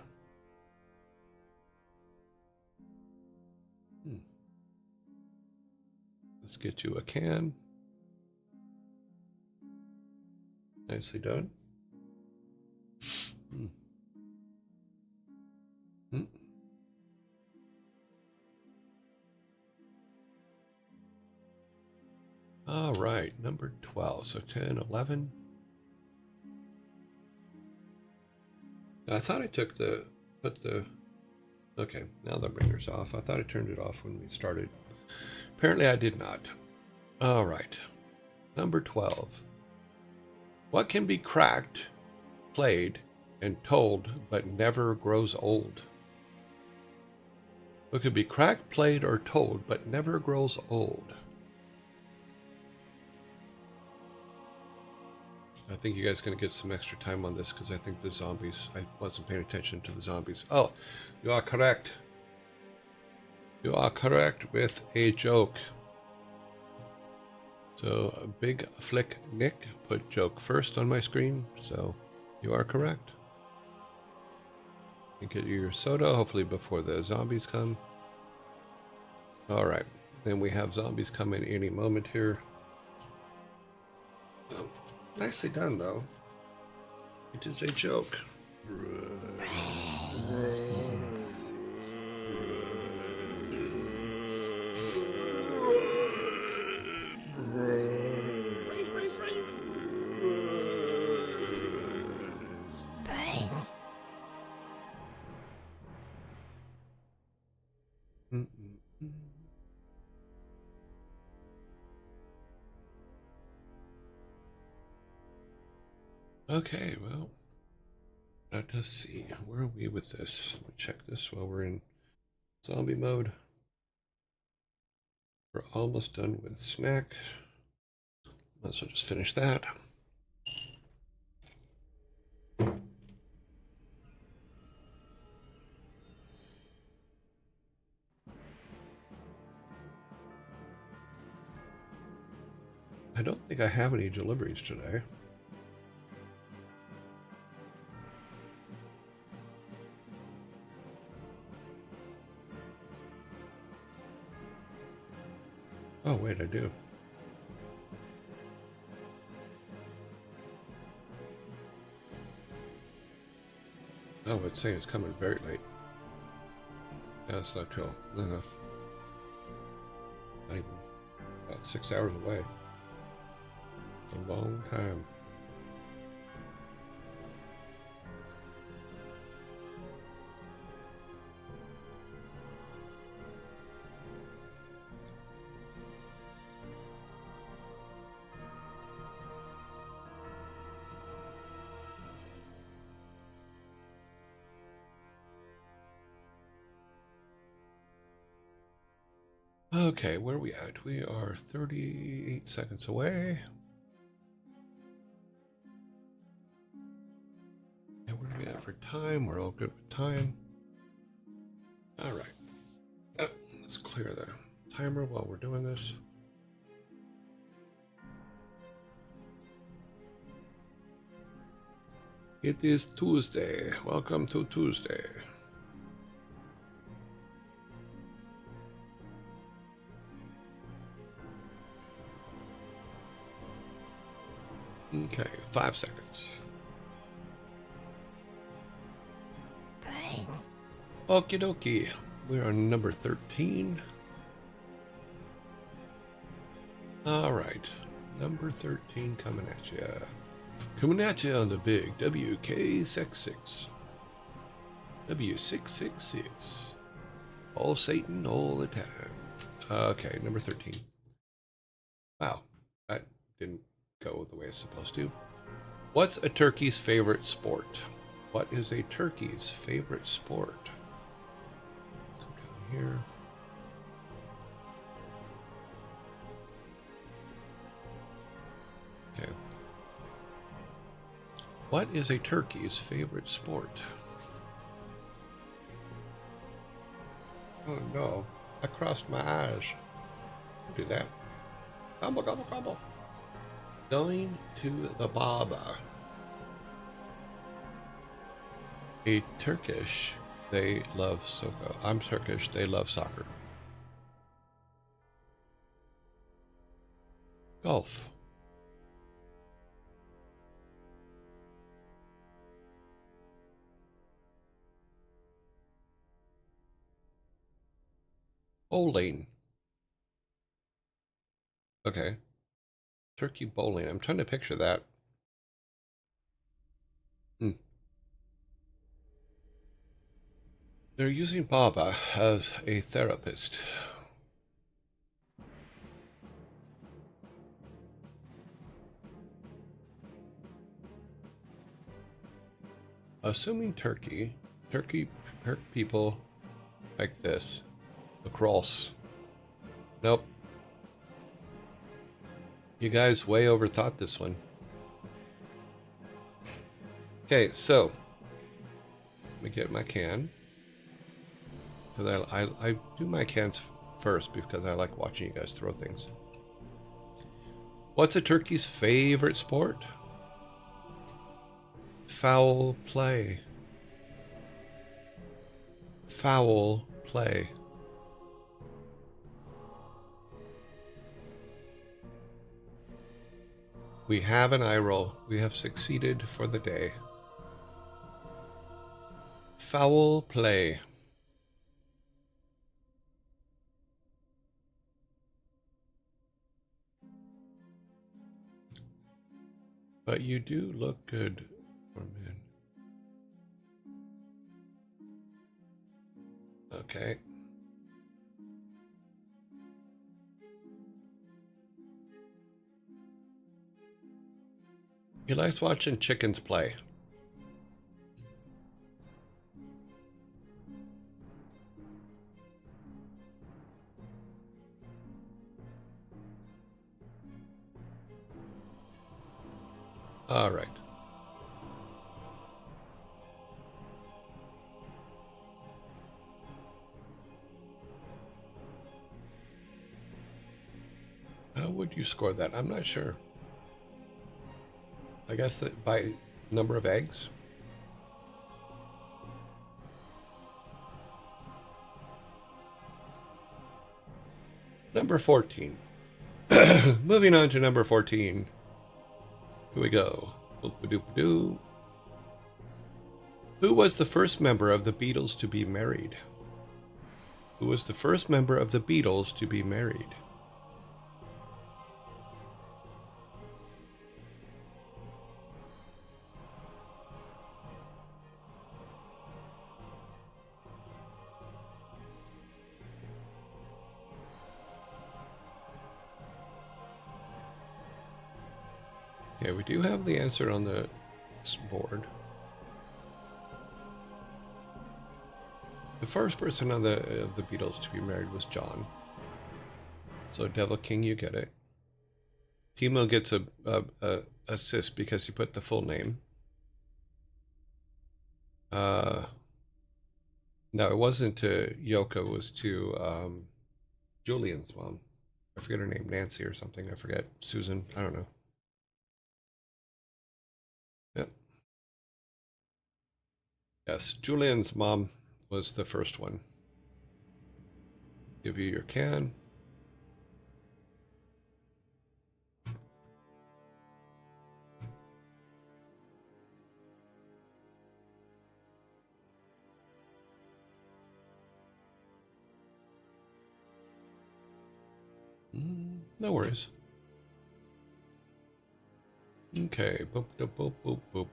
Let's get you a can. Nicely done. Hmm. Hmm. All right, number 12. So 10, 11. I thought I put the, okay, now the ringer's off. I thought I turned it off when we started. Apparently I did not. All right, number 12. What can be cracked, played, and told, but never grows old? What can be cracked, played, or told, but never grows old? I think you guys are going to get some extra time on this because I think the zombies, I wasn't paying attention to the zombies. Oh, you are correct. You are correct with a joke. So, Big Flick Nick put joke first on my screen, so you are correct. You get your soda, hopefully before the zombies come. All right, then we have zombies come in any moment here. Oh, nicely done, though. It is a joke. Okay, well, Let us see. Where are we with this? Let me check this while we're in zombie mode. We're almost done with snack. Might as well just finish that. I don't think I have any deliveries today. Oh, wait, I do. Oh, it's saying it's coming very late. Yeah, it's not till enough. Not even about 6 hours away. It's a long time. Okay, where are we at? We are 38 seconds away. And where are we at for time? We're all good with time. All right. Let's clear the timer while we're doing this. It is Tuesday. Welcome to Tuesday. Okay, 5 seconds. Okie dokie. We are number 13. All right. Number 13 coming at you. Coming at you on the big WK66. W666. All Satan all the time. Okay, number 13. Wow, that didn't go the way it's supposed to. What's a turkey's favorite sport? What is a turkey's favorite sport? Go down here. Okay. What is a turkey's favorite sport? Oh no, I crossed my eyes. Do that. Gobble, gobble, gobble. Going to the Baba. A Turkish, they love soccer. I'm Turkish, they love soccer. Golf. Bowling. Okay. Turkey bowling. I'm trying to picture that. They're using Baba as a therapist. Assuming Turkey people like this. Lacrosse. Nope. You guys way overthought this one. Okay, so let me get my can. Because I do my cans first because I like watching you guys throw things. What's a turkey's favorite sport? Foul play. Foul play. We have an eye roll. We have succeeded for the day. Foul play. But you do look good for men. Okay. He likes watching chickens play. All right. How would you score that? I'm not sure. I guess that by number of eggs. Number 14. Moving on to number 14. Here we go. Boop-a-doop-a-doo. Who was the first member of the Beatles to be married? Who was the first member of the Beatles to be married? Okay, we do have the answer on the board. The first person on the Beatles to be married was John. So Devil King, you get it. Timo gets a assist because he put the full name. No, it wasn't to Yoko. It was to Julian's mom. I forget her name, Nancy or something. I forget. Susan. I don't know. Yep. Yes, Julian's mom was the first one. Give you your can. No worries. Okay, boop, boop, boop, boop, boop.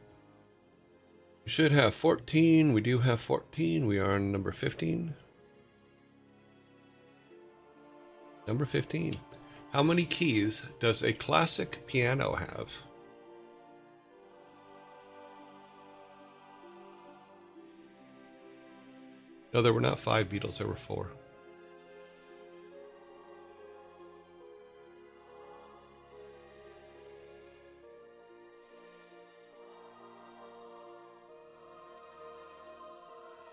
We should have 14. We do have 14. We are on number 15. Number 15. How many keys does a classic piano have? No, there were not 5 Beatles. There were 4.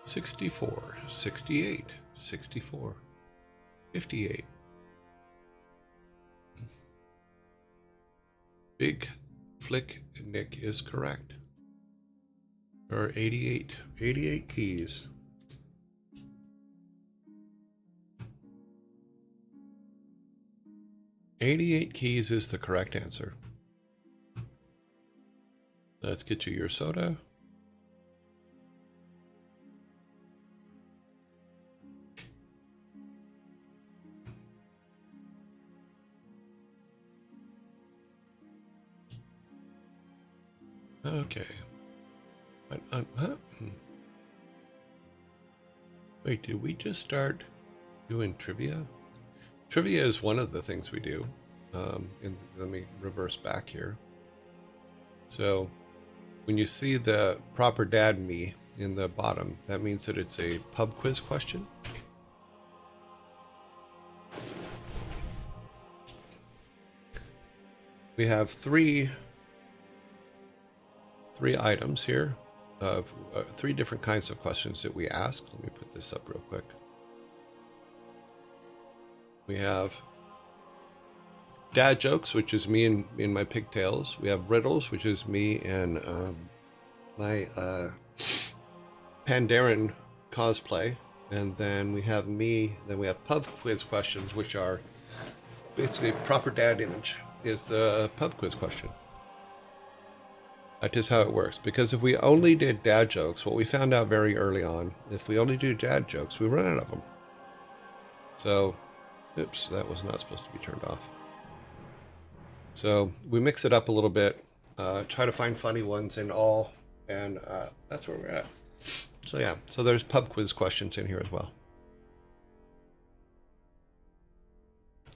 $64, $68, $64, $58. Big Flick Nick is correct. There are 88 keys. "88 keys" is the correct answer. Let's get you your soda. Okay. Wait, did we just start doing trivia? Trivia is one of the things we do. Let me reverse back here. So when you see the proper dad me in the bottom, that means that it's a pub quiz question. We have three items here of 3 different kinds of questions that we ask. Let me put this up real quick. We have dad jokes, which is me in my pigtails. We have riddles, which is me and my Pandaren cosplay. And then we have then we have pub quiz questions, which are basically proper dad image is the pub quiz question. That is how it works. Because if we only did dad jokes, what we found out very early on, if we only do dad jokes, we run out of them. So, oops, that was not supposed to be turned off. So we mix it up a little bit, try to find funny ones in all, and that's where we're at. So yeah, so there's pub quiz questions in here as well.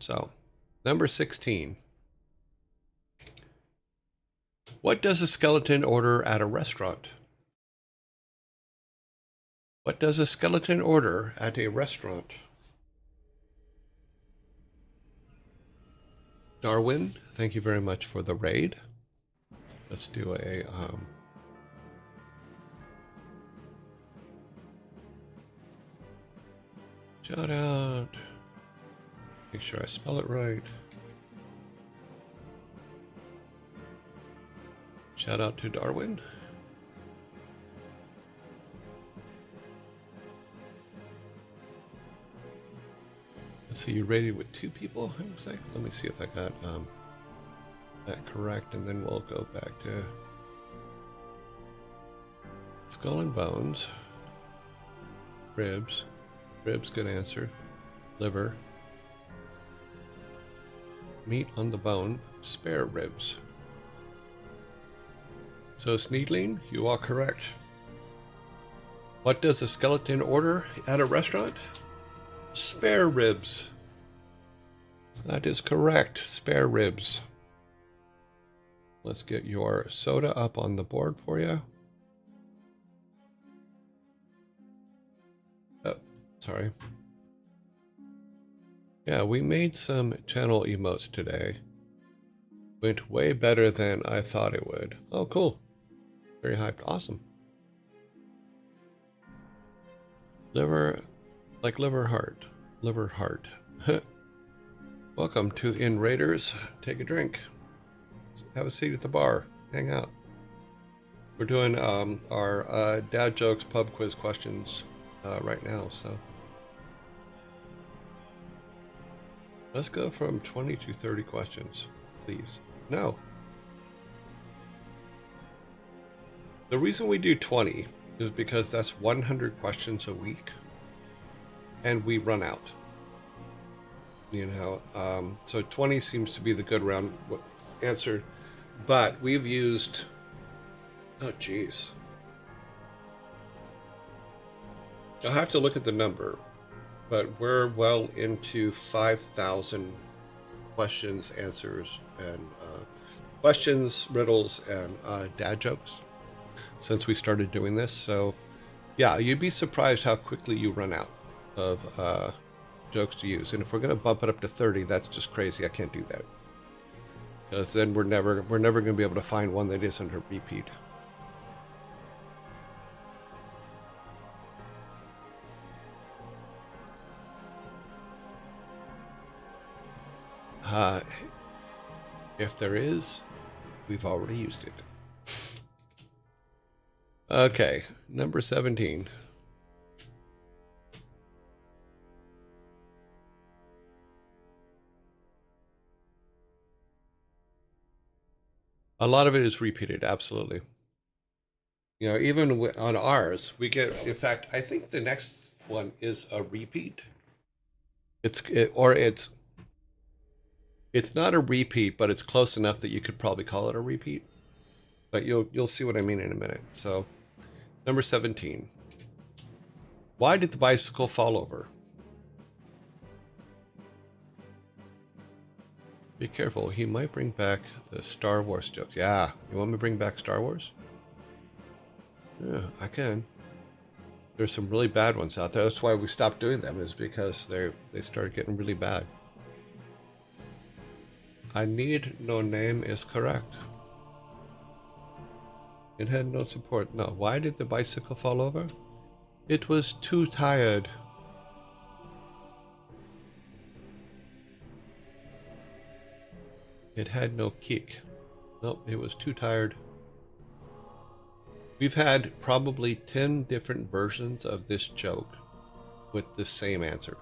So, number 16. What does a skeleton order at a restaurant? What does a skeleton order at a restaurant? Darwin, thank you very much for the raid. Let's do a shout out. Make sure I spell it right. Shout out to Darwin. Let's see, you rated with 2 people, it looks like. Let me see if I got that correct, and then we'll go back to skull and bones. Ribs. Ribs, good answer. Liver. Meat on the bone. Spare ribs. So, Sneedling, you are correct. What does a skeleton order at a restaurant? Spare ribs. That is correct. Spare ribs. Let's get your soda up on the board for you. Oh, sorry. Yeah, we made some channel emotes today. Went way better than I thought it would. Oh, cool. Very hyped. Awesome. Liver, like liver heart. Liver heart. Welcome to In Raiders. Take a drink. Have a seat at the bar. Hang out. We're doing our dad jokes pub quiz questions right now, so let's go from 20 to 30 questions, please. No. The reason we do 20 is because that's 100 questions a week, and we run out. You know, so 20 seems to be the good round answer, but we've used, oh geez, I'll have to look at the number, but we're well into 5,000 questions, answers, and questions, riddles, and dad jokes since we started doing this. So yeah, you'd be surprised how quickly you run out of jokes to use. And if we're going to bump it up to 30, that's just crazy. I can't do that, because then we're never going to be able to find one that isn't a repeat. If there is, we've already used it. Okay, number 17. A lot of it is repeated, absolutely. You know, even on ours, we get, in fact, I think the next one is a repeat. It's not a repeat, but it's close enough that you could probably call it a repeat. But you'll see what I mean in a minute. So, number 17. Why did the bicycle fall over? Be careful, he might bring back the Star Wars jokes. Yeah, you want me to bring back Star Wars? Yeah, I can. There's some really bad ones out there. That's why we stopped doing them, is because they started getting really bad. I need no name is correct. It had no support. No. Why did the bicycle fall over? It was too tired. It had no kick. Nope, it was too tired. We've had probably 10 different versions of this joke with the same answer.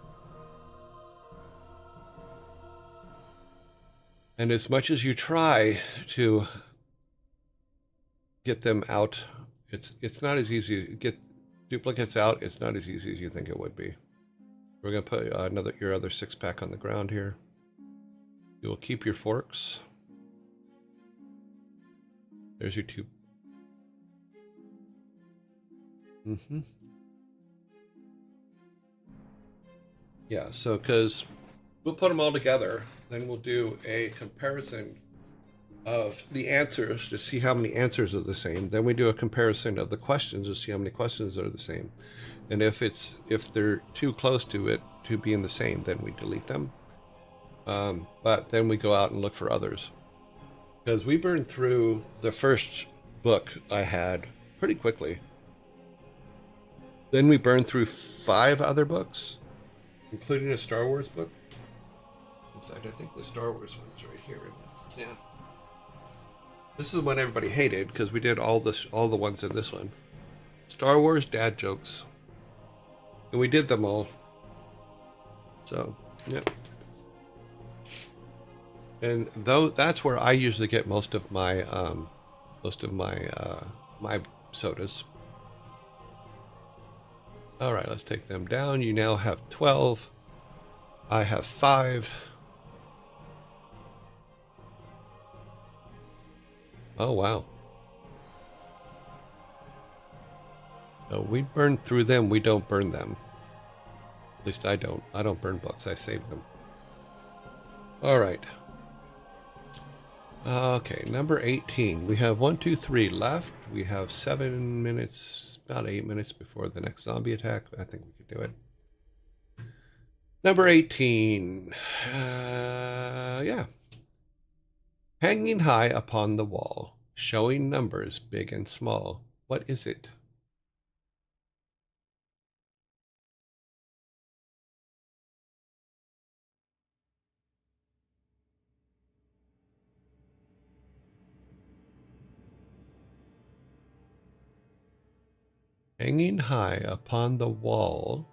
And as much as you try to get them out, it's not as easy to get duplicates out. It's not as easy as you think it would be. We're going to put your other 6-pack on the ground here. You will keep your forks. There's your 2. Yeah, so because we'll put them all together, then we'll do a comparison of the answers to see how many answers are the same. Then we do a comparison of the questions to see how many questions are the same. And if they're too close to it to being the same, then we delete them. But then we go out and look for others. Because we burned through the first book I had pretty quickly. Then we burned through 5 other books, including a Star Wars book. In fact, I think the Star Wars one's right here. Yeah. This is the one everybody hated because we did all the ones in this one. Star Wars dad jokes. And we did them all. So, yeah. And though that's where I usually get most of my my sodas. All right, let's take them down. You now have 12. I have 5. Oh, wow. So we burn through them. We don't burn them. At least I don't. I don't burn books. I save them. All right. Okay, number 18. We have 1, 2, 3 left. We have 7 minutes, about 8 minutes before the next zombie attack. I think we could do it. Number 18. Yeah. Hanging high upon the wall, showing numbers big and small. What is it? Hanging high upon the wall,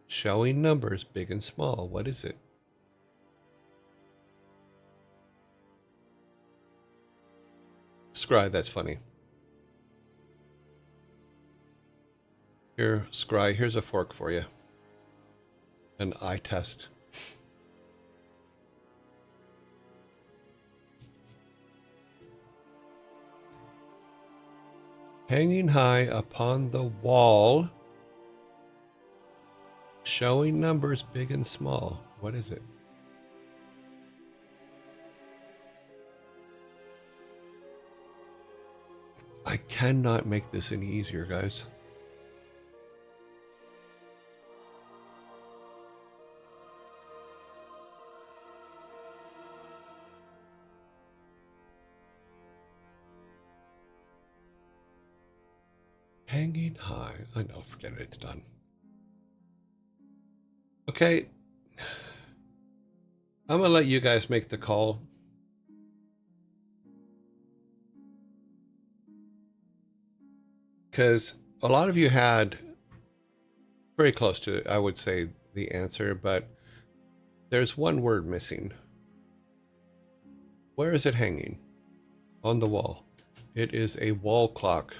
showing numbers big and small. What is it? Scry, that's funny. Here, Scry, here's a fork for you. An eye test. Hanging high upon the wall, showing numbers big and small. What is it? I cannot make this any easier, guys. Hanging high. I know, forget it, it's done. Okay. I'm going to let you guys make the call. Because a lot of you had very close to, I would say, the answer, but there's one word missing. Where is it hanging? On the wall. It is a wall clock.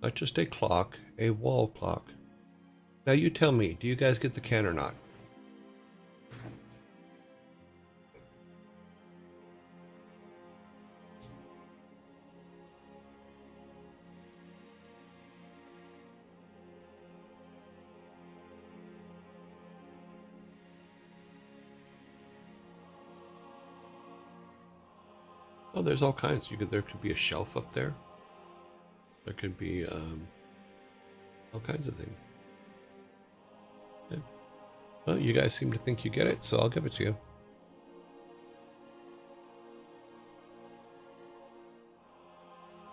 Not just a clock, a wall clock. Now you tell me, do you guys get the can or not? Oh, there's all kinds. There could be a shelf up there. There could be all kinds of things. Yeah. Well, you guys seem to think you get it, so I'll give it to you.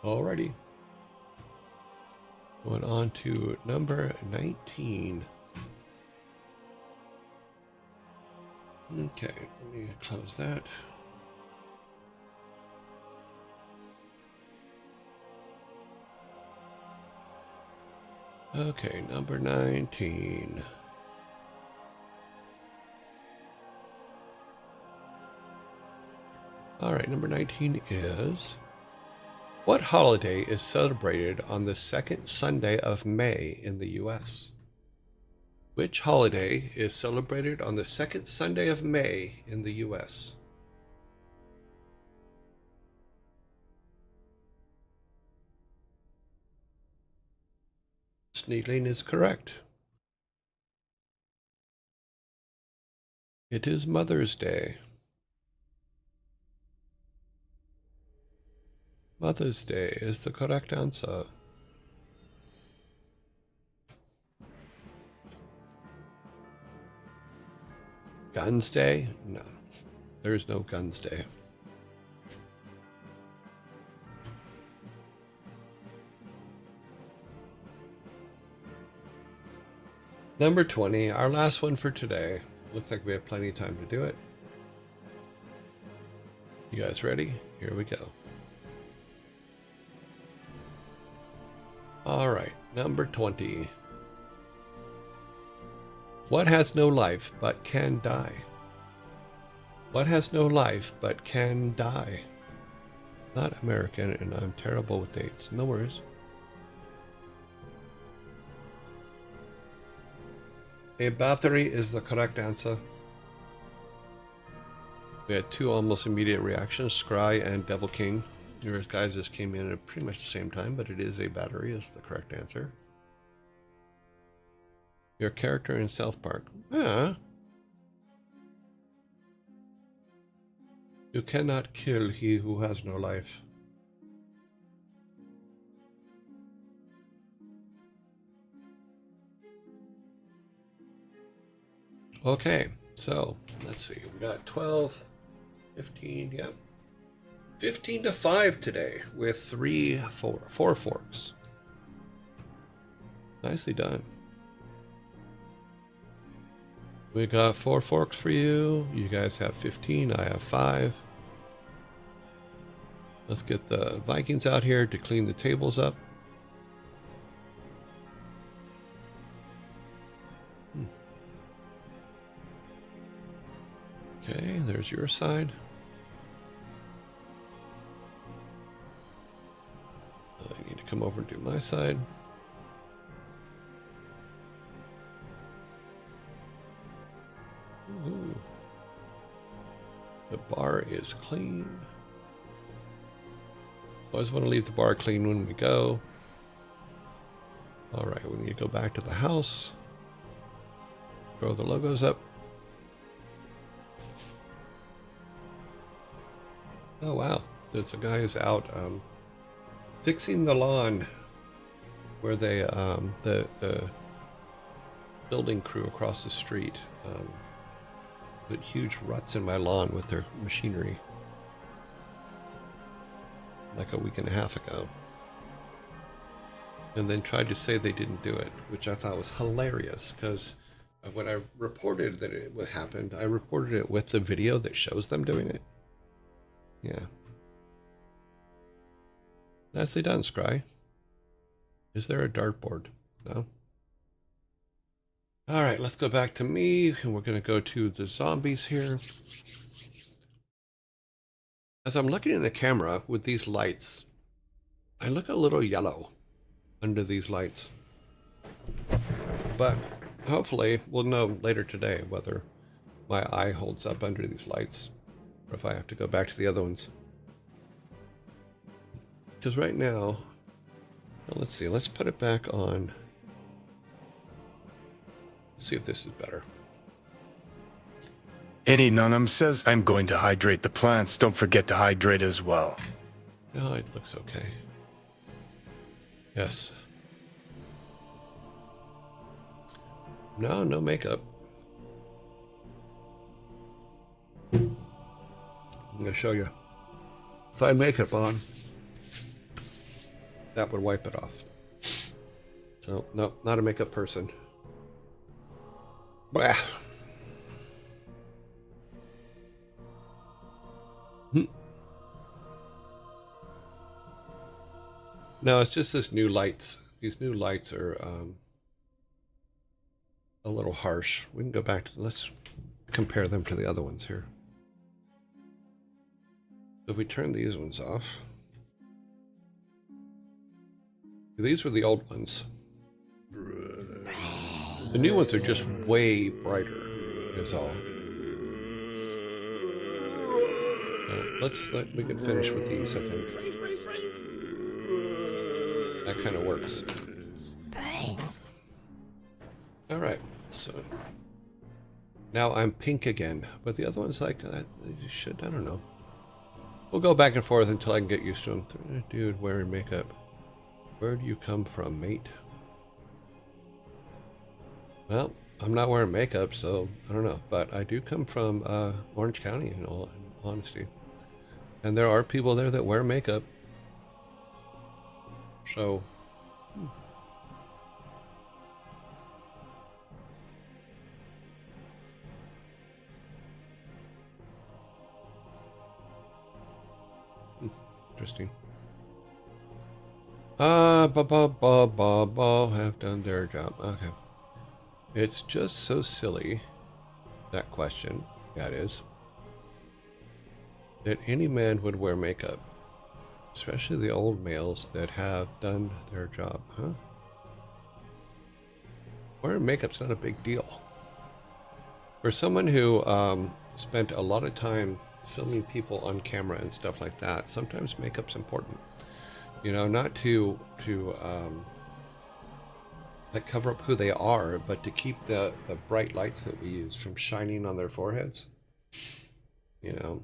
Alrighty. Going on to number 19. Okay, let me close that. Okay, number 19. All right, number 19 is, what holiday is celebrated on the second Sunday of May in the U.S.? Which holiday is celebrated on the second Sunday of May in the U.S.? Sneedling is correct. It is Mother's Day. Mother's Day is the correct answer. Guns Day? No, there is no Guns Day. Number 20, our last one for today. Looks like we have plenty of time to do it. You guys ready? Here we go. All right, number 20. What has no life but can die? What has no life but can die? Not American, and I'm terrible with dates. No worries. A battery is the correct answer. We had two almost immediate reactions, Scry and Devil King. Your guys just came in at pretty much the same time, but it is a battery is the correct answer. Your character in South Park. Yeah. You cannot kill he who has no life. Okay, so let's see. We got 12, 15, yep. 15 to 5 today with four forks. Nicely done. We got 4 forks for you. You guys have 15, I have 5. Let's get the Vikings out here to clean the tables up. Okay, there's your side. I need to come over and do my side. Ooh. The bar is clean. Always want to leave the bar clean when we go. All right, we need to go back to the house. Throw the logos up. Oh wow, there's a guy who's out fixing the lawn where they the building crew across the street put huge ruts in my lawn with their machinery like a week and a half ago, and then tried to say they didn't do it, which I thought was hilarious because when I reported that it happened, I reported it with the video that shows them doing it. Yeah. Nicely done, Scry. Is there a dartboard? No? Alright, let's go back to me, and we're going to go to the zombies here. As I'm looking in the camera with these lights, I look a little yellow under these lights. But hopefully we'll know later today whether my eye holds up under these lights, or if I have to go back to the other ones. Because right now, well, let's see, let's put it back on. Let's see if this is better. Any Nunum says I'm going to hydrate the plants. Don't forget to hydrate as well. No, it looks okay. Yes. No, no makeup. I'm going to show you. If I had makeup on, that would wipe it off. So, no, not a makeup person. Blah. No, it's just this new lights. These new lights are a little harsh. We can go back to, let's compare them to the other ones here. If we turn these ones off, these were the old ones. The new ones are just way brighter, is all. We can finish with these, I think. That kind of works. All right, so now I'm pink again, but the other one's like, I don't know. We'll go back and forth until I can get used to them. Dude, wearing makeup. Where do you come from, mate? Well, I'm not wearing makeup, so I don't know. But I do come from Orange County, in all honesty. And there are people there that wear makeup. So, Interesting. Have done their job. Okay. It's just so silly, that question. Yeah, it is. That any man would wear makeup. Especially the old males that have done their job, huh? Wearing makeup's not a big deal. For someone who spent a lot of time filming people on camera and stuff like that, sometimes makeup's important. You know, not to like cover up who they are, but to keep the bright lights that we use from shining on their foreheads. You know,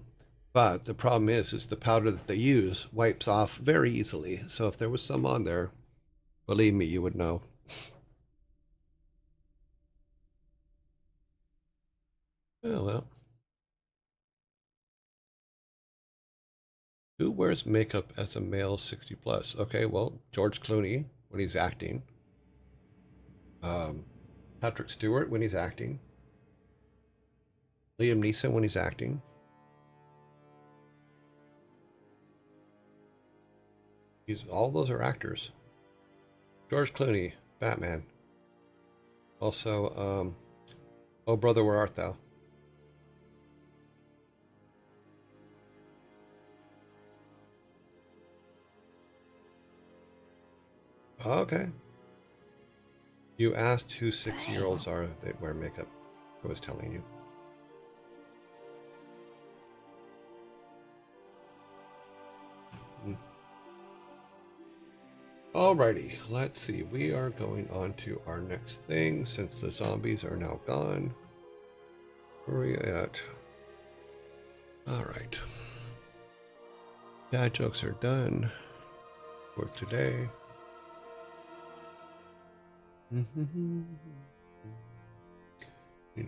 but the problem is the powder that they use wipes off very easily. So if there was some on there, believe me, you would know. Well, who wears makeup as a male 60 plus? Okay, well, George Clooney when he's acting. Patrick Stewart when he's acting. Liam Neeson when he's acting. All those are actors. George Clooney, Batman. Also, Oh Brother, Where Art Thou? Okay. You asked who 6-year-olds are that wear makeup. I was telling you. Alrighty, let's see. We are going on to our next thing since the zombies are now gone. Where are we at? Alright. Dad jokes are done for today. Need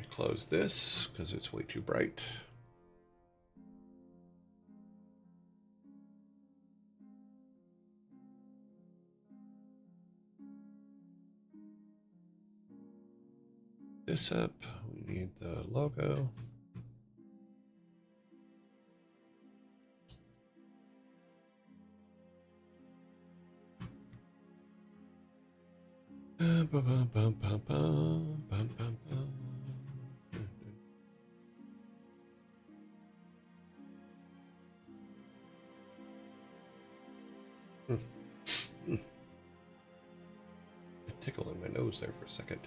to close this because it's way too bright. This up. We need the logo. A tickle in my nose there for a second.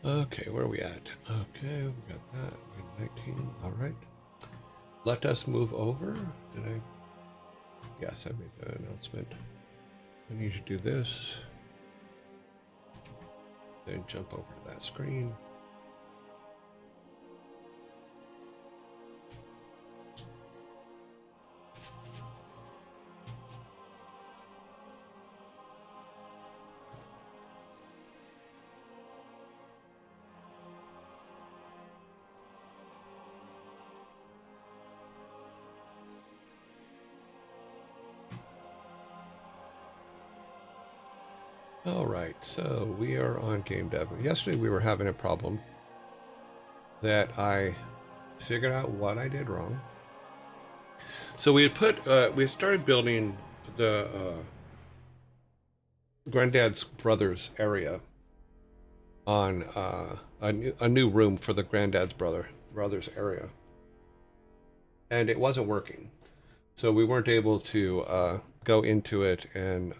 Okay, where are we at? Okay, we got that. We're 19. All right. Let us move over. Did I? Yes, I made an announcement. I need to do this. Then jump over to that screen. All right, so we are on game dev. Yesterday we were having a problem that I figured out what I did wrong. So we had started building the granddad's brother's area on a new room for the granddad's brother's area, and it wasn't working. So we weren't able to go into it and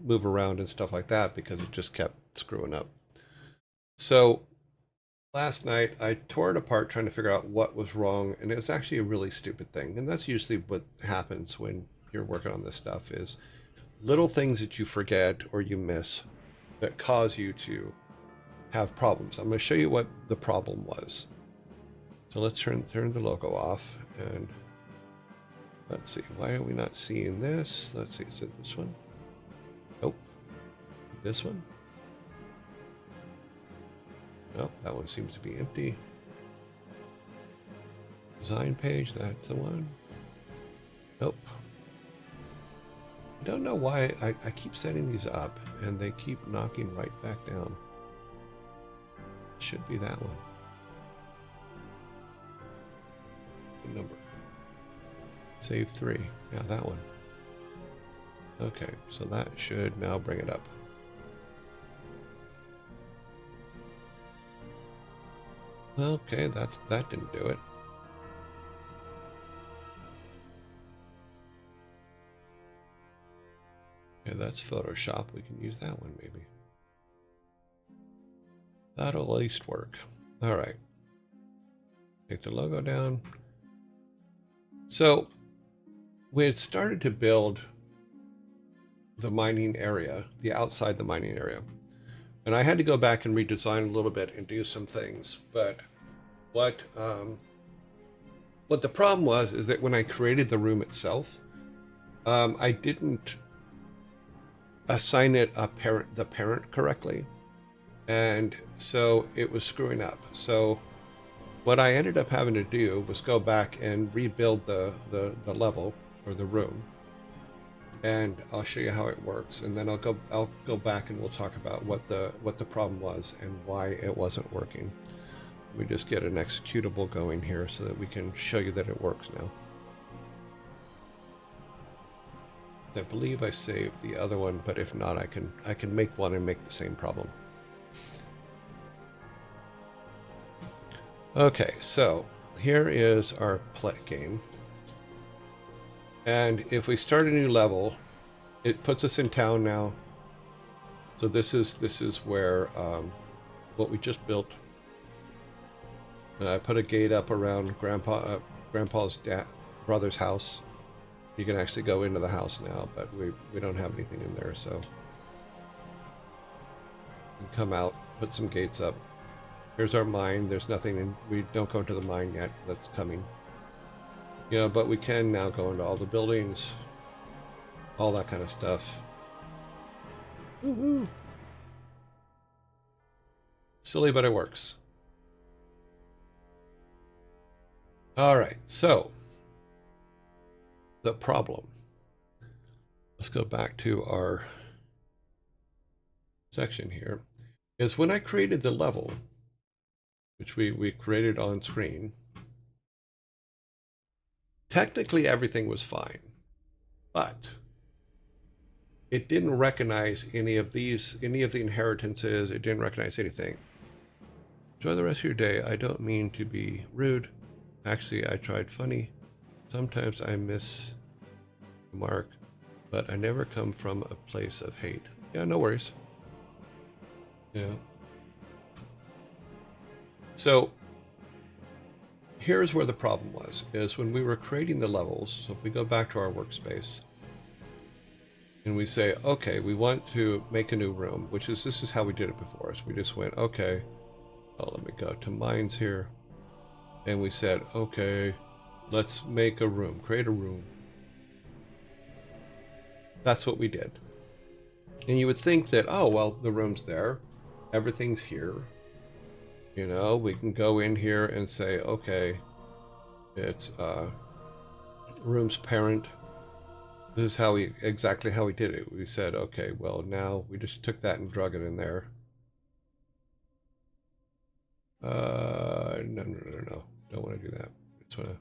move around and stuff like that because it just kept screwing up. So last night I tore it apart trying to figure out what was wrong, and it was actually a really stupid thing. And that's usually what happens when you're working on this stuff, is little things that you forget or you miss that cause you to have problems. I'm going to show you what the problem was. So let's turn the logo off, and let's see, why are we not seeing this? Let's see, is it this one? Nope. This one? Nope, that one seems to be empty. Design page, that's the one. Nope. I don't know why I keep setting these up and they keep knocking right back down. should be that one. The number. Save 3. Yeah, that one. Okay, so that should now bring it up. Okay, that didn't do it. Okay, that's Photoshop. We can use that one maybe. That'll at least work. All right. Take the logo down. So we had started to build the mining area, the outside the mining area. And I had to go back and redesign a little bit and do some things. But what the problem was is that when I created the room itself, I didn't assign it the parent correctly. And so it was screwing up. So what I ended up having to do was go back and rebuild the level or the room. And I'll show you how it works, and then I'll go back and we'll talk about what the problem was and why it wasn't working. Let me just get an executable going here so that we can show you that it works now. I believe I saved the other one, but if not, I can make one and make the same problem. Okay, so here is our game. And if we start a new level, it puts us in town now. So this is where what we just built. I put a gate up around Grandpa's brother's house. You can actually go into the house now, but we don't have anything in there, so we can come out, put some gates up. Here's our mine. There's nothing in. We don't go into the mine yet. That's coming. Yeah, but we can now go into all the buildings, all that kind of stuff. Woohoo! Silly, but it works. All right, so the problem. Let's go back to our section here. Is when I created the level, which we created on screen. Technically, everything was fine, but it didn't recognize any of the inheritances. It didn't recognize anything. Enjoy the rest of your day. I don't mean to be rude. Actually, I tried funny. Sometimes I miss the mark, but I never come from a place of hate. Yeah, no worries. Yeah. So here's where the problem was, is when we were creating the levels. So if we go back to our workspace and we say, okay, we want to make a new room, this is how we did it before. So we just went, okay, let me go to mines here. And we said, okay, let's make a room, create a room. That's what we did. And you would think that, oh, well, the room's there. Everything's here. You know, we can go in here and say, okay, it's room's parent. This is exactly how we did it. We said, okay, well, now we just took that and drug it in there. No. Don't want to do that. Just want to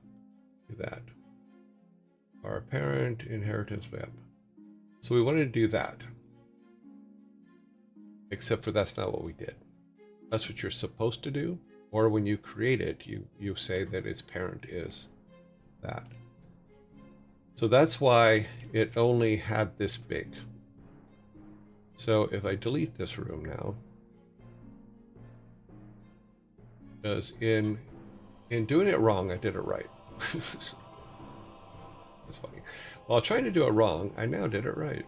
do that. Our parent inheritance map. So we wanted to do that. Except for that's not what we did. That's what you're supposed to do. Or when you create it, you say that its parent is that. So that's why it only had this big. So if I delete this room now, because in doing it wrong, I did it right. That's funny. While trying to do it wrong, I now did it right.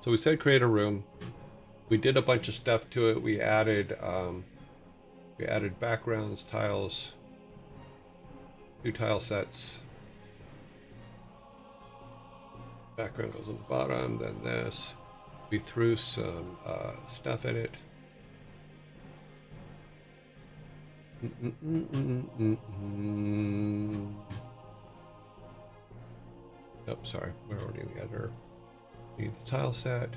So we said create a room. We did a bunch of stuff to it. We added backgrounds, tiles, 2 tile sets. Background goes on the bottom, then this. We threw some stuff in it. Oh, sorry, we're already in the editor. Need the tile set.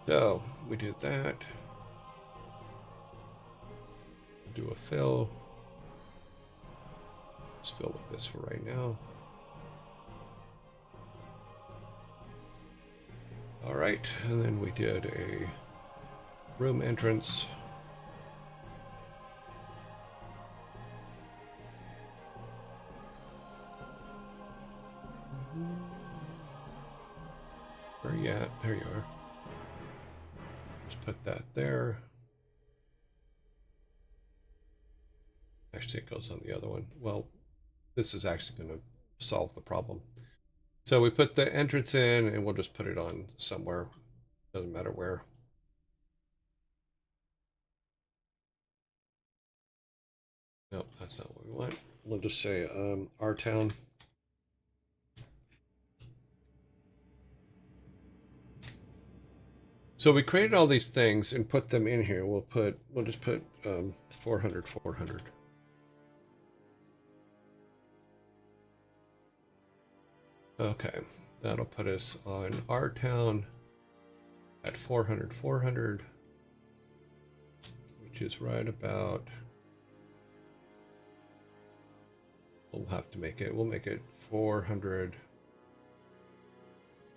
So we did that. Do a fill. Let's fill with this for right now. All right, and then we did a room entrance. Where are you at? There you are. Let's put that there. Actually, it goes on the other one. Well, this is actually going to solve the problem. So we put the entrance in, and we'll just put it on somewhere. Doesn't matter where. Nope, that's not what we want. We'll just say our town. So we created all these things and put them in here. We'll just put 400, 400. Okay, that'll put us on our town at 400, 400, which is right about. We'll have to make it. We'll make it 400,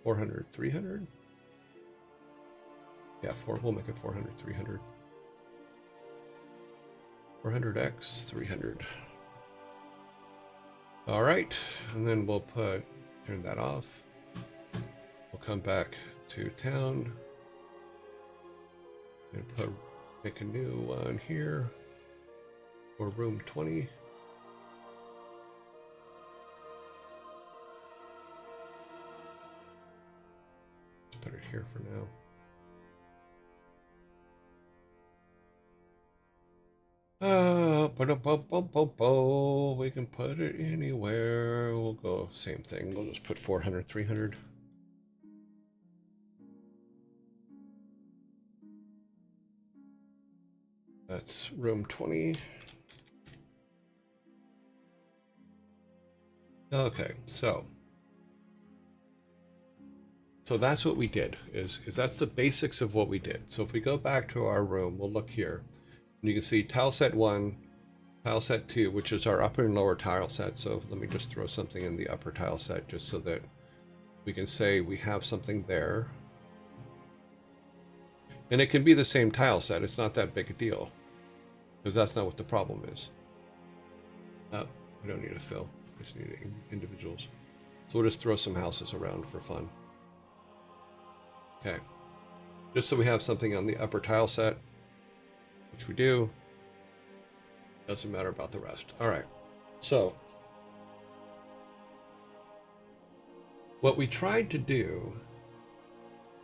400, 300. Yeah, we'll make it 400, 300. 400x, 300. All right, and then we'll turn that off. We'll come back to town and make a new one here for room 20. Let's put it here for now. We can put it anywhere. We'll go same thing. We'll just put 400, 300. That's room 20. Okay, so that's what we did. Is that's the basics of what we did. So if we go back to our room, we'll look here. And you can see tile set 1, tile set 2, which is our upper and lower tile set. So let me just throw something in the upper tile set just so that we can say we have something there. And it can be the same tile set. It's not that big a deal, because that's not what the problem is. Oh, we don't need a fill. We just need individuals. So we'll just throw some houses around for fun. Okay. Just so we have something on the upper tile set, which we do. Doesn't matter about the rest. All right. So what we tried to do,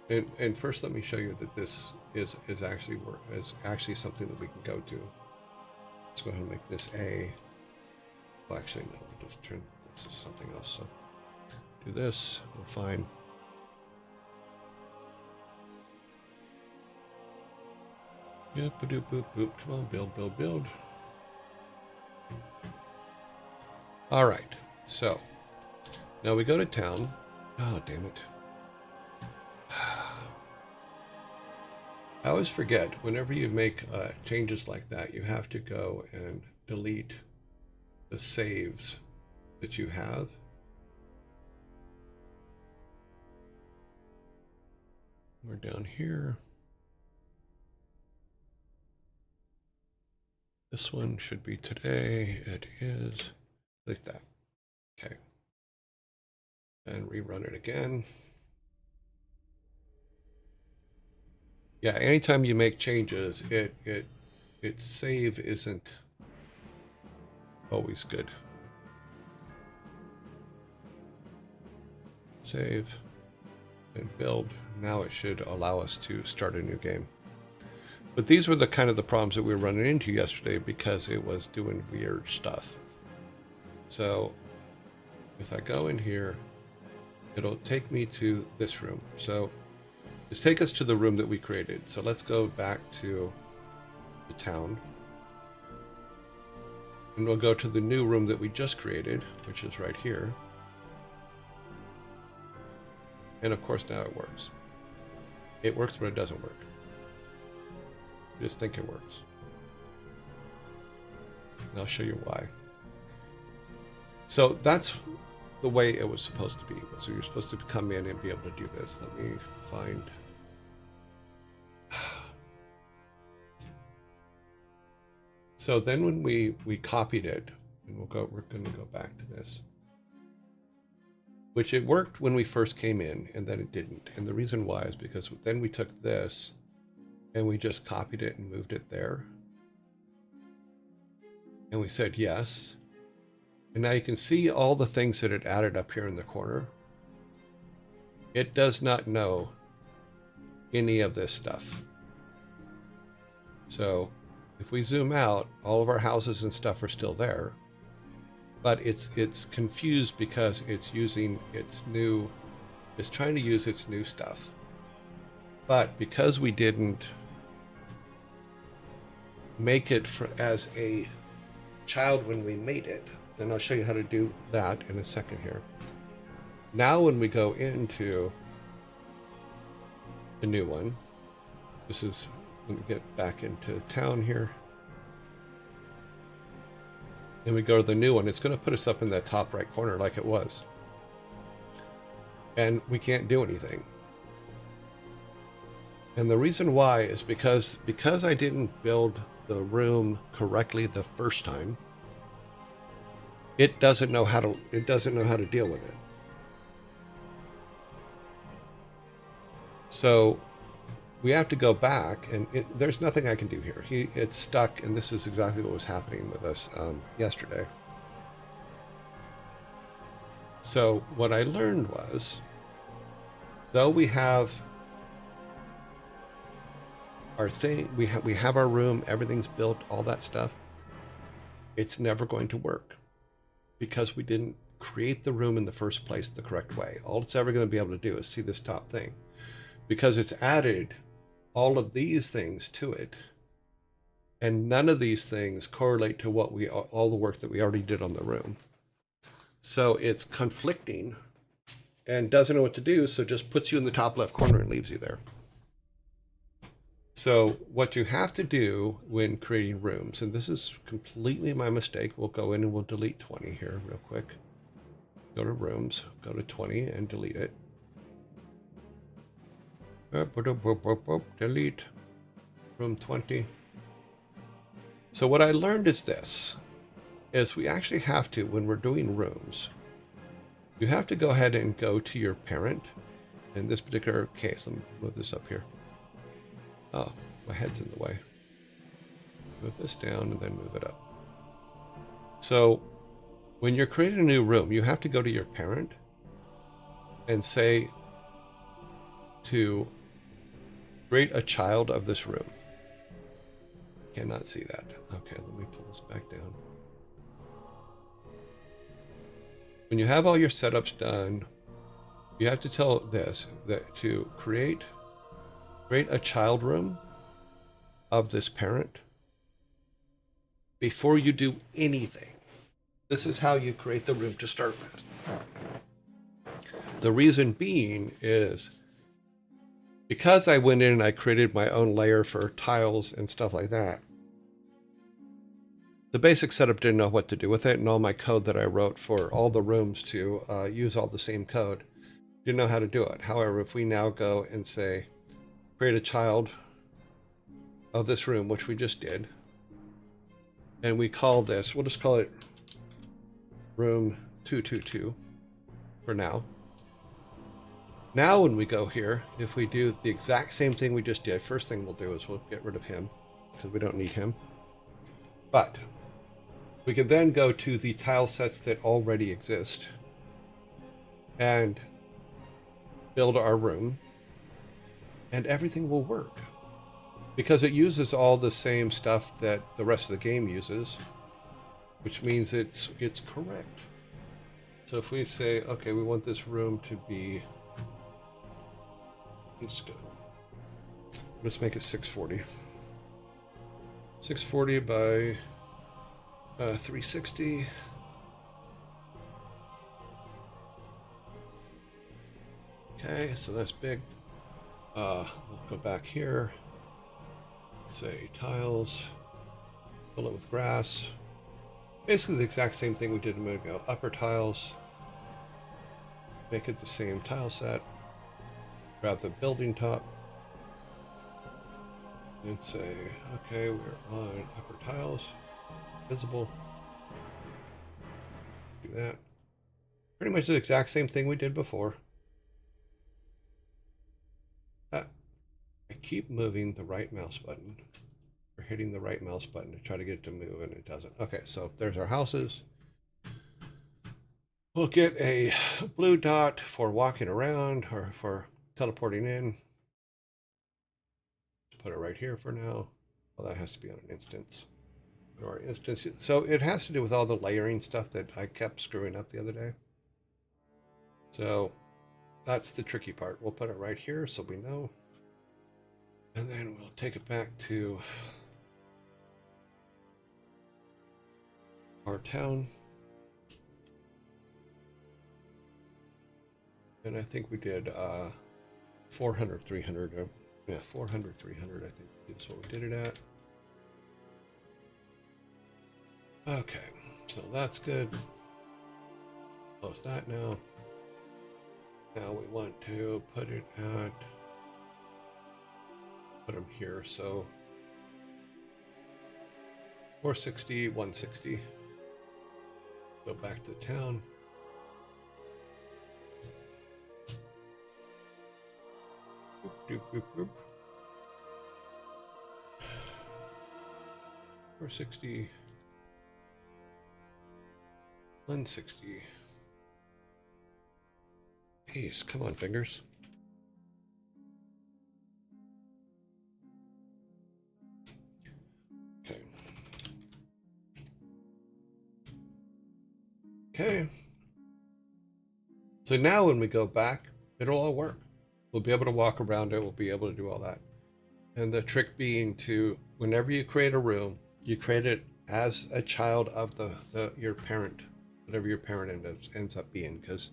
and first let me show you that this is actually something that we can go to. Let's go ahead and make this A. Well, actually, no, we'll just turn this is something else. So do this. We're fine. Boop, boop, boop, boop. Come on, build, build, build. All right. So now we go to town. Oh, damn it. I always forget, whenever you make changes like that, you have to go and delete the saves that you have. We're down here. This one should be today. It is. Like that. Okay. And rerun it again. Yeah, anytime you make changes, its save isn't always good. Save and build. Now it should allow us to start a new game. But these were the kind of the problems that we were running into yesterday because it was doing weird stuff. So if I go in here, it'll take me to this room. So just take us to the room that we created. So let's go back to the town. And we'll go to the new room that we just created, which is right here. And of course now it works. It works, but it doesn't work. Just think it works. And I'll show you why. So that's the way it was supposed to be. So you're supposed to come in and be able to do this. Let me find. So then when we copied it, and we're going to go back to this, which it worked when we first came in, and then it didn't. And the reason why is because then we took this and we just copied it and moved it there. And we said yes. And now you can see all the things that it added up here in the corner. It does not know any of this stuff. So if we zoom out, all of our houses and stuff are still there, but it's confused because it's using its new, it's trying to use its new stuff. But because we didn't make it as a child when we made it, and I'll show you how to do that in a second here. Now when we go into the new one, this is, let me get back into town here. And we go to the new one, it's going to put us up in that top right corner like it was. And we can't do anything. And the reason why is because I didn't build the room correctly the first time. It doesn't know how to deal with it. So we have to go back, and there's nothing I can do here. It's stuck, and this is exactly what was happening with us yesterday. So what I learned was, though we have our thing, we have our room, everything's built, all that stuff, it's never going to work because we didn't create the room in the first place the correct way. All it's ever going to be able to do is see this top thing, because it's added all of these things to it, and none of these things correlate to what all the work that we already did on the room. So it's conflicting and doesn't know what to do, so just puts you in the top left corner and leaves you there. So what you have to do when creating rooms, and this is completely my mistake, we'll go in and we'll delete 20 here real quick. Go to rooms, go to 20 and delete it. Delete room 20. So what I learned is this, is we actually have to, when we're doing rooms, you have to go ahead and go to your parent. In this particular case, let me move this up here. Oh, my head's in the way. Move this down and then move it up. So when you're creating a new room, you have to go to your parent and say to create a child of this room. Cannot see that. Okay, let me pull this back down. When you have all your setups done, you have to tell this, that to create a child room of this parent before you do anything. This is how you create the room to start with. The reason being is because I went in and I created my own layer for tiles and stuff like that, the basic setup didn't know what to do with it, and all my code that I wrote for all the rooms to use all the same code didn't know how to do it. However, if we now go and say, create a child of this room, which we just did, and we call this, we'll just call it room 222 for now. Now when we go here, if we do the exact same thing we just did, first thing we'll do is we'll get rid of him because we don't need him. But we can then go to the tile sets that already exist and build our room, and everything will work because it uses all the same stuff that the rest of the game uses, which means it's correct. So if we say, okay, we want this room to be, let's make it 640. 640 by 360. Okay, so that's big. We'll go back here. Say tiles. Fill it with grass. Basically the exact same thing we did a minute ago. Upper tiles, make it the same tile set. Grab the building top. And say, okay, we're on upper tiles. Visible. Do that. Pretty much the exact same thing we did before. I keep moving the right mouse button. Or hitting the right mouse button to try to get it to move, and it doesn't. Okay, so there's our houses. We'll get a blue dot for walking around or for teleporting in. Put it right here for now. Well, that has to be on an instance. Or instance. So it has to do with all the layering stuff that I kept screwing up the other day. So that's the tricky part. We'll put it right here so we know. And then we'll take it back to our town. And I think we did 400, 300. Yeah, 400, 300, I think that's what we did it at. Okay, so that's good. Close that now. Now we want to put it at, put them here, so 460, 160. Go back to town. Boop, boop, boop. 460, 160. Jeez, come on, fingers. Okay. Okay. So now when we go back, it'll all work. We'll be able to walk around it. We'll be able to do all that. And the trick being to, whenever you create a room, you create it as a child of your parent, whatever your parent ends up being, because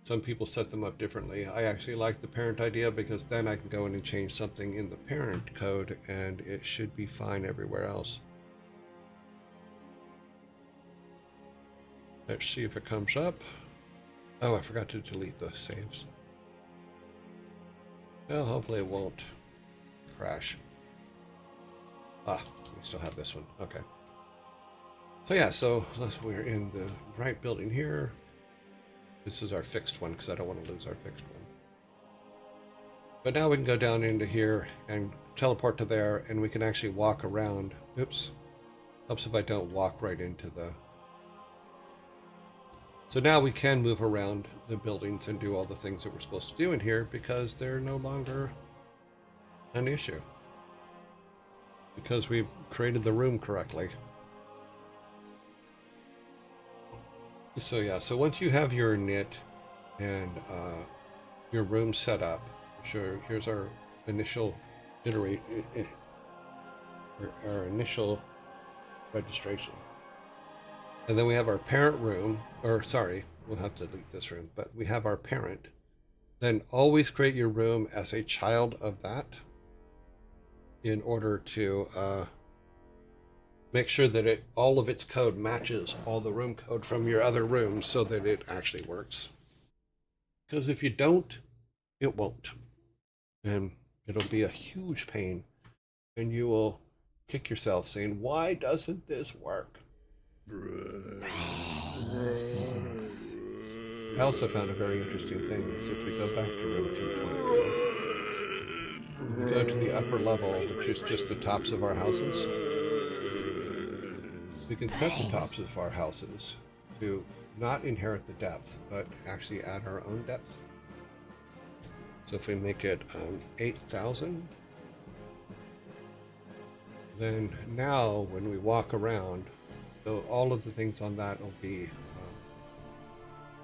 some people set them up differently. I actually like the parent idea because then I can go in and change something in the parent code and it should be fine everywhere else. Let's see if it comes up. Oh, I forgot to delete the saves. Well, hopefully it won't crash. Ah, we still have this one. Okay. So yeah, so we're in the right building here. This is our fixed one because I don't want to lose our fixed one. But now we can go down into here and teleport to there, and we can actually walk around. Oops. Helps if I don't walk right into the... So now we can move around the buildings and do all the things that we're supposed to do in here because they're no longer an issue. Because we've created the room correctly. So yeah, so once you have your knit and your room set up, sure, here's our initial our initial registration. And then we have our parent room, or sorry, we'll have to delete this room, but we have our parent. Then always create your room as a child of that in order to make sure that all of its code matches all the room code from your other rooms so that it actually works. Because if you don't, it won't. And it'll be a huge pain. And you will kick yourself saying, why doesn't this work? I also found a very interesting thing. So if we go back to room 222, we go to the upper level, which is just the tops of our houses. We can set the tops of our houses to not inherit the depth, but actually add our own depth. So if we make it 8,000, then now when we walk around, so all of the things on that will be,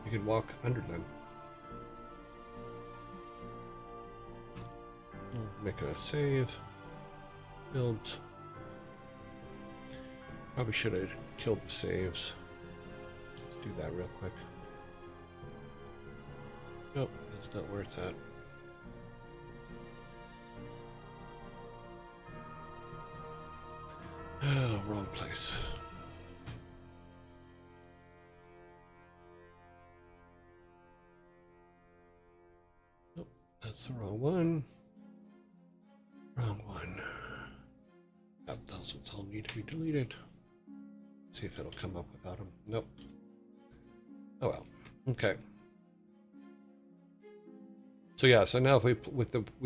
you can walk under them. Make a save, builds. Probably should have killed the saves. Let's do that real quick. Nope, that's not where it's at. Oh, wrong place. That's the wrong one. Wrong one. Yep, those ones all need to be deleted. Let's see if it'll come up without them. Nope. Oh well. Okay. So yeah, so now if we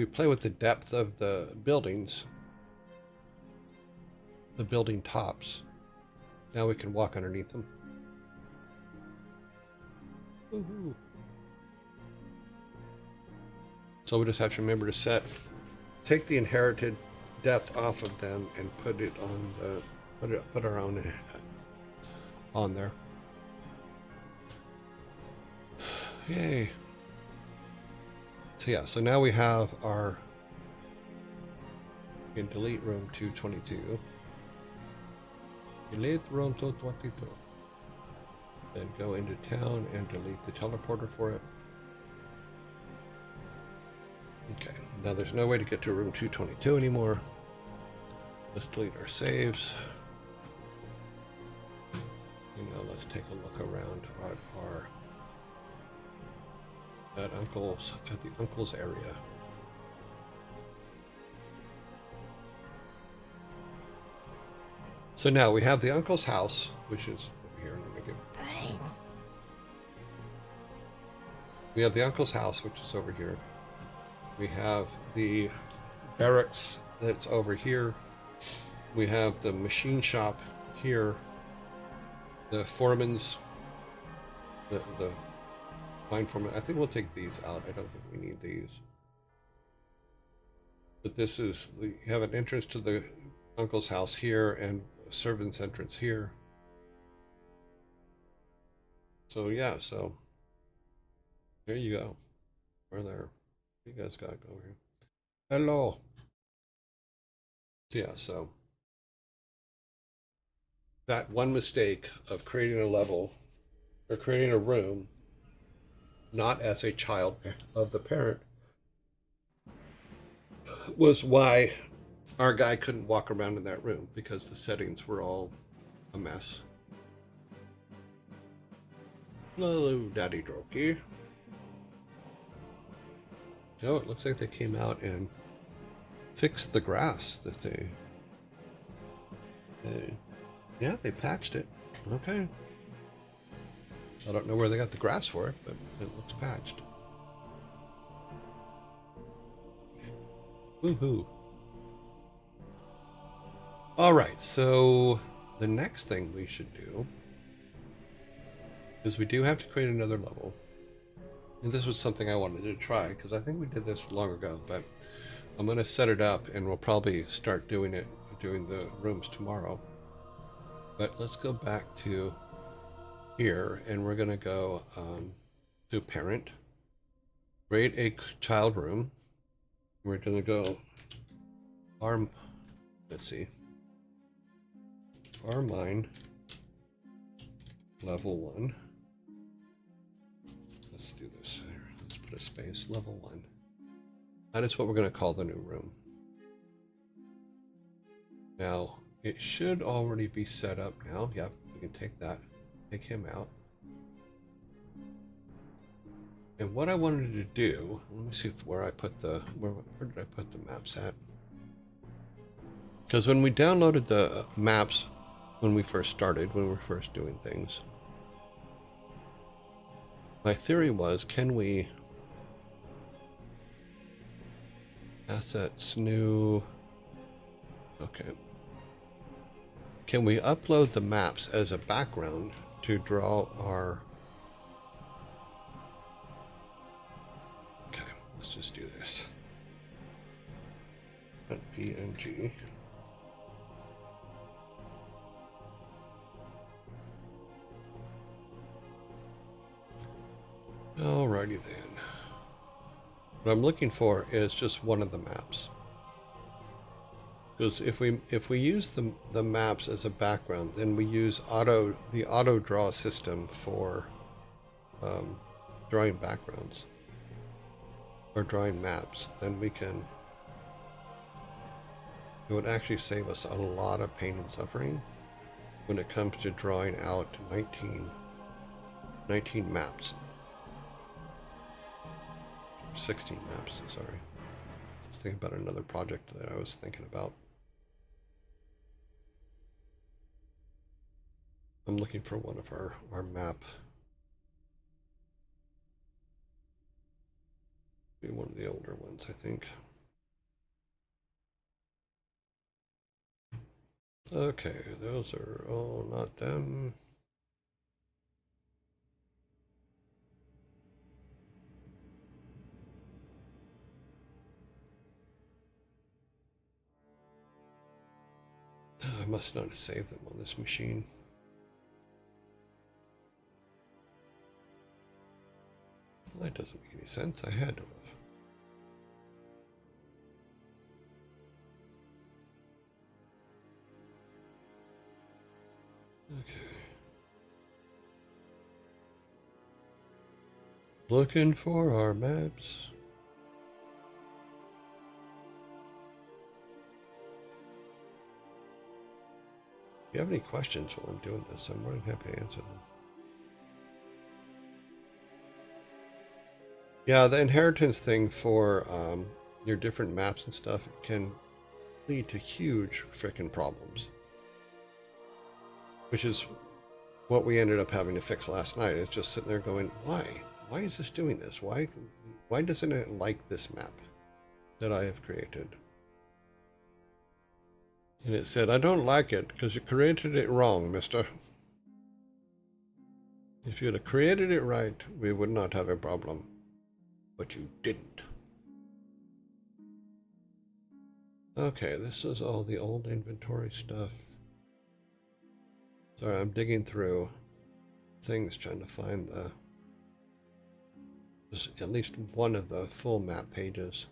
play with the depth of the buildings, the building tops. Now we can walk underneath them. Woohoo. So we just have to remember to take the inherited depth off of them and put it on the put our own on there. Yay. So yeah, so now we have our, we can delete room 222. Delete room 222. Then go into town and delete the teleporter for it. Okay, now there's no way to get to room 222 anymore. Let's delete our saves. You know, let's take a look around at our at the uncle's area. So now we have the uncle's house, which is over here. Let me get we have the uncle's house, which is over here. We have the barracks that's over here. We have the machine shop here. The foreman's, the mine foreman. I think we'll take these out. I don't think we need these. But this is, you have an entrance to the uncle's house here and a servant's entrance here. So yeah, so there you go. We're there. You guys gotta go here. Hello. Yeah, so that one mistake of creating a level or creating a room not as a child of the parent was why our guy couldn't walk around in that room, because the settings were all a mess. Hello, Daddy Droki. Oh, it looks like they came out and fixed the grass that they yeah, they patched it. Okay. I don't know where they got the grass for it, but it looks patched. Woohoo. All right, so the next thing we should do is we do have to create another level. And this was something I wanted to try, because I think we did this long ago, but I'm going to set it up and we'll probably start doing the rooms tomorrow. But let's go back to here, and we're going to go to parent, create a child room. We're going to go let's see, our mine level 1. Let's do this here. Let's put a space, level 1. That is what we're going to call the new room. Now, it should already be set up now. Yep, we can take him out. And what I wanted to do, let me see where I put where did I put the maps at? Because when we downloaded the maps, when we first started, when we were first doing things, my theory was, can we assets new, okay. Can we upload the maps as a background to draw our, okay, let's just do this. PNG. Alrighty then. What I'm looking for is just one of the maps. Because if we use the maps as a background, then we use the auto draw system for drawing backgrounds or drawing maps, then it would actually save us a lot of pain and suffering when it comes to drawing out 19 maps. 16 maps, sorry. I was thinking about another project that I was thinking about. I'm looking for one of our map. Be one of the older ones, I think. Okay, those are all not them. I must not have saved them on this machine. Well, that doesn't make any sense. I had to have. Okay. Looking for our maps. If you have any questions while I'm doing this, I'm more than happy to answer them. Yeah, the inheritance thing for your different maps and stuff can lead to huge freaking problems. Which is what we ended up having to fix last night. It's just sitting there going, why? Why is this doing this? Why doesn't it like this map that I have created? And it said, I don't like it because you created it wrong, mister. If you'd have created it right, we would not have a problem. But you didn't. Okay, this is all the old inventory stuff. Sorry, I'm digging through things trying to find just at least one of the full map pages.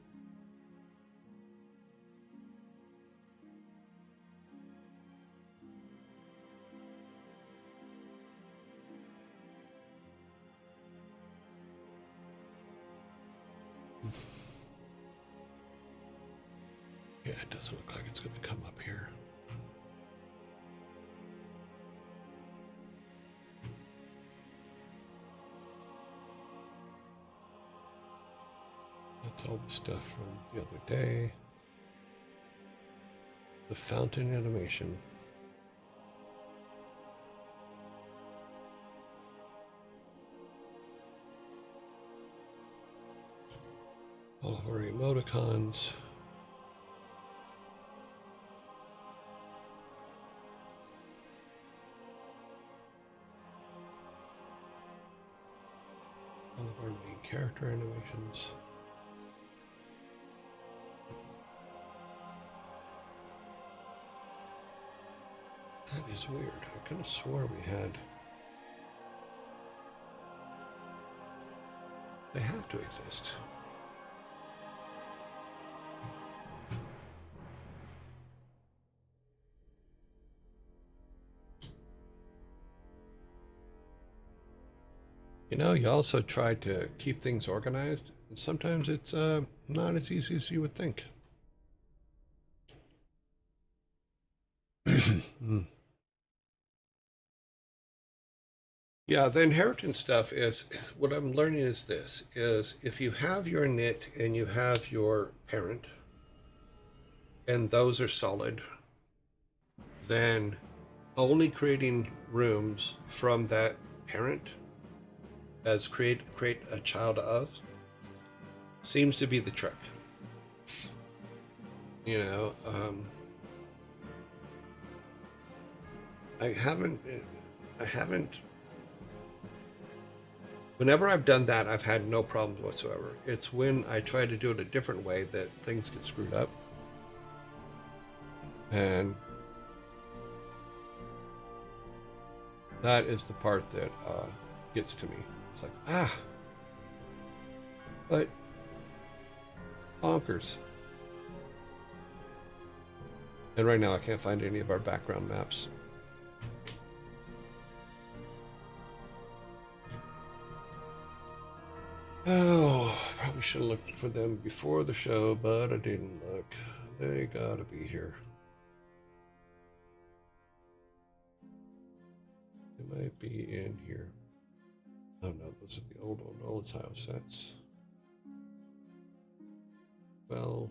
Yeah, it doesn't look like it's going to come up here. That's all the stuff from the other day. The fountain animation. All of our emoticons. All of our main character animations. That is weird. I could have swore we had. They have to exist. You know, you also try to keep things organized, and sometimes it's not as easy as you would think. Yeah, the inheritance stuff is what I'm learning is this is if you have your knit and you have your parent and those are solid, then only creating rooms from that parent as create a child of seems to be the trick. You know, I haven't whenever I've done that, I've had no problems whatsoever. It's when I try to do it a different way that things get screwed up. And that is the part that gets to me. It's like, but bonkers. And right now I can't find any of our background maps. Oh, probably should have looked for them before the show, but I didn't look. They gotta be here. They might be in here. Oh no, those are the old tile sets. well,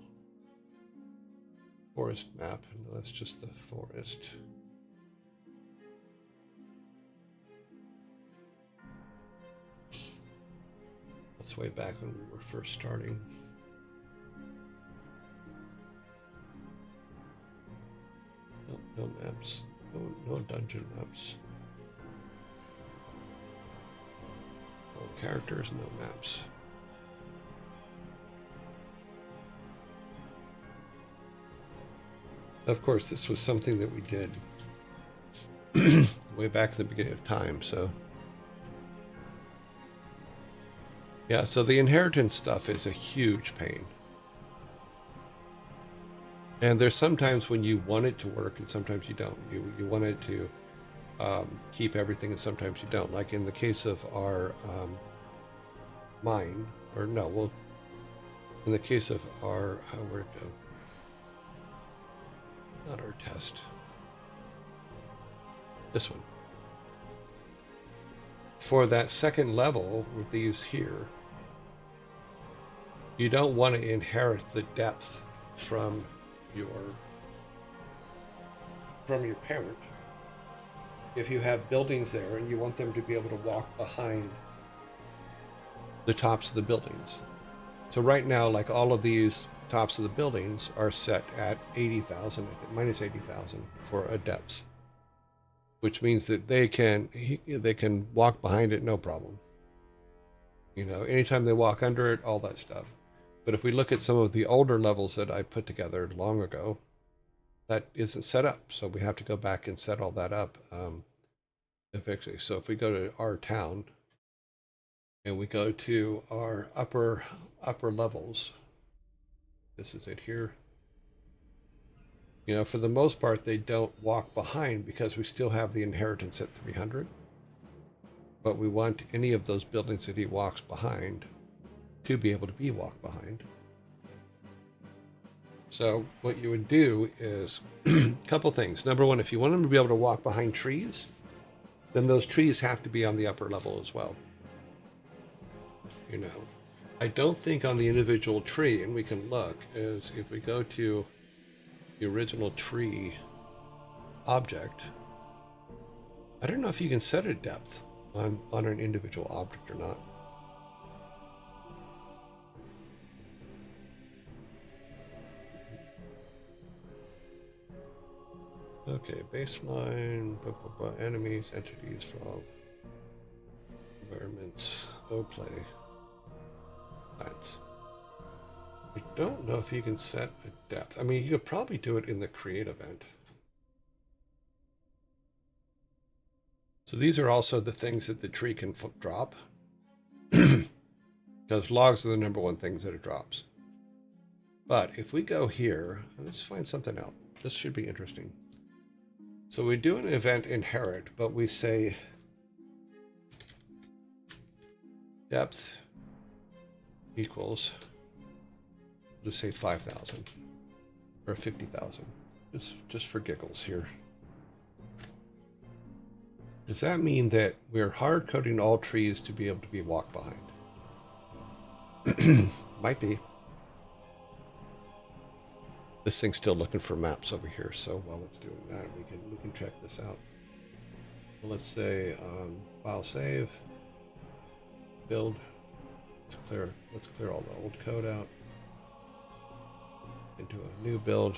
forest map. No, that's just the forest. That's way back when we were first starting. Nope, no maps. No dungeon maps. No characters, no maps. Of course, this was something that we did way back at the beginning of time, so. Yeah, so the inheritance stuff is a huge pain. And there's sometimes when you want it to work and sometimes you don't. You want it to keep everything and sometimes you don't. Like in the case of our mine, or no, well, in the case of our, where'd it go? Not our test. This one. For that second level with these here, you don't want to inherit the depth from your parent. If you have buildings there and you want them to be able to walk behind the tops of the buildings. So right now, like all of these tops of the buildings are set at 80,000, I think, minus 80,000 for a depth, which means that they can walk behind it no problem. You know, anytime they walk under it, all that stuff. But if we look at some of the older levels that I put together long ago, that isn't set up. So we have to go back and set all that up. Eventually. So if we go to our town and we go to our upper levels, this is it here. You know, for the most part, they don't walk behind because we still have the inheritance at 300. But we want any of those buildings that he walks behind to be able to be walked behind. So what you would do is a couple things. Number one, if you want them to be able to walk behind trees, then those trees have to be on the upper level as well. You know, I don't think on the individual tree, and we can look, is if we go to the original tree object, I don't know if you can set a depth on an individual object or not. Okay, baseline, enemies, entities, frog, environments, play, plants. I don't know if you can set a depth. I mean, you could probably do it in the create event. So these are also the things that the tree can drop. Because logs are the number one things that it drops. But if we go here, let's find something out. This should be interesting. So we do an event inherit, but we say depth equals, just say 5,000 or 50,000, just for giggles here. Does that mean that we're hard coding all trees to be able to be walked behind? Might be. This thing's still looking for maps over here, so while it's doing that, we can check this out. Let's say file save, build. Let's clear all the old code out. And do a new build.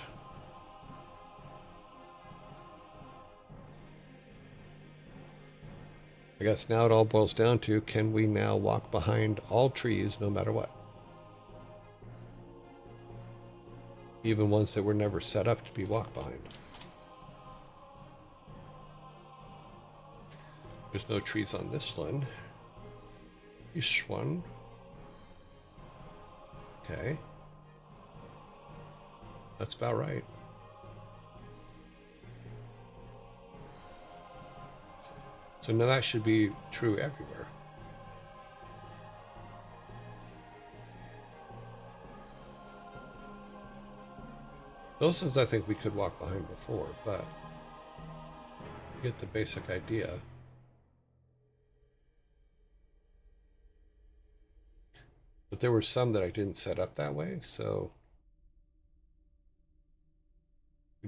I guess now it all boils down to, can we now walk behind all trees no matter what? Even ones that were never set up to be walked behind. There's no trees on this one. This one. Okay. That's about right. So now that should be true everywhere. Those ones I think we could walk behind before, but you get the basic idea. But there were some that I didn't set up that way, so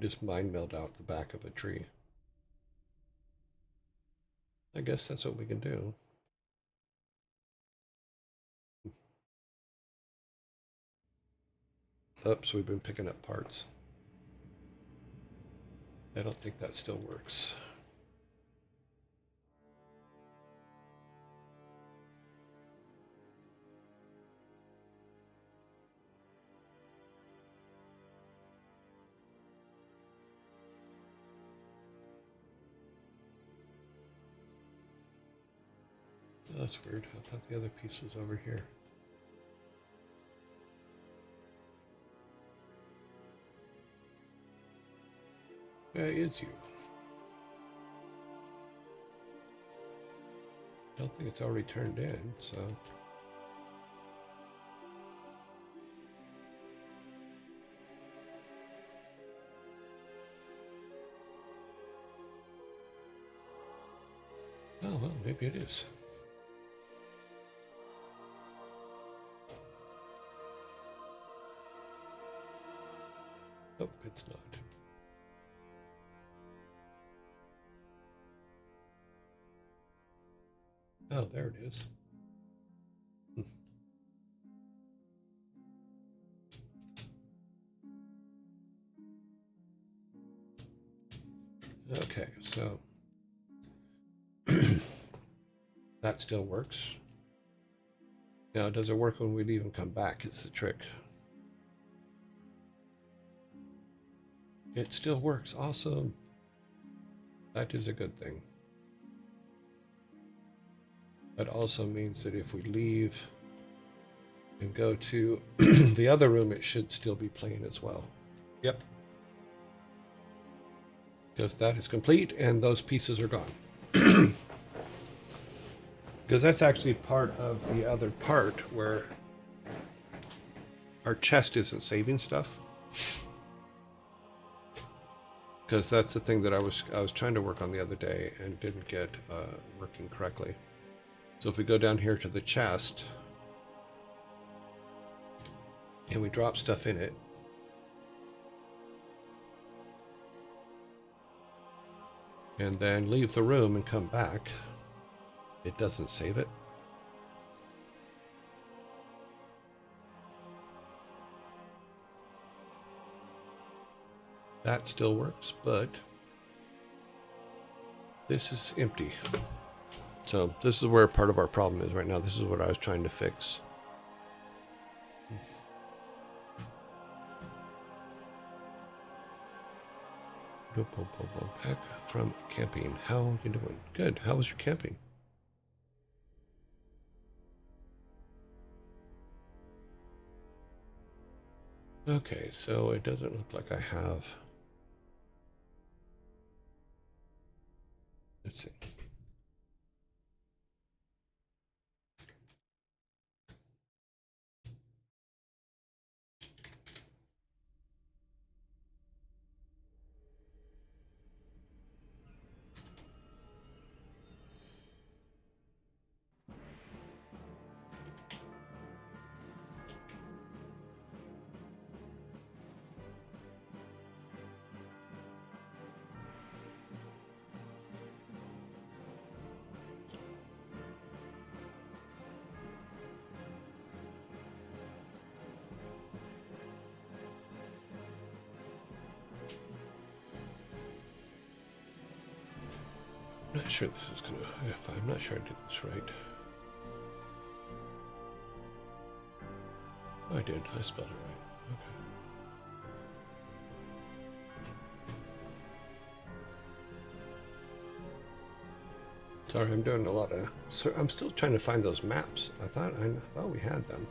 You just mind meld out the back of a tree. I guess that's what we can do. Oops, we've been picking up parts. I don't think that still works. Oh, that's weird. I thought the other piece was over here. Where is you? I don't think it's already turned in, so. Oh, well, maybe it is. Oh, it's not. Oh, there it is. Okay, so that still works. Now, does it work when we leave and come back? It's the trick. It still works. Awesome. That is a good thing. That also means that if we leave and go to the other room, it should still be playing as well. Yep. Because that is complete and those pieces are gone. Because that's actually part of the other part where our chest isn't saving stuff. Because that's the thing that I was trying to work on the other day and didn't get working correctly. So if we go down here to the chest and we drop stuff in it, and then leave the room and come back, it doesn't save it. That still works, but this is empty. So this is where part of our problem is right now. This is what I was trying to fix. Back from camping. How are you doing? Good. How was your camping? Okay, so it doesn't look like I have. Let's see. I'm not sure this is gonna, if I'm not sure I did this right. Oh, I did, I spelled it right, okay. Sorry, I'm doing a lot of, I'm still trying to find those maps. I thought we had them.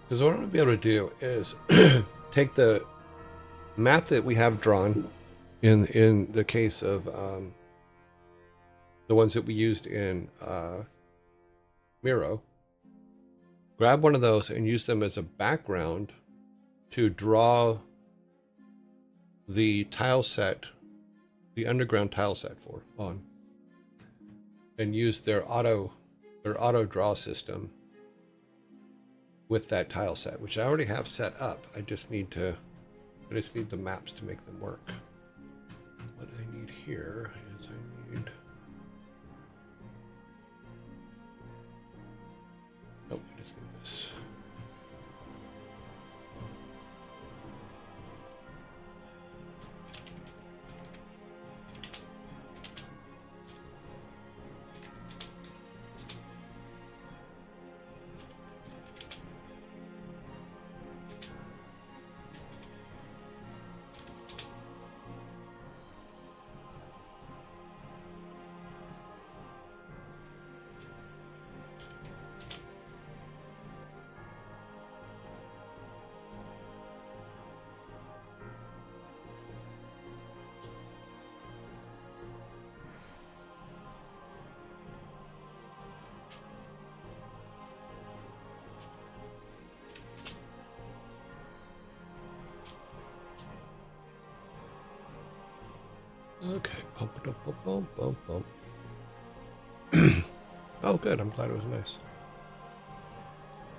Because what I'm gonna be able to do is take the map that we have drawn in the case of, the ones that we used in Miro, grab one of those and use them as a background to draw the tile set, the underground tile set on, and use their auto draw system with that tile set, which I already have set up. I just need to I just need the maps to make them work. What I need here is I need... Oh, I just need this. Okay, bump it up, bump, bump, bump, bump. Oh, good. I'm glad it was nice.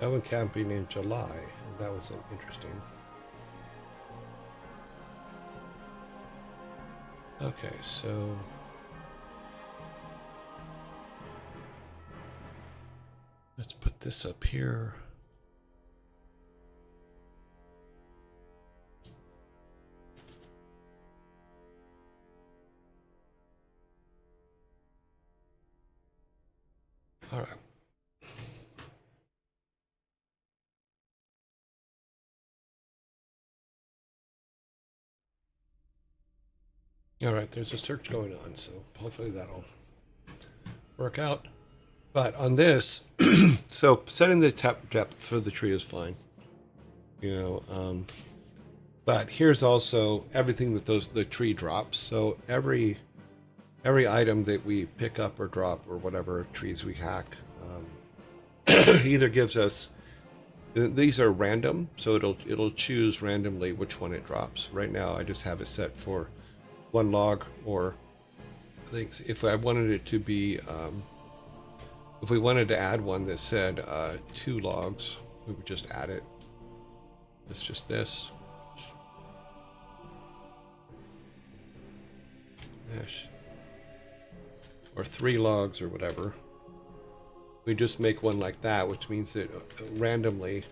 I went camping in July, and that was interesting. Okay, so let's put this up here. All right. All right, there's a search going on, so hopefully that'll work out. But on this, so setting the depth for the tree is fine, you know. But here's also everything that the tree drops. So every item that we pick up or drop or whatever trees we hack, either gives us. These are random, so it'll choose randomly which one it drops. Right now, I just have it set for one log, or I think if I wanted it to be, if we wanted to add one that said 2 logs, we would just add it. It's just this. Or 3 logs or whatever. We just make one like that, which means that randomly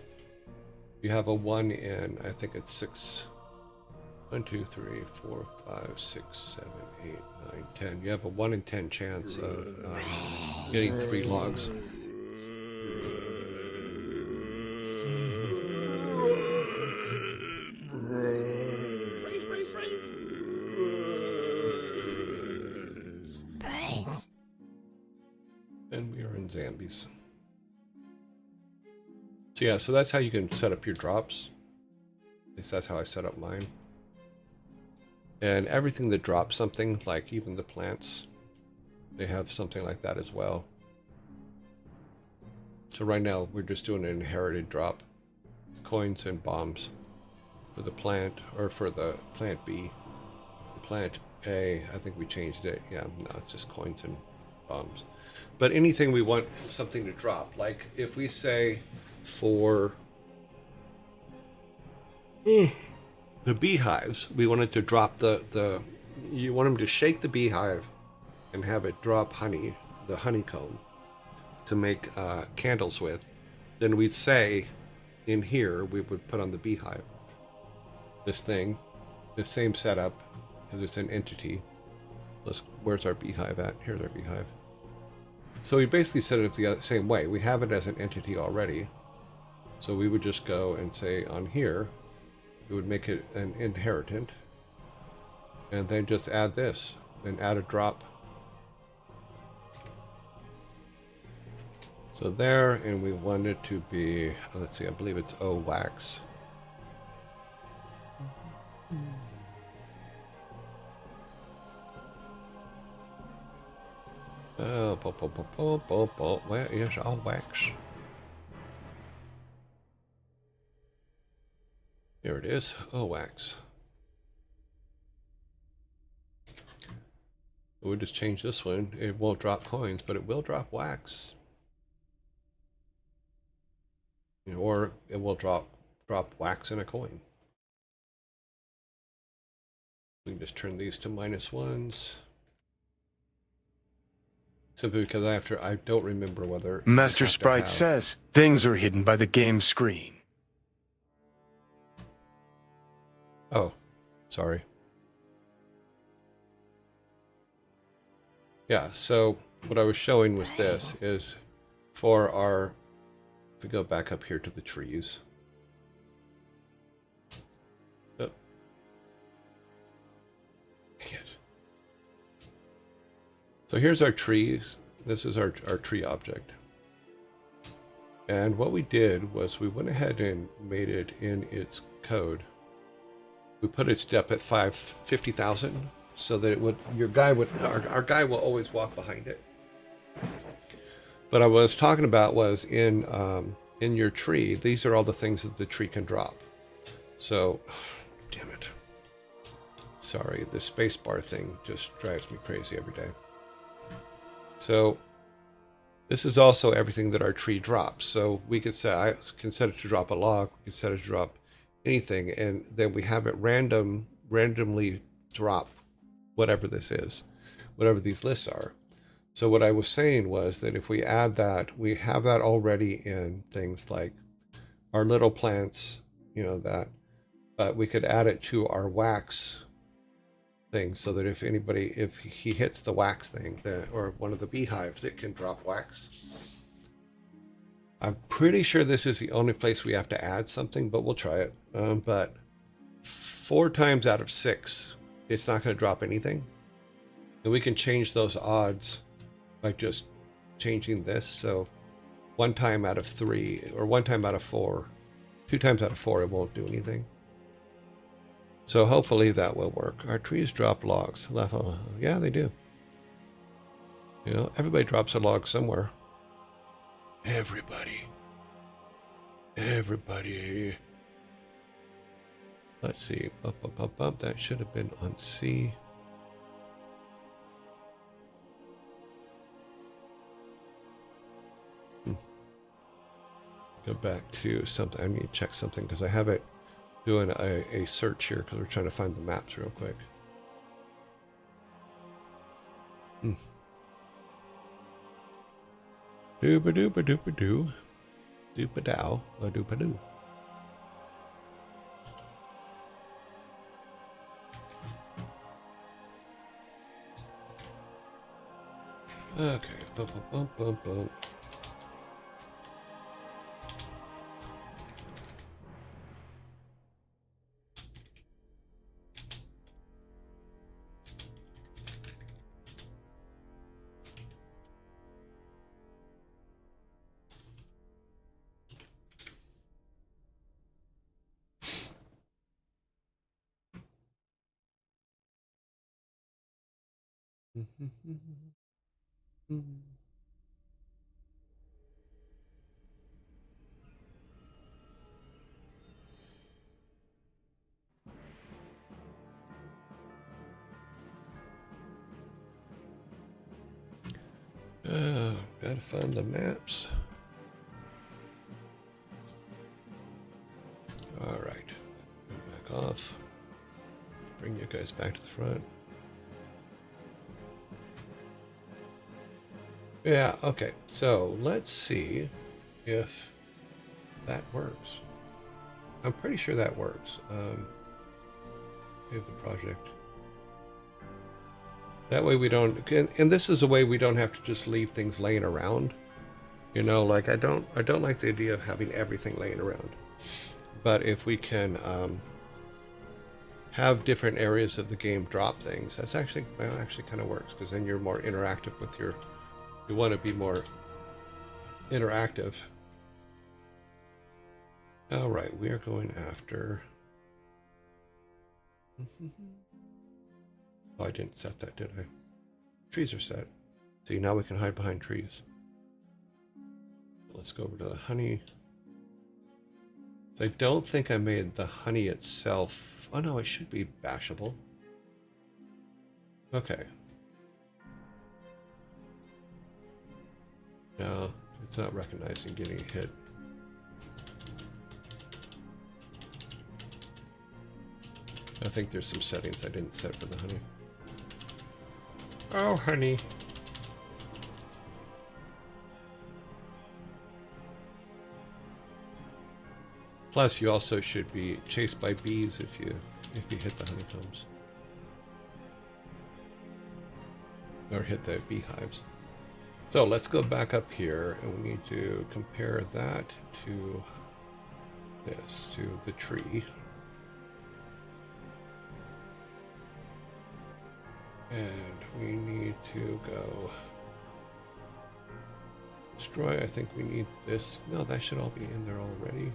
you have a 1 in, I think it's 6. 1, 2, 3, 4, 5, 6, 7, 8, 9, 10. You have a 1 in 10 chance of getting 3 logs. And we are in Zambies. So yeah, so that's how you can set up your drops. At least that's how I set up mine. And everything that drops something, like even the plants, they have something like that as well. So right now we're just doing an inherited drop. Coins and bombs for the plant, or for the plant B. The plant A, I think we changed it. Yeah, no, it's just coins and bombs. But anything we want something to drop, like if we say for the beehives, we wanted to drop you want them to shake the beehive and have it drop honey, the honeycomb, to make candles with, then we'd say in here we would put on the beehive this thing, the same setup, because it's an entity. Where's our beehive at? Here's our beehive. So we basically set it the same way. We have it as an entity already. So we would just go and say on here, we would make it an inheritant. And then just add this. And add a drop. So there, and we want it to be, let's see, I believe it's O wax. Oh, where is our wax? Here it is. Oh, wax. We'll just change this one. It won't drop coins, but it will drop wax. Or it will drop wax in a coin. just turn these to -1s. Simply because I don't remember whether you Master have to Sprite have- says things are hidden by the game screen. Oh, sorry. Yeah, so what I was showing was this is for our, if we go back up here to the trees. Oh. Dang it. So here's our trees. This is our tree object. And what we did was we went ahead and made it in its code. We put its depth at 50,000 so that it would, our guy will always walk behind it. But I was talking about was in your tree, these are all the things that the tree can drop. So, damn it. Sorry, the spacebar thing just drives me crazy every day. So this is also everything that our tree drops. So we could say, I can set it to drop a log, we can set it to drop anything, and then we have it randomly drop whatever this is, whatever these lists are. So what I was saying was that if we add that, we have that already in things like our little plants, you know, that, but we could add it to our wax thing so that if he hits the wax thing, or one of the beehives, it can drop wax. I'm pretty sure this is the only place we have to add something, but we'll try it. But 4 times out of 6, it's not going to drop anything. And we can change those odds by just changing this. So 1 time out of 3, or 1 time out of 4, 2 times out of 4, it won't do anything. So hopefully that will work. Our trees drop logs. Yeah, they do. You know, everybody drops a log somewhere. Everybody. Let's see. Up. That should have been on C. Go back to something. I need to check something because I have it doing a search here because we're trying to find the maps real quick. Dooba-dooba-dooba-doo. Doopa-dow. A-doopa-doo. Okay. Bum. Gotta find the maps. All right, go back off. Bring you guys back to the front. Yeah, okay, so let's see if that works. I'm pretty sure that works. We have the project. That way we don't, and this is a way we don't have to just leave things laying around. You know, like I don't like the idea of having everything laying around. But if we can have different areas of the game drop things, that's actually kind of works, because then you're more interactive with your, you want to be more interactive. All right, we are going after. Oh, I didn't set that, did I? Trees are set. See, now we can hide behind trees. Let's go over to the honey. So I don't think I made the honey itself. Oh no, it should be bashable. Okay. No, it's not recognizing getting hit. I think there's some settings I didn't set for the honey. Oh, honey. Plus, you also should be chased by bees if you hit the honeycombs. Or hit the beehives. So let's go back up here, and we need to compare that to this, to the tree. And we need to go destroy. I think we need this. No, that should all be in there already.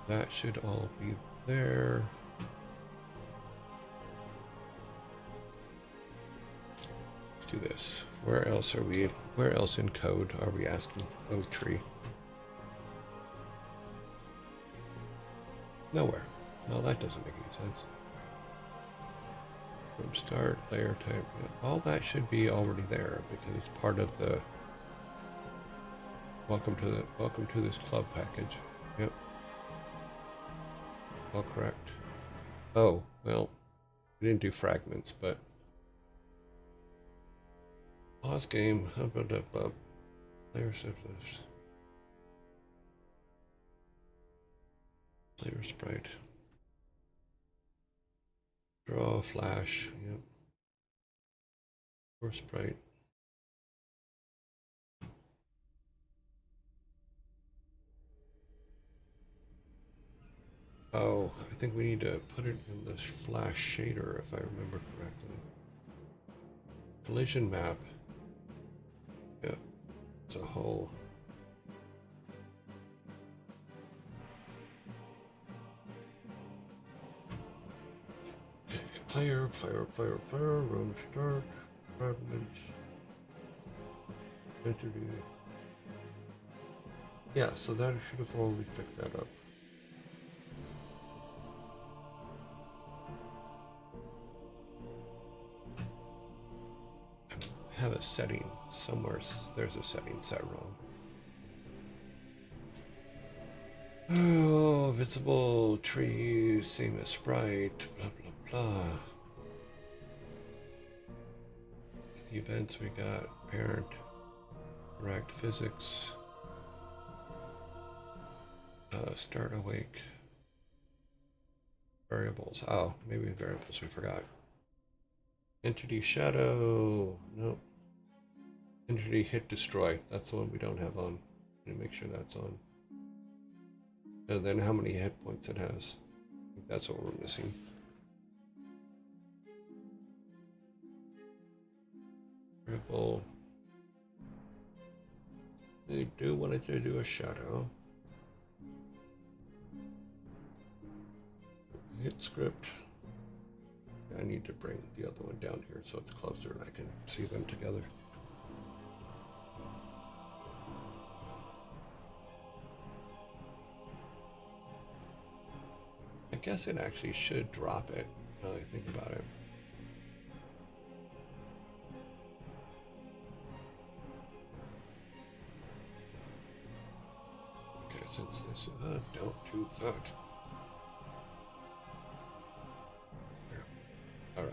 That should all be there. Let's do this. Where else are we? Where else in code are we asking for oak tree? Nowhere. No, that doesn't make any sense. From start, layer type, yeah, all that should be already there because it's part of the welcome to this club package. Yep. All correct. Oh, well, we didn't do fragments, but pause game. How about player subjects? Player sprite. Draw flash. Yep. Or sprite. Oh, I think we need to put it in this flash shader if I remember correctly. Collision map. Yep. It's a whole. Okay. Player, run start, fragments, entity. Yeah, so that should have already picked that up. I have a setting somewhere. There's a setting set wrong. Oh, visible tree, same as sprite, blah blah blah. Events we got parent, correct physics, start awake, variables. Oh, maybe variables we forgot. Entity shadow, nope. Entity hit destroy. That's the one we don't have on. Let me make sure that's on. And then how many hit points it has. I think that's what we're missing. Variable. They do want it to do a shadow. Hit script. I need to bring the other one down here so it's closer and I can see them together. I guess it actually should drop it now that I think about it. Okay, since this, don't do that. All right.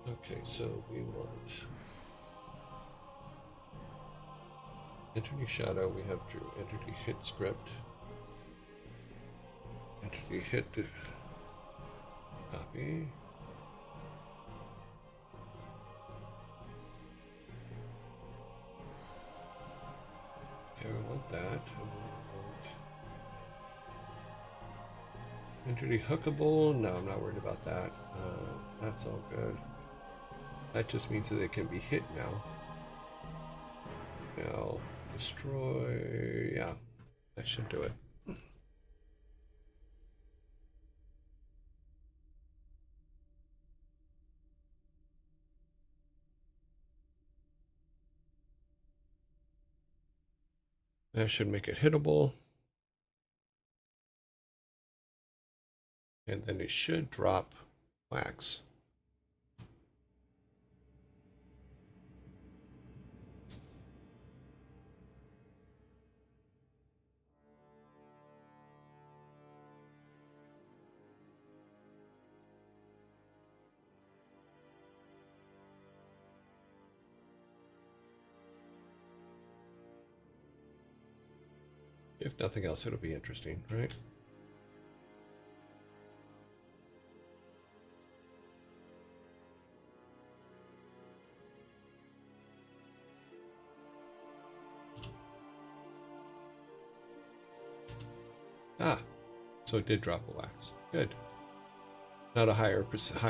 Okay, so we want entity shadow. We have to entity hit script. Entity hit copy. Okay, we want that. And we want entity hookable. No, I'm not worried about that. That's all good. That just means that it can be hit now. Now, destroy. Yeah, that should do it. That should make it hittable. And then it should drop wax. If nothing else, it'll be interesting, right? Ah, so it did drop a wax. Good. Not a high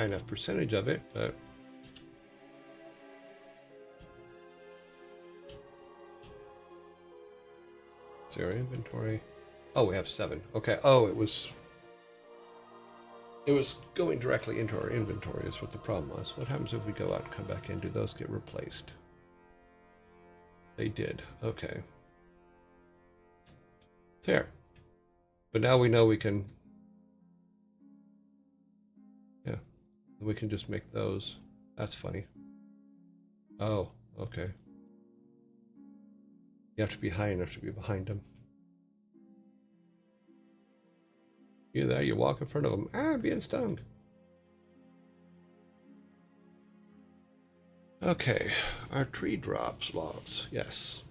enough percentage of it, but zero inventory. Oh, we have 7. Okay. Oh, it was going directly into our inventory is what the problem was. What happens if we go out and come back in? Do those get replaced? They did. Okay. There. But now we know we can, yeah, we can just make those. That's funny. Oh, okay. You have to be high enough to be behind them. You there, you walk in front of them. Ah, being stung. Okay, our tree drops logs. Yes.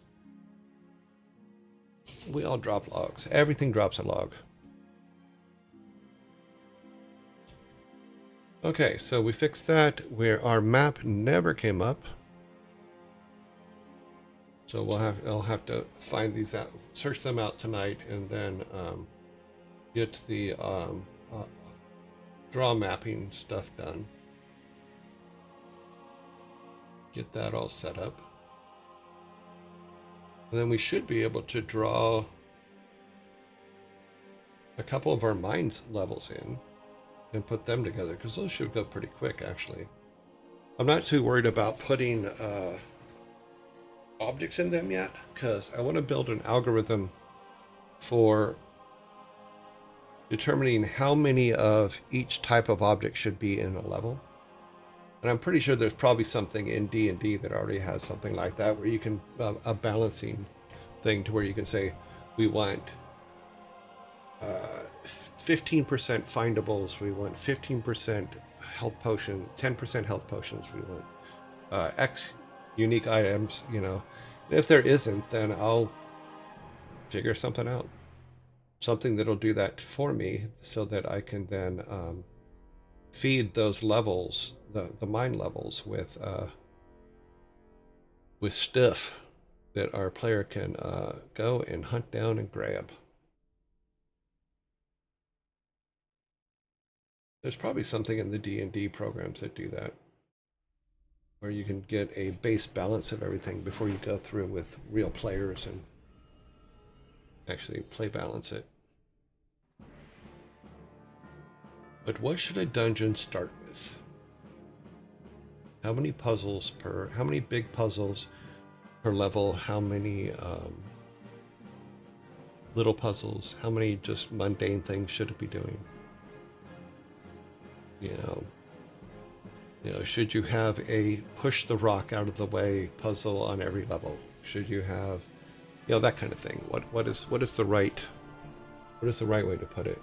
We all drop logs. Everything drops a log. Okay, so we fixed that where our map never came up. So I'll have to find these out, search them out tonight, and then get the draw mapping stuff done. Get that all set up. And then we should be able to draw a couple of our mines levels in and put them together, because those should go pretty quick, actually. I'm not too worried about putting objects in them yet, because I want to build an algorithm for determining how many of each type of object should be in a level. And I'm pretty sure there's probably something in D&D that already has something like that, where you can a balancing thing to where you can say we want 15% findables, we want 15% health potion, 10% health potions, we want X unique items, you know. And if there isn't, then I'll figure something out. Something that'll do that for me so that I can then feed those levels, the mine levels, with stuff that our player can go and hunt down and grab. There's probably something in the D&D programs that do that, where you can get a base balance of everything before you go through with real players and actually play balance it. But what should a dungeon start with? How many big puzzles per level? How many little puzzles? How many just mundane things should it be doing? You know, should you have a push the rock out of the way puzzle on every level? Should you have, you know, that kind of thing? What is the right way to put it?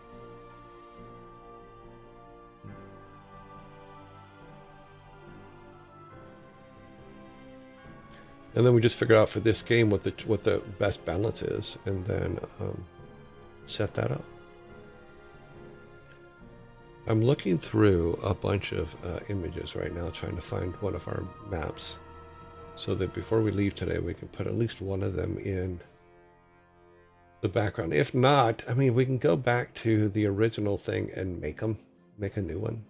And then we just figure out for this game what the best balance is, and then set that up. I'm looking through a bunch of images right now, trying to find one of our maps, so that before we leave today, we can put at least one of them in the background. If not, I mean, we can go back to the original thing and make a new one,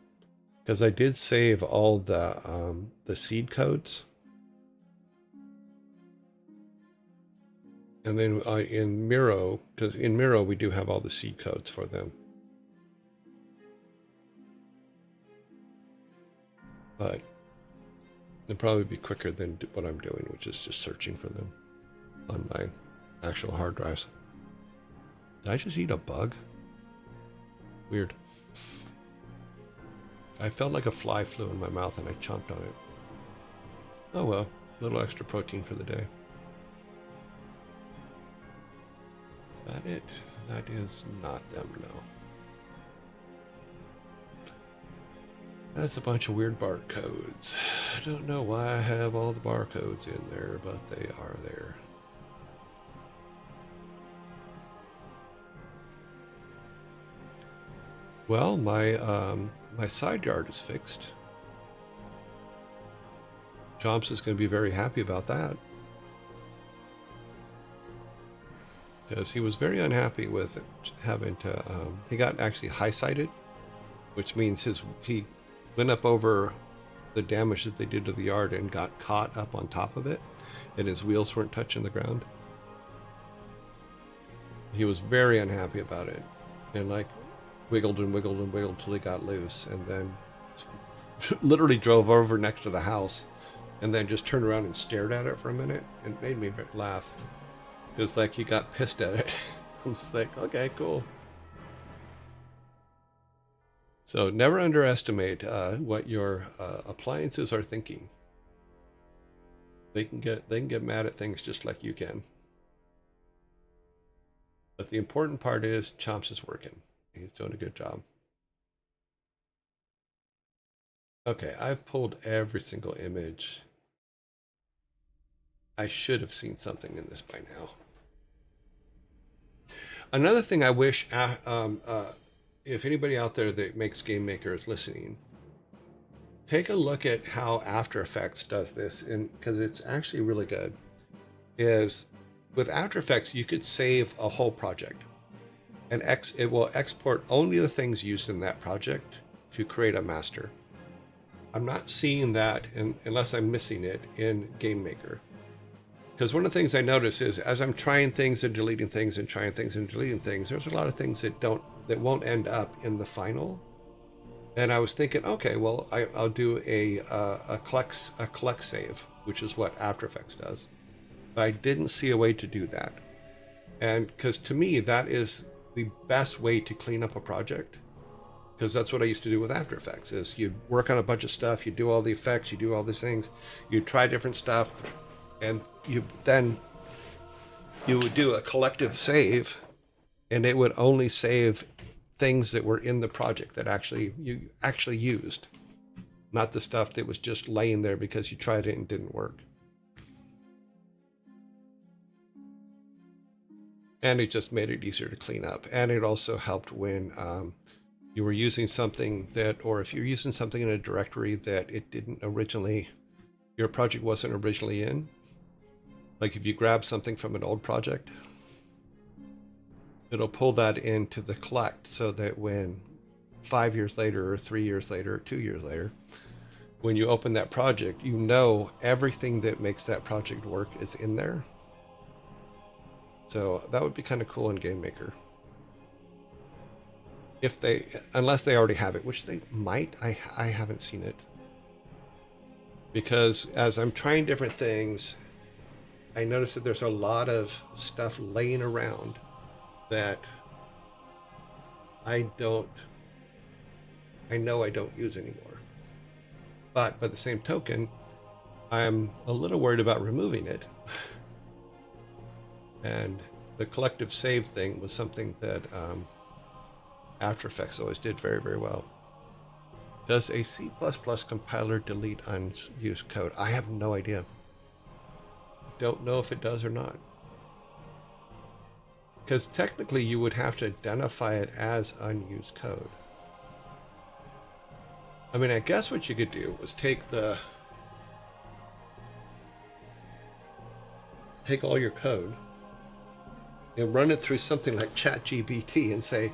because I did save all the seed codes. And then in Miro, because in Miro we do have all the seed codes for them. But it'll probably be quicker than what I'm doing, which is just searching for them on my actual hard drives. Did I just eat a bug? Weird. I felt like a fly flew in my mouth and I chomped on it. Oh well, a little extra protein for the day. That it? That is not them, no. That's a bunch of weird barcodes. I don't know why I have all the barcodes in there, but they are there. Well, my side yard is fixed. Chomps is going to be very happy about that, because he was very unhappy with having to. He got actually high-sided, which means he went up over the damage that they did to the yard and got caught up on top of it, and his wheels weren't touching the ground. He was very unhappy about it, and like wiggled and wiggled and wiggled till he got loose, and then literally drove over next to the house, and then just turned around and stared at it for a minute. It made me laugh. It was like he got pissed at it. I was like, okay, cool. So never underestimate what your appliances are thinking. They can get mad at things just like you can. But the important part is Chomps is working. He's doing a good job. Okay, I've pulled every single image. I should have seen something in this by now. Another thing I wish, if anybody out there that makes Game Maker is listening, take a look at how After Effects does this, because it's actually really good. Is with After Effects, you could save a whole project, and it will export only the things used in that project to create a master. I'm not seeing that unless I'm missing it in Game Maker. Because one of the things I notice is as I'm trying things and deleting things and trying things and deleting things, there's a lot of things that won't end up in the final. And I was thinking, okay, well, I'll do a collect save, which is what After Effects does. But I didn't see a way to do that. And because to me, that is the best way to clean up a project. Because that's what I used to do with After Effects, is you work on a bunch of stuff, you do all the effects, you do all these things, you try different stuff, and you would do a collective save, and it would only save things that were in the project that you actually used, not the stuff that was just laying there because you tried it and didn't work. And it just made it easier to clean up. And it also helped when you were using something or if you're using something in a directory that your project wasn't originally in. Like if you grab something from an old project, it'll pull that into the collect, so that when 5 years later or 3 years later or 2 years later, when you open that project, you know everything that makes that project work is in there. So that would be kind of cool in Game Maker. Unless they already have it, which they might. I haven't seen it. Because as I'm trying different things, I noticed that there's a lot of stuff laying around that I know I don't use anymore. But by the same token, I'm a little worried about removing it. And the collective save thing was something that After Effects always did very, very well. Does a C++ compiler delete unused code? I have no idea. Don't know if it does or not. Because technically you would have to identify it as unused code. I mean, I guess what you could do was take all your code and run it through something like ChatGPT and say,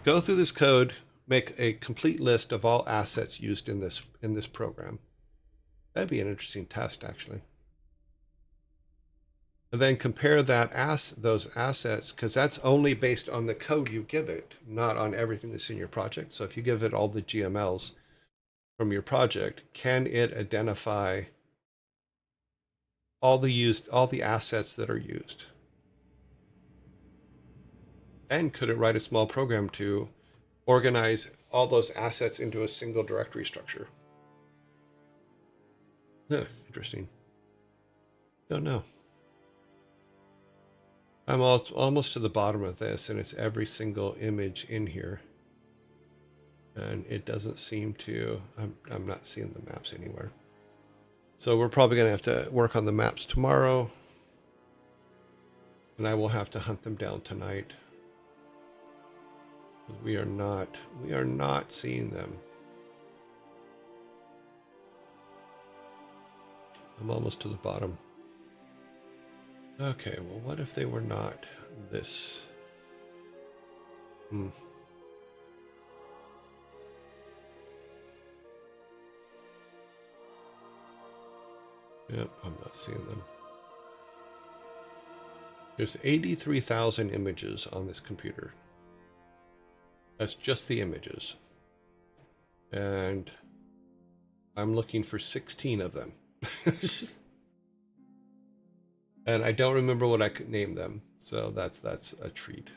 go through this code, make a complete list of all assets used in this program. That'd be an interesting test, actually. And then compare those assets, because that's only based on the code you give it, not on everything that's in your project. So if you give it all the GMLs from your project, can it identify all the assets that are used? And could it write a small program to organize all those assets into a single directory structure? Interesting. Don't know. I'm almost to the bottom of this, and it's every single image in here. And it doesn't seem to, I'm not seeing the maps anywhere. So we're probably going to have to work on the maps tomorrow. And I will have to hunt them down tonight. We are not seeing them. I'm almost to the bottom. Okay, well, what if they were not this? Yep, I'm not seeing them. There's 83,000 images on this computer. That's just the images. And I'm looking for 16 of them. And I don't remember what I could name them, so that's a treat.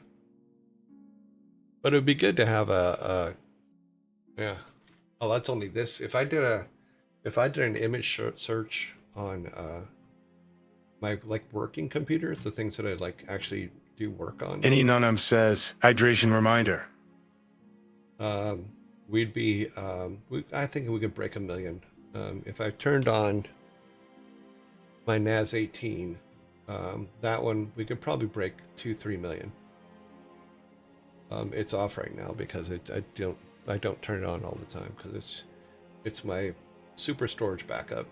But it would be good to have yeah. Oh, that's only this. If I did an image search on my like working computers, the things that I like actually do work on, Any nunum says, hydration reminder. we'd be I think we could break 1 million. If I turned on my NAS 18, that one we could probably break 2-3 million. It's off right now because I don't turn it on all the time because it's my super storage backup.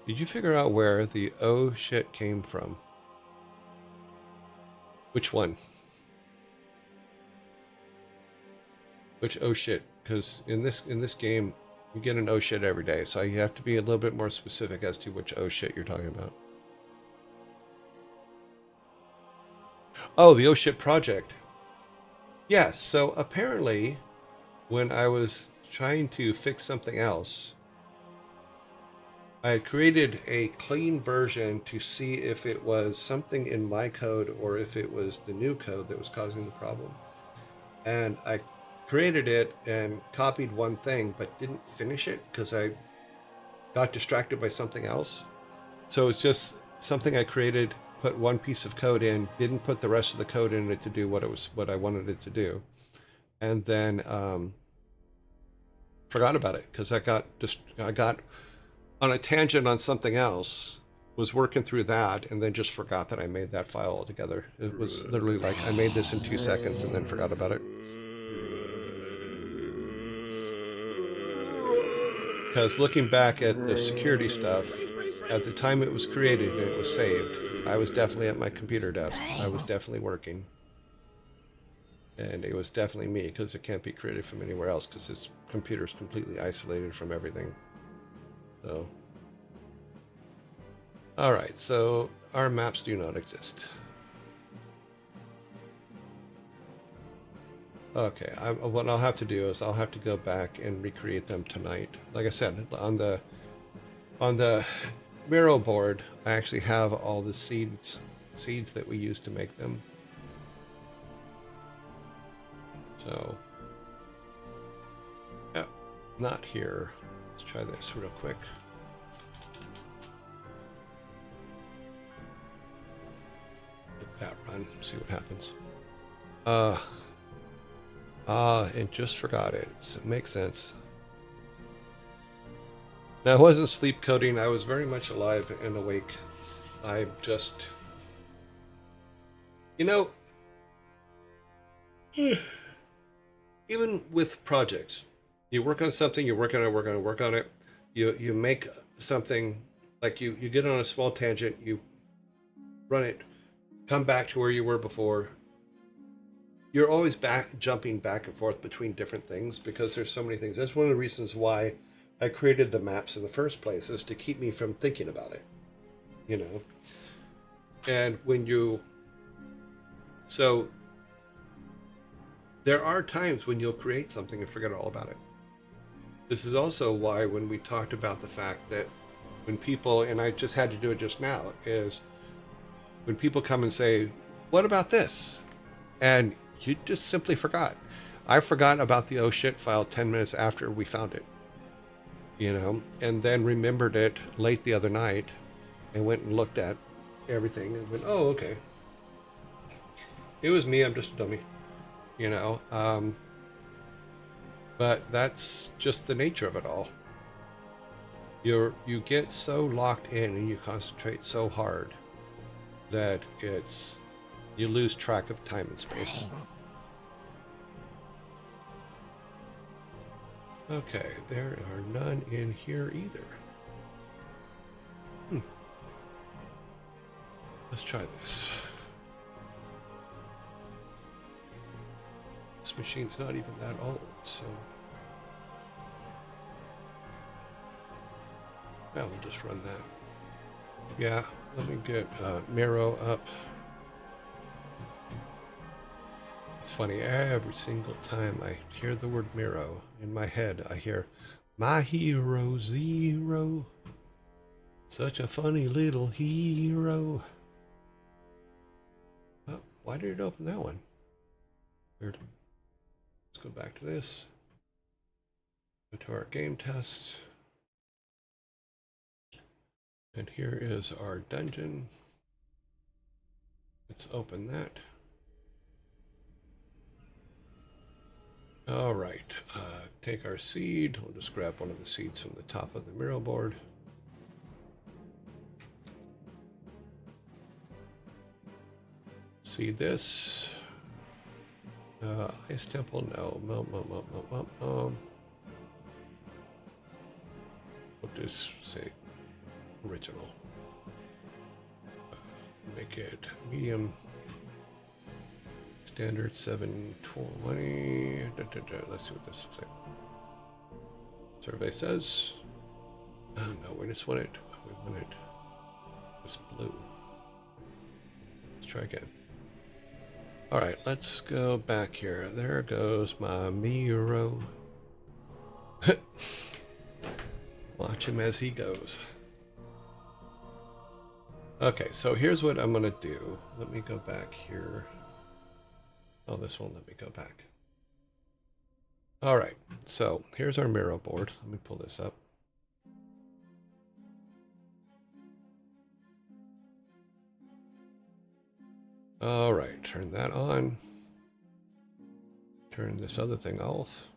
Did you figure out where the oh shit came from? Which one? Which oh shit? Because in this game, you get an oh shit every day, so you have to be a little bit more specific as to which oh shit you're talking about. Oh, the oh shit project. Yes, so apparently when I was trying to fix something else, I created a clean version to see if it was something in my code or if it was the new code that was causing the problem. And I created it and copied one thing, but didn't finish it because I got distracted by something else. So it's just something I created, put one piece of code in, didn't put the rest of the code in it to do what I wanted it to do. And then forgot about it because I got on a tangent on something else, was working through that, and then just forgot that I made that file altogether. It was literally like I made this in 2 seconds and then forgot about it. Because looking back at the security stuff, at the time it was created and it was saved, I was definitely at my computer desk. I was definitely working. And it was definitely me, because it can't be created from anywhere else, because this computer is completely isolated from everything. So, all right, so our maps do not exist. Okay, what I'll have to do is I'll have to go back and recreate them tonight. Like I said, on the Miro board, I actually have all the seeds that we used to make them. So, yeah, not here. Let's try this real quick. Let that run, see what happens. And just forgot it. So it makes sense. Now, I wasn't sleep coding. I was very much alive and awake. I just, you know, even with projects, you work on something, you work on it. You make something, like you get on a small tangent, you run it, come back to where you were before. You're always jumping back and forth between different things because there's so many things. That's one of the reasons why I created the maps in the first place, is to keep me from thinking about it, you know. And so there are times when you'll create something and forget all about it. This is also why when we talked about the fact that when people, and I just had to do it just now, is when people come and say, what about this? And you just simply forgot. I forgot about the oh shit file 10 minutes after we found it, you know, and then remembered it late the other night and went and looked at everything and went, oh, okay. It was me, I'm just a dummy, you know. But that's just the nature of it all. You get so locked in and you concentrate so hard that it's You lose track of time and space. Okay, there are none in here either. Let's try this. This machine's not even that old, so... yeah, we'll just run that. Yeah, let me get Miro up. It's funny, every single time I hear the word Miro, in my head I hear, "My hero Zero. Such a funny little hero." Oh, why did it open that one? Weird. Let's go back to this. Go to our game test. And here is our dungeon. Let's open that. All right, take our seed. We'll just grab one of the seeds from the top of the Miro board. Seed this. Ice Temple, no. We'll just say original. Make it medium. Standard 720. Let's see what this looks like. Survey says. No, we just want it. We want it. It's blue. Let's try again. All right, let's go back here. There goes my Miro. Watch him as he goes. Okay, so here's what I'm gonna do. Let me go back here. Oh, this won't let me go back. All right, so here's our Miro board. Let me pull this up. All right, turn that on. Turn this other thing off.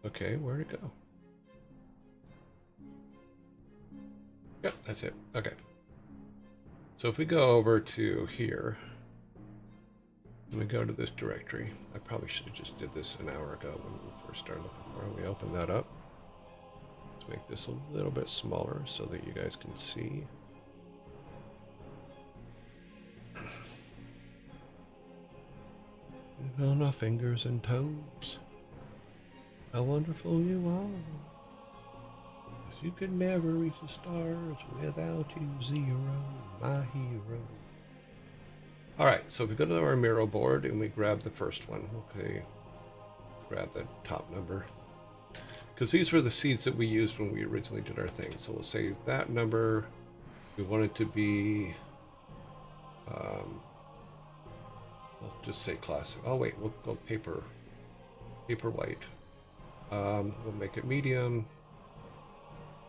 Okay, where'd it go? Yep, that's it. Okay. So if we go over to here, and we go to this directory, I probably should have just did this an hour ago when we first started looking for it. We open that up. Let's make this a little bit smaller so that you guys can see. On our fingers and toes, how wonderful you are. You could never reach the stars without you, Zero, my hero. All right, so if we go to our Miro board and we grab the first one, okay, grab the top number. Because these were the seeds that we used when we originally did our thing. So we'll say that number, we want it to be, let's just say classic. Oh wait, we'll go paper white. We'll make it medium.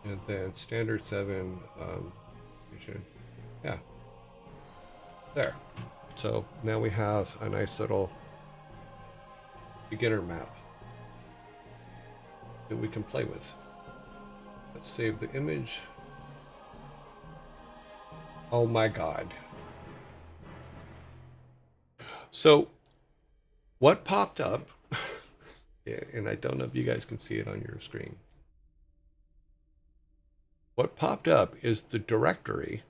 And then standard 7, yeah, there. So now we have a nice little beginner map that we can play with. Let's save the image. Oh my God. So what popped up, and I don't know if you guys can see it on your screen. What popped up is the directory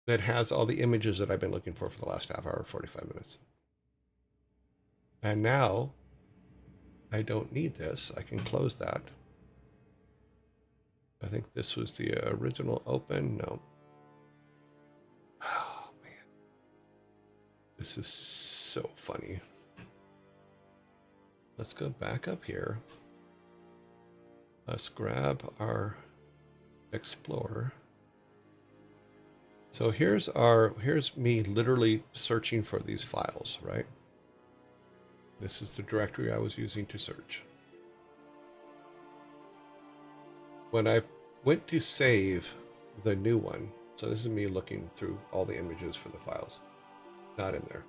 that has all the images that I've been looking for the last half hour, 45 minutes. And now I don't need this. I can close that. I think this was the original open. No. Oh, man. This is so funny. Let's go back up here. Let's grab our Explorer. So here's me literally searching for these files, right? This is the directory I was using to search. When I went to save the new one, so this is me looking through all the images for the files. not in there.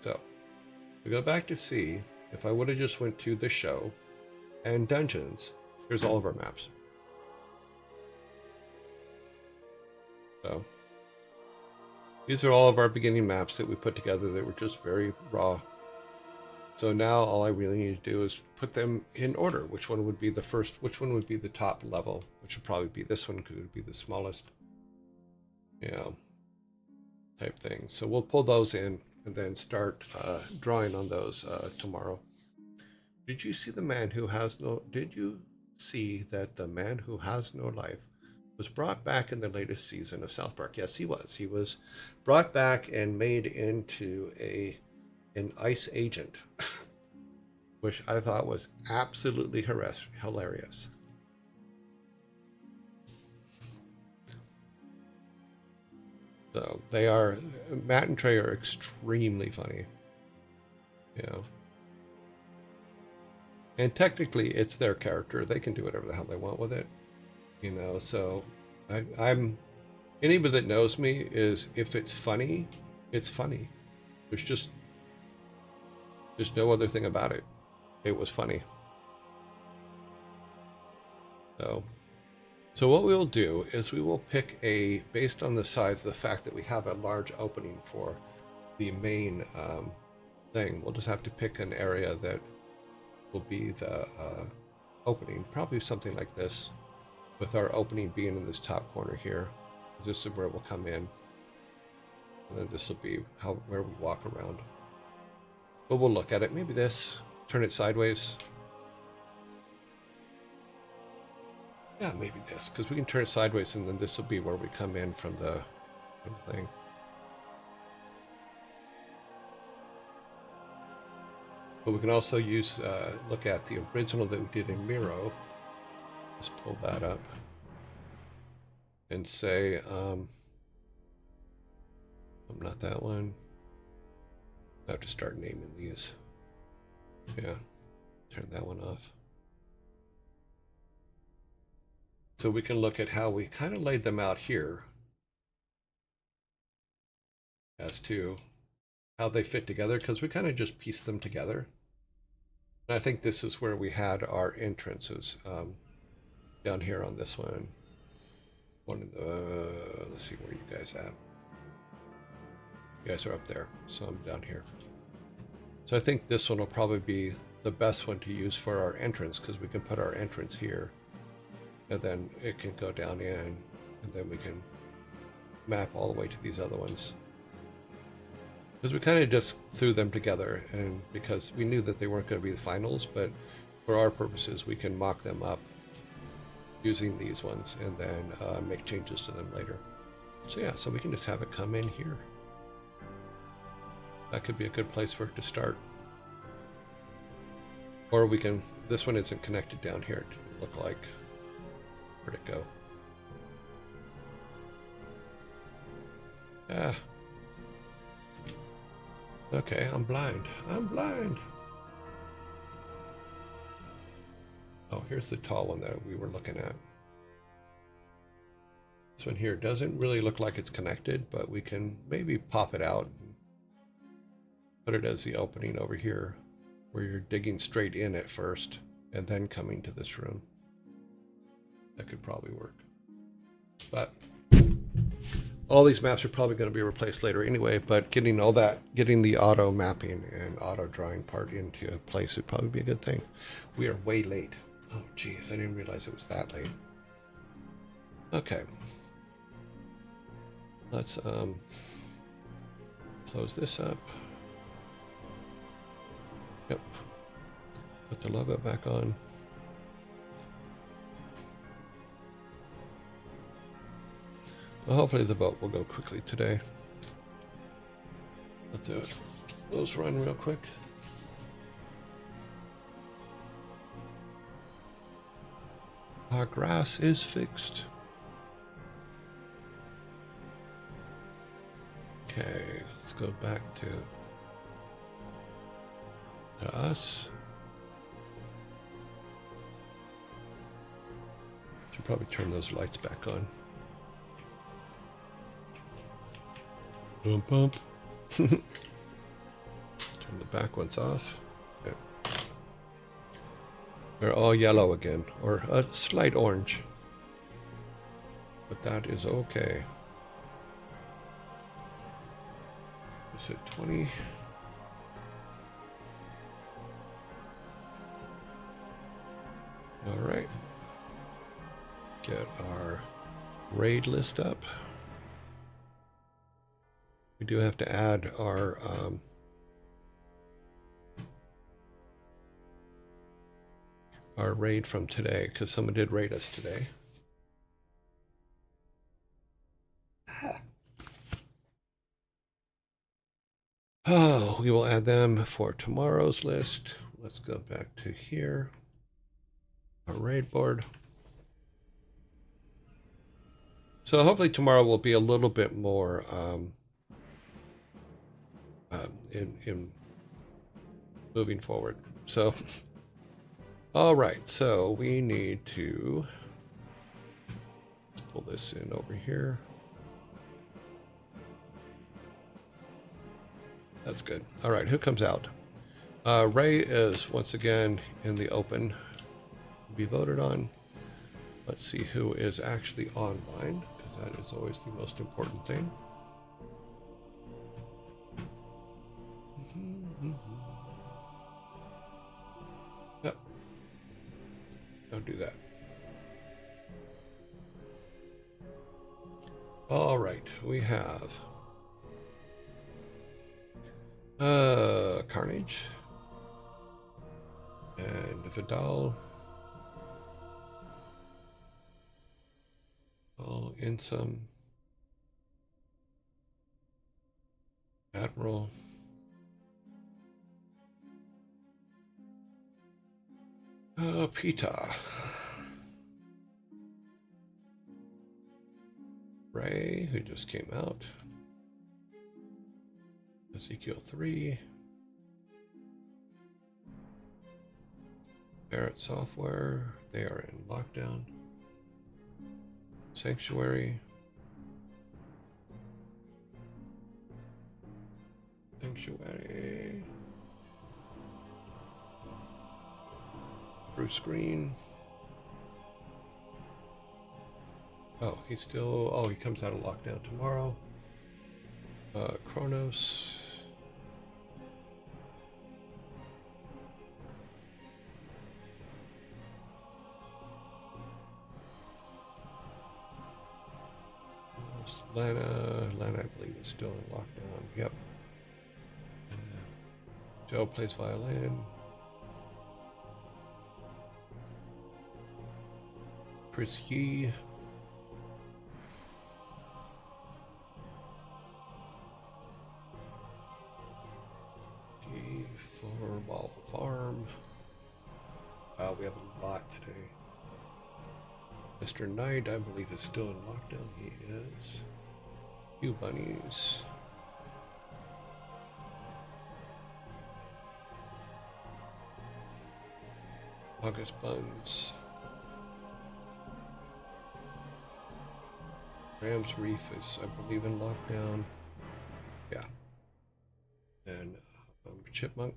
So we go back to see if I would have just went to the show and dungeons. Here's all of our maps. So these are all of our beginning maps that we put together that were just very raw. So now all I really need to do is put them in order. Which one would be the first, which one would be the top level, which would probably be this one because it would be the smallest, you know, type thing. So we'll pull those in and then start drawing on those tomorrow. Did you see the man who has no, did you see that the man who has no life was brought back in the latest season of South Park? Yes, he was. He was brought back and made into an ice agent, which I thought was absolutely hilarious. So they are, Matt and Trey are extremely funny, you know. And technically it's their character. They can do whatever the hell they want with it, you know. So I'm, anybody that knows me is, if it's funny, it's funny. There's no other thing about it. It was funny. So what we will do is we will pick a, based on the size, the fact that we have a large opening for the main thing, we'll just have to pick an area that will be the opening, probably something like this, with our opening being in this top corner here. This is where we'll come in, and then this will be where we walk around. But we'll look at it. Maybe this, turn it sideways. Yeah, maybe this, because we can turn it sideways, and then this will be where we come in from the thing. But we can also use, look at the original that we did in Miro. Just pull that up and say, not that one. I have to start naming these. Yeah, turn that one off. So we can look at how we kind of laid them out here as to how they fit together, because we kind of just pieced them together. And I think this is where we had our entrances, down here on this one. One in the, let's see where you guys at. You guys are up there, so I'm down here. So I think this one will probably be the best one to use for our entrance, because we can put our entrance here, and then it can go down in, and then we can map all the way to these other ones. Because we kind of just threw them together, and because we knew that they weren't going to be the finals, but for our purposes, we can mock them up using these ones, and then make changes to them later. So yeah, so we can just have it come in here. That could be a good place for it to start. Or we can, this one isn't connected down here to look like, where'd it go? Ah. Okay, I'm blind. I'm blind. Oh, here's the tall one that we were looking at. This one here doesn't really look like it's connected, but we can maybe pop it out and put it as the opening over here, where you're digging straight in at first and then coming to this room. That could probably work. But all these maps are probably going to be replaced later anyway, but getting all that, getting the auto mapping and auto drawing part into place would probably be a good thing. We are way late. Oh geez, I didn't realize it was that late. Okay. Let's close this up. Yep. Put the logo back on. Well, hopefully the vote will go quickly today. Let those run real quick. Our grass is fixed. Okay, let's go back to us. Should probably turn those lights back on. Bump, bump. Turn the back ones off. Okay. They're all yellow again, or a slight orange. But that is okay. Is it 20? All right. Get our raid list up. We do have to add our raid from today, because someone did raid us today. Oh, we will add them for tomorrow's list. Let's go back to here. Our raid board. So hopefully tomorrow will be a little bit more in moving forward. So, all right. So we need to pull this in over here. That's good. All right. Who comes out? Ray is once again in the open to be voted on. Let's see who is actually online, because that is always the most important thing. Yep. Don't do that. All right, we have Carnage and Vidal. Oh, in some Admiral. Pita. Ray, who just came out. Ezekiel 3. Barrett Software, they are in lockdown. Sanctuary. Bruce Green. Oh, he's still, oh, he comes out of lockdown tomorrow. Kronos. Lana, I believe, is still in lockdown. Yep. Joe plays violin. Chris Yee. G4 Farm. We have a lot today. Mr. Knight, I believe, is still in lockdown. He is. Few bunnies. August Buns. Rams Reef is, I believe, in lockdown. Yeah. And Chipmunk.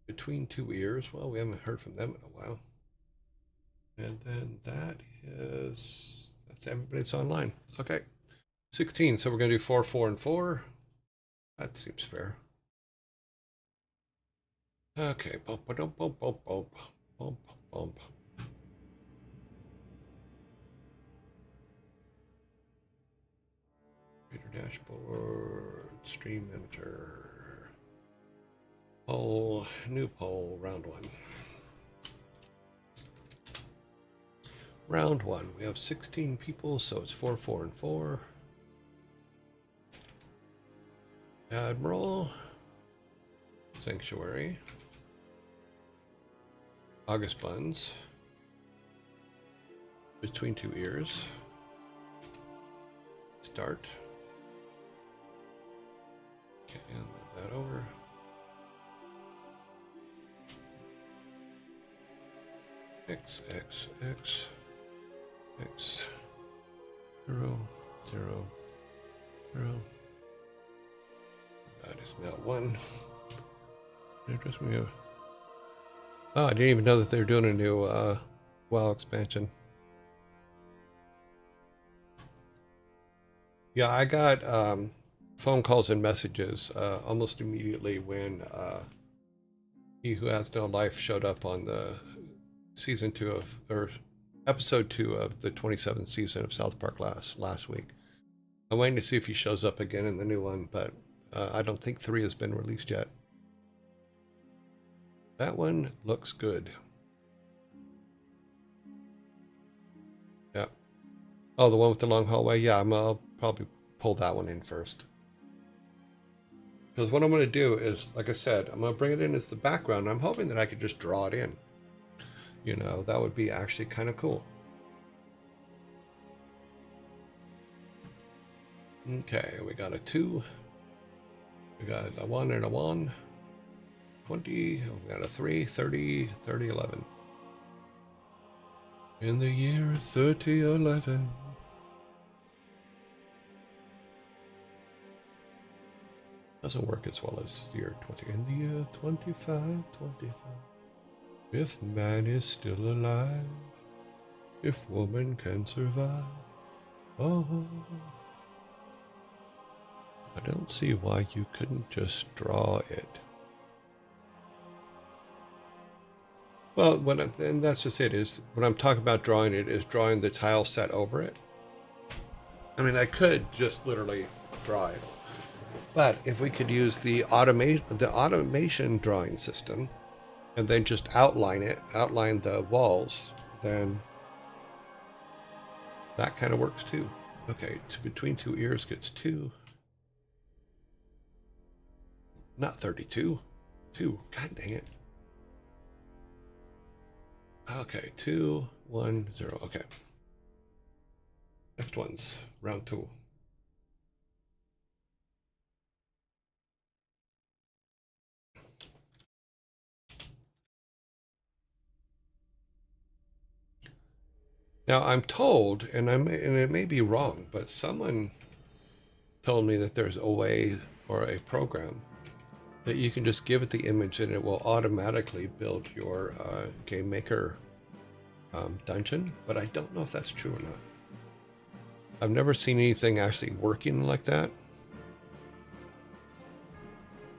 Between Two Ears. Well, we haven't heard from them in a while. And then that's everybody that's online. Okay. 16. So we're going to do 4, 4, and 4. That seems fair. Okay. Bump, bump, bump, bump, bump, bump, bump. Creator dashboard, stream manager. Poll, new poll, round 1. Round 1. We have 16 people, so it's 4, 4, and 4. Admiral. Sanctuary. August Buns. Between Two Ears. Start. Okay, and move that over. X, X, X, X. 0, 0, 0. That is now 1. Just me. Oh, I didn't even know that they're doing a new WoW expansion. Yeah, I got phone calls and messages almost immediately when He Who Has No Life showed up on the season 2 of, or episode 2 of the 27th season of South Park last week. I'm waiting to see if he shows up again in the new one, but I don't think 3 has been released yet. That one looks good. Yeah. Oh, the one with the long hallway? Yeah, I'll probably pull that one in first. Because what I'm going to do is, like I said, I'm going to bring it in as the background. I'm hoping that I could just draw it in. You know, that would be actually kind of cool. Okay, we got a 2. We got a 1 and a 1. 20. We got a 3, 30, 30, 11. In the year 3011. Doesn't work as well as the year 20. In the year 2525. If man is still alive, if woman can survive, oh, I don't see why you couldn't just draw it. Well, and that's just it, is when I'm talking about drawing it, is drawing the tile set over it. I mean, I could just literally draw it. But if we could use the automation drawing system and then just outline the walls, then that kind of works too. Okay, between 2 ears gets 2. Not 32. 2. God dang it. Okay, 2, 1, 0. Okay. Next one's round 2. Now I'm told, and it may be wrong, but someone told me that there's a way or a program that you can just give it the image and it will automatically build your game maker dungeon, but I don't know if that's true or not. I've never seen anything actually working like that.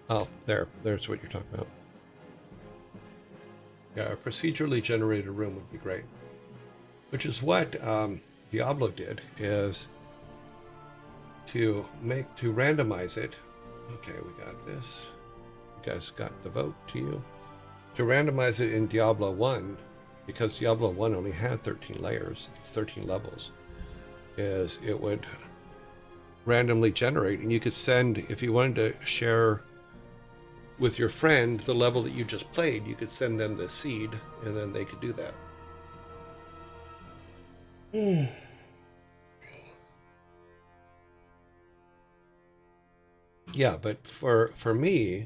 Oh, there's what you're talking about. Yeah, a procedurally generated room would be great. Which is what Diablo did, is to randomize it. Okay, we got this. You guys got the vote to you. To randomize it in Diablo 1, because Diablo 1 only had 13 layers, 13 levels, is it would randomly generate, and you could send, if you wanted to share with your friend the level that you just played, you could send them the seed, and then they could do that. Yeah, but for me,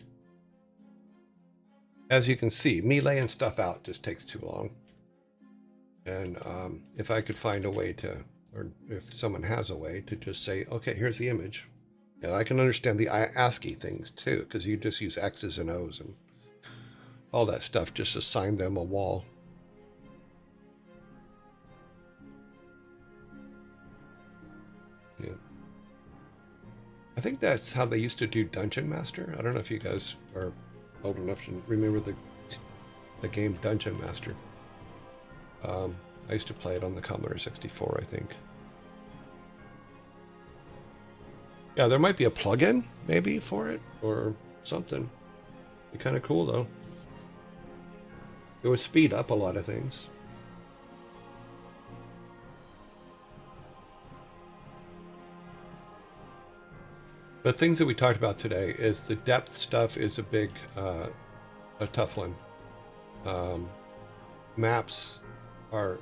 as you can see, me laying stuff out just takes too long. And if I could find a way to, or if someone has a way to just say, okay, here's the image. Yeah, I can understand the ASCII things too, because you just use X's and O's and all that stuff, just assign them a wall. Yeah. I think that's how they used to do Dungeon Master. I don't know if you guys are old enough to remember the game Dungeon Master. I used to play it on the Commodore 64, I think. Yeah, there might be a plugin maybe for it or something. Be kind of cool though. It would speed up a lot of things. The things that we talked about today is the depth stuff is a big, a tough one. Maps are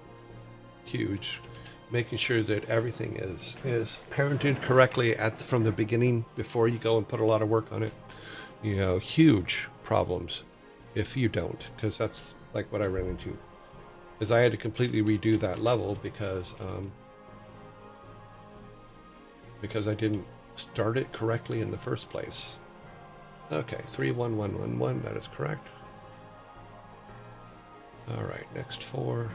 huge. Making sure that everything is parented correctly from the beginning before you go and put a lot of work on it. You know, huge problems if you don't, because that's like what I ran into. Is I had to completely redo that level because because I didn't start it correctly in the first place. Okay, 31111, that is correct. All right, next 4.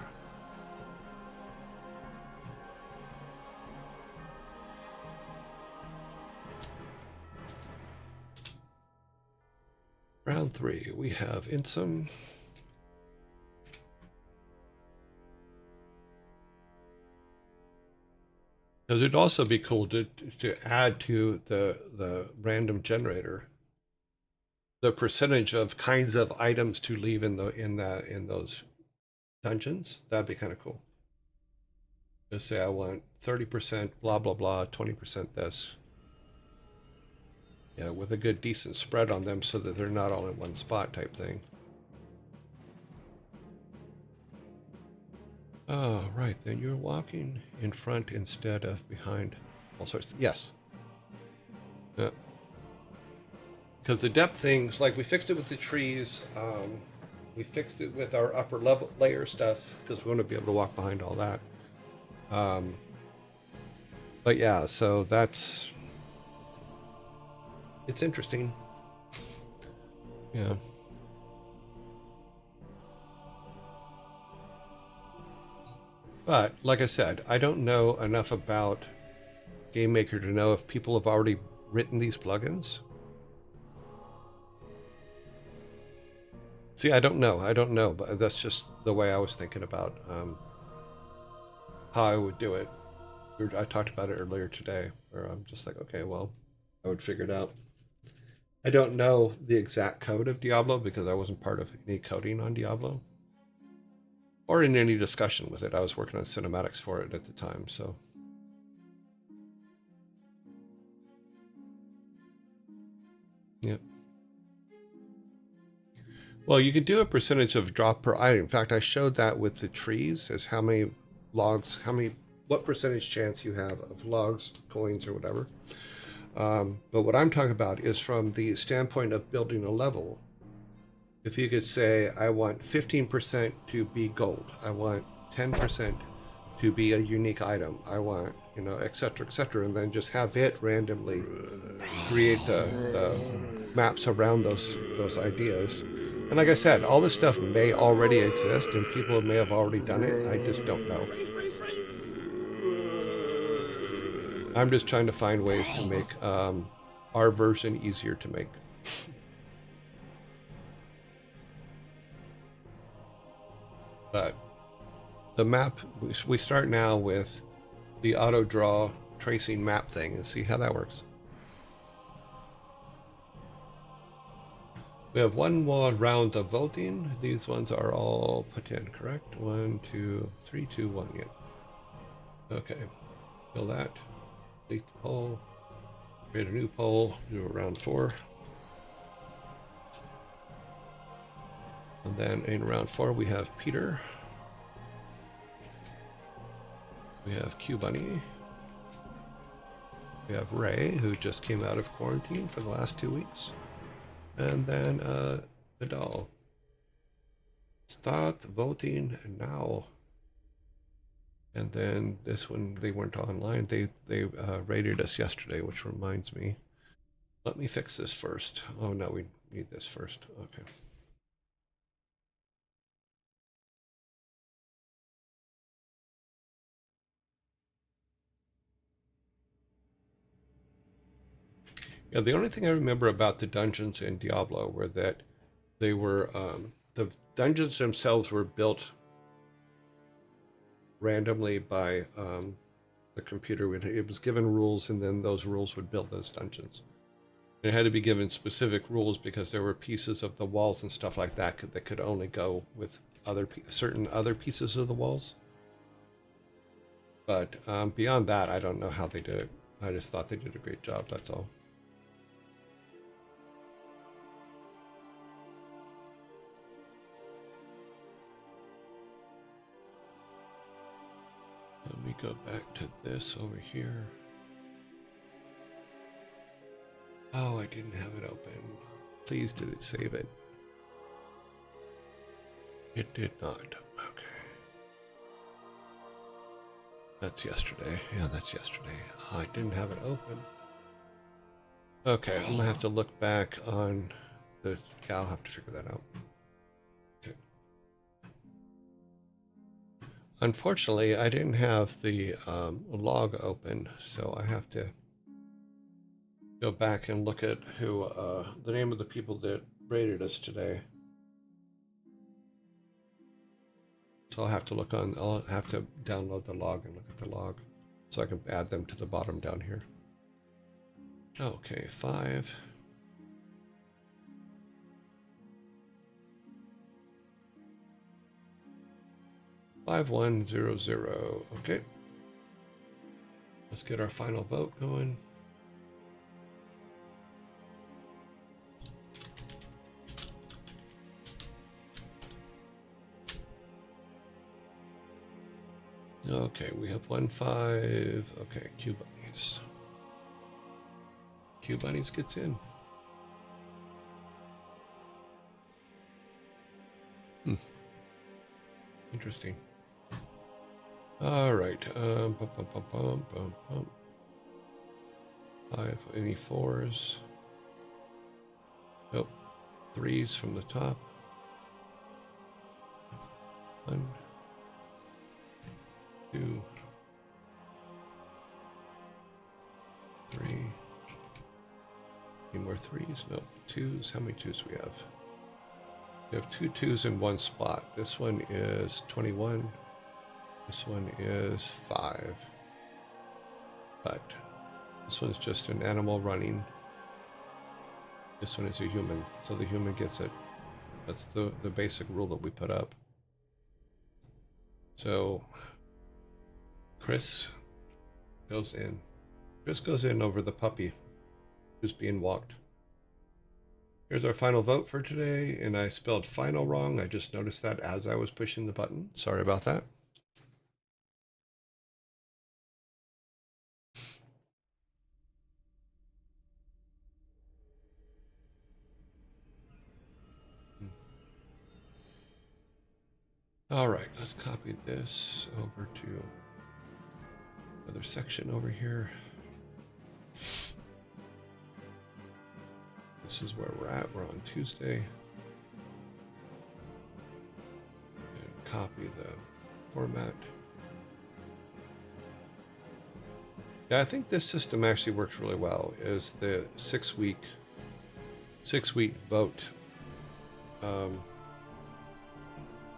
Round 3, we have Insum. Because it'd also be cool to add to the random generator the percentage of kinds of items to leave in those dungeons. That'd be kind of cool. Just say I want 30% blah blah blah, 20% this. Yeah, with a good decent spread on them so that they're not all in one spot type thing. Oh, right, then you're walking in front instead of behind. All sorts. Yes. Yeah. Because the depth things, like we fixed it with the trees, we fixed it with our upper level layer stuff because we want to be able to walk behind all that. But yeah, so it's interesting. Yeah. But like I said, I don't know enough about Game Maker to know if people have already written these plugins. See, I don't know, but that's just the way I was thinking about how I would do it. I talked about it earlier today, where I'm just like, okay, well, I would figure it out. I don't know the exact code of Diablo because I wasn't part of any coding on Diablo or in any discussion with it. I was working on cinematics for it at the time, so. Yep. Well, you can do a percentage of drop per item. In fact, I showed that with the trees as how many logs, what percentage chance you have of logs, coins, or whatever. But what I'm talking about is from the standpoint of building a level. If you could say, I want 15% to be gold, I want 10% to be a unique item, I want, et cetera, and then just have it randomly create the maps around those ideas. And like I said, all this stuff may already exist and people may have already done it. I just don't know. I'm just trying to find ways to make our version easier to make. But the map, we start now with the auto draw tracing map thing and see how that works. We have one more round of voting. These ones are all put in, correct? 1, 2, 3, 2, 1, yeah. Okay, fill that. Delete the poll. Create a new poll. Do a round 4. And then in round 4 we have Peter. We have Q Bunny. We have Ray, who just came out of quarantine for the last 2 weeks. And then the doll. Start voting now. And then this one, they weren't online. They rated us yesterday, which reminds me. Let me fix this first. Oh no, we need this first. Okay. Yeah, the only thing I remember about the dungeons in Diablo were that they were the dungeons themselves were built randomly by the computer. It was given rules, and then those rules would build those dungeons. It had to be given specific rules because there were pieces of the walls and stuff like that that could only go with certain other pieces of the walls. But beyond that, I don't know how they did it. I just thought they did a great job, that's all. Let me go back to this over here. Oh, I didn't have it open. Please did it save it? It did not. Okay. That's yesterday. Yeah, that's yesterday. I didn't have it open. Okay, I'm gonna have to look back on the. Yeah, I'll have to figure that out. Okay. Unfortunately, I didn't have the log open, so I have to go back and look at who the name of the people that rated us today. So I'll have to look on. I'll have to download the log and look at the log, so I can add them to the bottom down here. Okay, 5. Five 100. Okay. Let's get our final vote going. Okay, we have 1-5. Okay, Q Bunnies. Q Bunnies gets in. Interesting. All right. Bum, bum, bum, bum, bum, bum. 5. Any 4s? Nope. 3s from the top. 1, 2, 3. Any more 3s? Nope. 2s. How many 2s do we have? We have 2 2s in one spot. This one is 21. This one is 5. But this one's just an animal running. This one is a human, so the human gets it. That's the basic rule that we put up. So Chris goes in. Chris goes in over the puppy who's being walked. Here's our final vote for today, and I spelled final wrong. I just noticed that as I was pushing the button. Sorry about that. All right, let's copy this over to another section over here. This is where we're at. We're on Tuesday. And copy the format. Yeah, I think this system actually works really well. Is the 6-week vote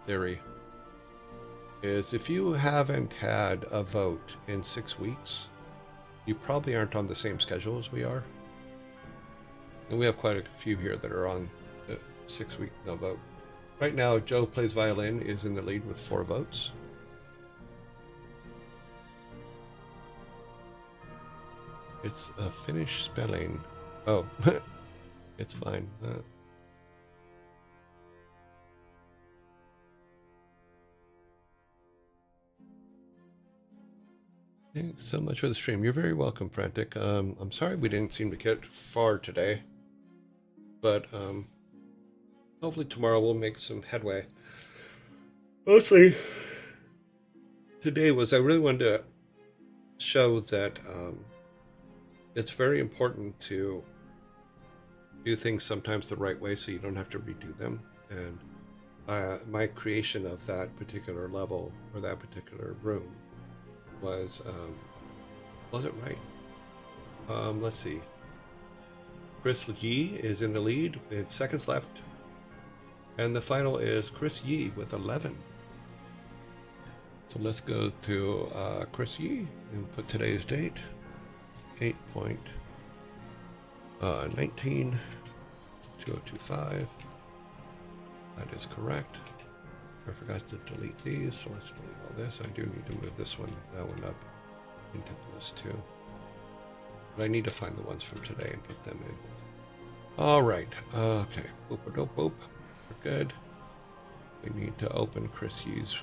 theory. Is if you haven't had a vote in 6 weeks, you probably aren't on the same schedule as we are. And we have quite a few here that are on the 6-week no vote. Right now, Joe Plays Violin is in the lead with 4 votes. It's a Finnish spelling. Oh, it's fine. Thanks so much for the stream. You're very welcome, Frantic. I'm sorry we didn't seem to get far today, but hopefully tomorrow we'll make some headway. Mostly today was I really wanted to show that it's very important to do things sometimes the right way so you don't have to redo them. And my creation of that particular level or that particular room wasn't right. Let's see. Chris Yee is in the lead with seconds left. And the final is Chris Yee with 11. So let's go to Chris Yee and put today's date. 8.19/2025. That is correct. I forgot to delete these, so let's delete all this. I do need to move that one up into the list too. But I need to find the ones from today and put them in. All right. Okay. Boop a doop boop. We're good. We need to open Chris Yee's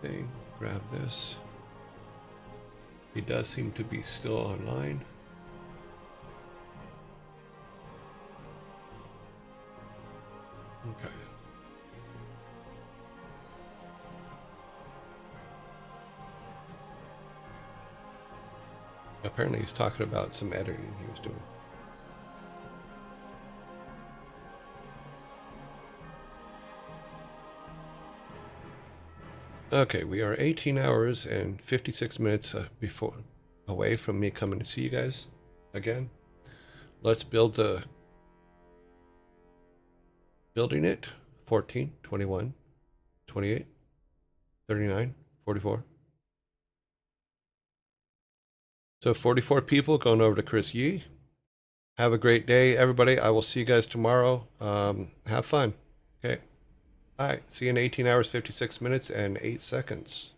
thing. Grab this. He does seem to be still online. Okay. Apparently he's talking about some editing he was doing. Okay, we are 18 hours and 56 minutes before away from me coming to see you guys again. Let's build the building it. 14, 21, 28, 39, 44. So 44 people going over to Chris Yee. Have a great day, everybody. I will see you guys tomorrow. Have fun. Okay. Bye. See you in 18 hours, 56 minutes, and 8 seconds.